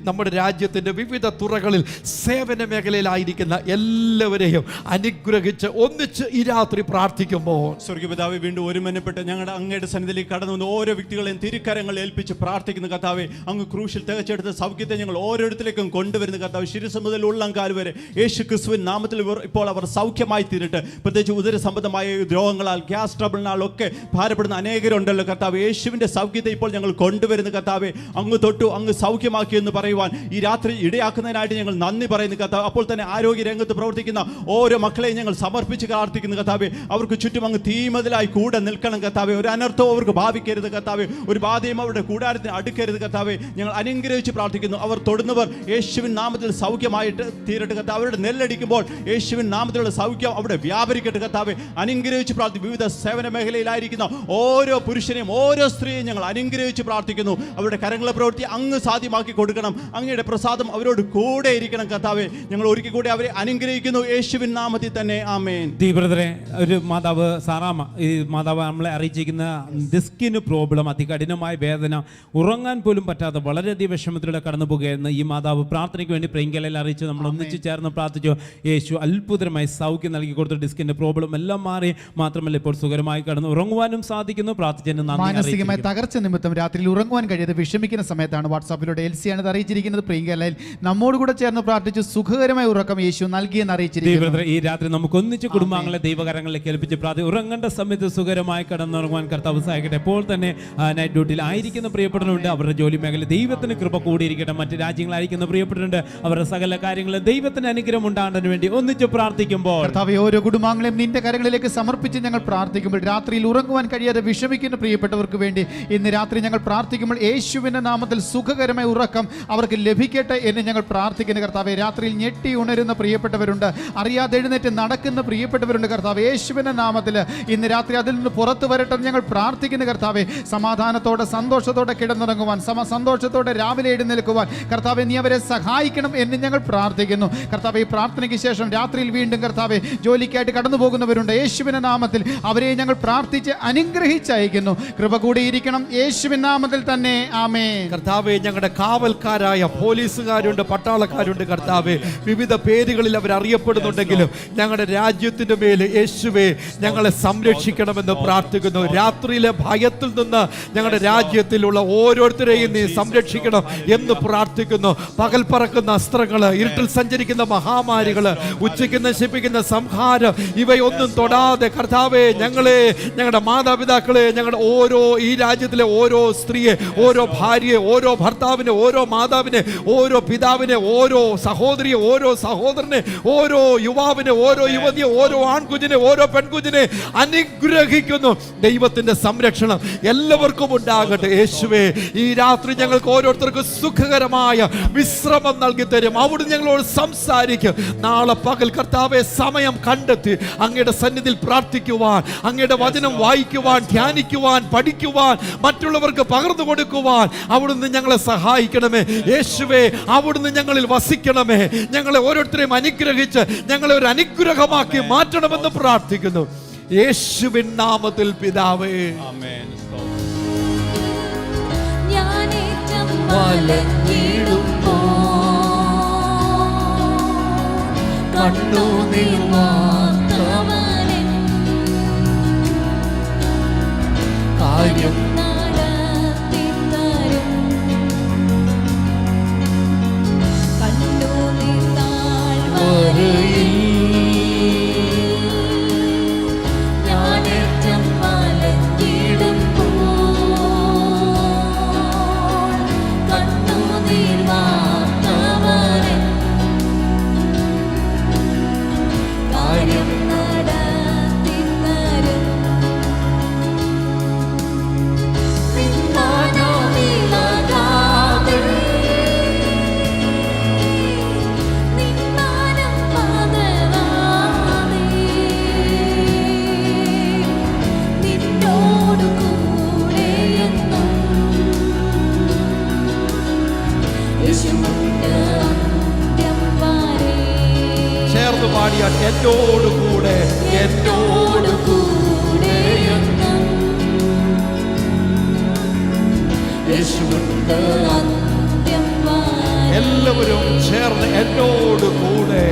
നമ്മുടെ രാജ്യത്തിൻ്റെ വിവിധ തുറകളിൽ സേവന മേഖലയിലായിരിക്കുന്ന എല്ലാവരെയും അനുഗ്രഹിച്ച് ഒന്നിച്ച് ഈ രാത്രി പ്രാർത്ഥിക്കുമ്പോൾ സ്വർഗ്ഗപിതാവേ, വീണ്ടും ഒരുമനപ്പെട്ട് ഞങ്ങളുടെ അങ്ങയുടെ സന്നിധിയിലേക്ക് കടന്നു വന്ന് ഓരോ വ്യക്തികളെയും തിരുക്കരങ്ങൾ ഏൽപ്പിച്ച് പ്രാർത്ഥിക്കുന്ന കർത്താവേ, അങ്ങ് ക്രൂശിൽ തികച്ചെടുത്ത സൗഖ്യത്തെ ഞങ്ങൾ ഓരോരുത്തരിലേക്കും കൊണ്ടുവരുന്ന കർത്താവ്, ശിരസ് മുതൽ ഉള്ളംകാൽ വരെ യേശു ക്രിസ്തുവിൻ നാമത്തിൽ ഇപ്പോൾ അവർ സൗഖ്യമായി തീരട്ടെ. പ്രത്യേകിച്ച് ഉദരസംബന്ധമായ രോഗങ്ങളാൽ, ഗ്യാസ് ട്രബിളിനാലൊക്കെ ഭാരപ്പെടുന്ന അനേകരുണ്ടല്ലോ കർത്താവ്. യേശുവിൻ്റെ സൗഖ്യത്തെ ഇപ്പോൾ ഞങ്ങൾ കൊണ്ടുവരുന്ന കർത്താവേ, അങ്ങ് തൊട്ടു, അങ്ങ് സൗഖ്യമാക്കി എന്ന് പറയുവാൻ ഈ രാത്രി ഇടയാക്കുന്നതിനായിട്ട് ഞങ്ങൾ നന്ദി പറയുന്നു കർത്താവ്. അപ്പോൾ തന്നെ ആരോഗ്യ രംഗത്ത് പ്രവർത്തിക്കുന്ന ഓരോ മക്കളെയും ഞങ്ങൾ സമർപ്പിച്ച് പ്രാർത്ഥിക്കുന്ന കർത്താവേ, അവർക്ക് ചുറ്റും അങ്ങ് തീമതിലായി കൂടെ നിൽക്കണം കർത്താവേ. ഒരു അനർത്ഥവും അവർക്ക് ഭാവിക്കരുത് കർത്താവേ, ഒരു ബാധയും അവരുടെ കൂടാരത്തിന് അടുക്കരുത് കർത്താവേ. ഞങ്ങൾ അനുഗ്രഹിച്ച് പ്രാർത്ഥിക്കുന്നു. അവർ തൊടുന്നവർ യേശുവിൻ നാമത്തിൽ സൗഖ്യമായിട്ട് തീരട്ടെ കർത്താവ്. അവരുടെ നെല്ലടിക്കുമ്പോൾ യേശുവിൻ നാമത്തിലുള്ള സൗഖ്യം അവിടെ വ്യാപരിക്കട്ടെ കർത്താവേ. അനുഗ്രഹിച്ച് പ്രാർത്ഥിക്കും. വിവിധ സേവന മേഖലയിലായിരിക്കുന്ന ഓരോ പുരുഷനെയും ഓരോ സ്ത്രീയെയും ഞങ്ങൾ അനുഗ്രഹിച്ച് പ്രാർത്ഥിക്കുന്നു. അവരുടെ കരങ്ങളെ പ്രവൃത്തി അങ്ങ് സാധ്യമാക്കി കൊടുക്കണം. അങ്ങയുടെ പ്രസാദം അവരോട് കൂടെ ഇരിക്കണം കർത്താവേ. ഞങ്ങൾ ഒരിക്കൽ കൂടി അവരെ അനുഗ്രഹിക്കുന്നു യേശുവിൻ നാമത്തിൽ തന്നെ, ആമേൻ. ബ്രദറെ, ഒരു മാതാവ് സാറാമ, ഈ മാതാവ് നമ്മളെ അറിയിച്ചിരിക്കുന്ന ഡിസ്കിന് പ്രോബ്ലം, അതികഠിനമായ വേദന, ഉറങ്ങാൻ പോലും പറ്റാതെ വളരെയധികം വിഷമത്തിലൂടെ കടന്നു പോകുകയായിരുന്നു. ഈ മാതാവ് പ്രാർത്ഥനയ്ക്ക് വേണ്ടി പ്രിയങ്കലയിൽ അറിയിച്ചു. നമ്മൾ ഒന്നിച്ച് ചേർന്ന് പ്രാർത്ഥിച്ചു. യേശു അത്ഭുതമായി സൗഖ്യം നൽകി കൊടുത്തു. ഡിസ്കിന്റെ പ്രോബ്ലം എല്ലാം മാറി. മാത്രമല്ല ഇപ്പോൾ സുഖകരമായി കടന്നു ഉറങ്ങുവാനും സാധിക്കുന്നു. പ്രാർത്ഥിച്ചതിന് മാനസികമായ തകർച്ച നിമിത്തം രാത്രിയിൽ ഉറങ്ങുവാൻ കഴിയാതെ വിഷമിക്കുന്ന സമയത്താണ് വാട്സാപ്പിലൂടെ എൽസിയാണ് ഇത് അറിയിച്ചിരിക്കുന്നത്. പ്രിയങ്കലയിൽ നമ്മോട് കൂടെ ചേർന്ന് പ്രാർത്ഥിച്ചു സുഖകരമായ ഉറക്കം യേശു നൽകിയെന്ന് അറിയിച്ചിരിക്കുന്നു. ഈ രാത്രി നമുക്ക് ഒന്നിച്ച് കുടുംബാംഗങ്ങളെ ദൈവകരങ്ങളിലേക്ക് ഏൽപ്പിച്ച് പ്രാർത്ഥിക്കും. ഉറങ്ങേണ്ട സമയത്ത് സുഖകരമായി കടന്നുറങ്ങുവാൻ കർത്താവ് സഹായിക്കട്ടെ. ഇപ്പോൾ തന്നെ നൈറ്റ് ഡ്യൂട്ടിയിൽ ആയിരിക്കുന്ന പ്രിയപ്പെട്ടവരുണ്ട്, അവരുടെ ജോലി മേഖല ദൈവത്തിന് കൃപ കൂടിയിരിക്കട്ടെ. മറ്റ് രാജ്യങ്ങളായിരിക്കുന്ന പ്രിയപ്പെട്ടിട്ടുണ്ട്, അവരുടെ സകല കാര്യങ്ങളും ദൈവത്തിന് അനുഗ്രഹം ഉണ്ടാകാൻ വേണ്ടി ഒന്നിച്ച് പ്രാർത്ഥിക്കുമ്പോൾ കർത്താവേ, ഓരോ കുടുംബാംഗങ്ങളെയും നിന്റെ കരങ്ങളിലേക്ക് സമർപ്പിച്ച് ഞങ്ങൾ പ്രാർത്ഥിക്കുമ്പോൾ രാത്രിയിൽ ഉറങ്ങുവാൻ കഴിയാതെ വിഷമിക്കുന്ന പ്രിയപ്പെട്ടവർക്ക് വേണ്ടി ഇന്ന് രാത്രി ഞങ്ങൾ പ്രാർത്ഥിക്കുമ്പോൾ യേശുവിന്റെ നാമത്തിൽ സുഖകരമായ ഉറക്കം അവർക്ക് ലഭിക്കട്ടെ എന്ന് ഞങ്ങൾ പ്രാർത്ഥിക്കുന്നു കർത്താവേ. രാത്രിയിൽ ഞെട്ടി ഉണരുന്ന പ്രിയപ്പെട്ടവരുണ്ട്, അറിയാതെ എഴുന്നേറ്റ് നടക്കുന്ന പ്രിയപ്പെട്ടവരുണ്ട് കർത്താവേ. യേശുവിന്റെ നാമത്തിൽ ഇന്ന് രാത്രി അതിൽ നിന്ന് പുറത്തു വരട്ടെ ഞങ്ങൾ പ്രാർത്ഥിക്കുന്ന കർത്താവേ. സമാധാനത്തോടെ സന്തോഷത്തോടെ കിടന്നുറങ്ങുവാൻ, സന്തോഷത്തോടെ രാവിലെ എഴുന്നേൽക്കുവാൻ കർത്താവേ നീ അവരെ സഹായിക്കണം എന്ന് ഞങ്ങൾ പ്രാർത്ഥിക്കുന്നു കർത്താവേ. ഈ പ്രാർത്ഥനയ്ക്ക് ശേഷം രാത്രിയിൽ വീണ്ടും കർത്താവേ ജോലിക്കായിട്ട് കടന്നു പോകുന്നവരുണ്ട്. യേശുവിന്റെ നാമത്തിൽ അവരെ ഞങ്ങൾ പ്രാർത്ഥിച്ച് അനുഗ്രഹിച്ചയക്കുന്നു. കൃപ കൂടിയിരിക്കണം യേശുവിൻ നാമത്തിൽ തന്നെ, ആമേൻ. കർത്താവേ, ഞങ്ങളുടെ കാവൽക്കാരായ പോലീസുകാരുണ്ട്, പട്ടാളക്കാരുണ്ട് കർത്താവേ. വിവിധ പേരുകളിൽ അവർ അറിയപ്പെടുന്നുണ്ടെങ്കിലും ഞങ്ങളുടെ രാജ്യത്തിന്റെ മേൽ യേശുവേ ഞങ്ങളെ സംരക്ഷിക്കണമെന്ന് പ്രാർത്ഥിക്കുന്നു. രാത്രിയിലെ ഭയത്തിൽ നിന്ന് ഞങ്ങളുടെ രാജ്യത്തിലുള്ള ഓരോരുത്തരെയും നീ സംരക്ഷിക്കണം എന്ന് പ്രാർത്ഥിക്കുന്നു. പകൽ പറക്കുന്ന അസ്ത്രങ്ങള്, ഇരുട്ടിൽ സഞ്ചരിക്കുന്ന മഹാമാരികള്, ഉച്ചയ്ക്ക് നശിപ്പിക്കുന്ന സംഹാരം, ഇവയൊന്നും തൊടാതെ കർത്താവേ ഞങ്ങളെ, ഞങ്ങളുടെ മാതാപിതാക്കളെ, ഞങ്ങളുടെ ഓരോ ഈ രാജ്യത്തിലെ ഓരോ സ്ത്രീയെ, ഓരോ ഭാര്യയെ, ഓരോ ഭർത്താവിനെ, ഓരോ മാതാവിനെ, ഓരോ പിതാവിനെ, ഓരോ സഹോദരിയെ, ഓരോ സഹോദരനെ, ഓരോ യുവാവിനെ, ഓരോ യുവതിയെ, ഓരോ ആൺകുഞ്ഞിനെ, ഓരോ പെൺകുഞ്ഞിനെ അനുഗ്രഹിക്കുന്നു. ദൈവത്തിന്റെ സംരക്ഷണം എല്ലാവർക്കും ഉണ്ടാകട്ടെ യേശുവേ. ഈ രാത്രി ഞങ്ങൾക്ക് ഓരോരുത്തർക്കും സുഖകരമായ വിശ്രമം നൽകി തരും. അവിടുന്ന് ഞങ്ങളോട് സംസാരിക്കും. നാളെ പകൽ കർത്താവെ സമയം കണ്ടെത്തി അങ്ങയുടെ സന്നിധിയിൽ പ്രാർത്ഥിക്കുവാൻ, അങ്ങയുടെ വചനം വായിക്കുവാൻ, ധ്യാനിക്കുവാൻ, പഠിക്കുവാൻ, മറ്റുള്ളവർക്ക് പകർന്നു കൊടുക്കുവാൻ അവിടുന്ന് ഞങ്ങളെ സഹായിക്കണമേ യേശുവേ. അവിടുന്ന് ഞങ്ങളിൽ വസിക്കണമേ. ഞങ്ങളെ ഓരോരുത്തരെയും അനുഗ്രഹിച്ച് ഞങ്ങളെ ഒരു അനുഗ്രഹമാക്കി മാറ്റണമെന്ന് പ്രാർത്ഥിക്കുന്നു യേശുവിൻ നാമത്തിൽ പിതാവേ, ആമേൻ. ഞാനേറ്റം വലഞ്ഞിടുമ്പോൾ കണ്ണുനീർ മാത്രമവൻ കാര്യം നടത്തിത്തരും. യേശുവുണ്ട് അന്ത്യം വരെ. ചേർന്ന് പാടിയാൽ എന്നോട് കൂടെ, എന്നോട് കൂടെ എന്നും യേശുവുണ്ട് അന്ത്യം വരെ. എല്ലാവരും ചേർന്ന് എന്നോട് കൂടെ.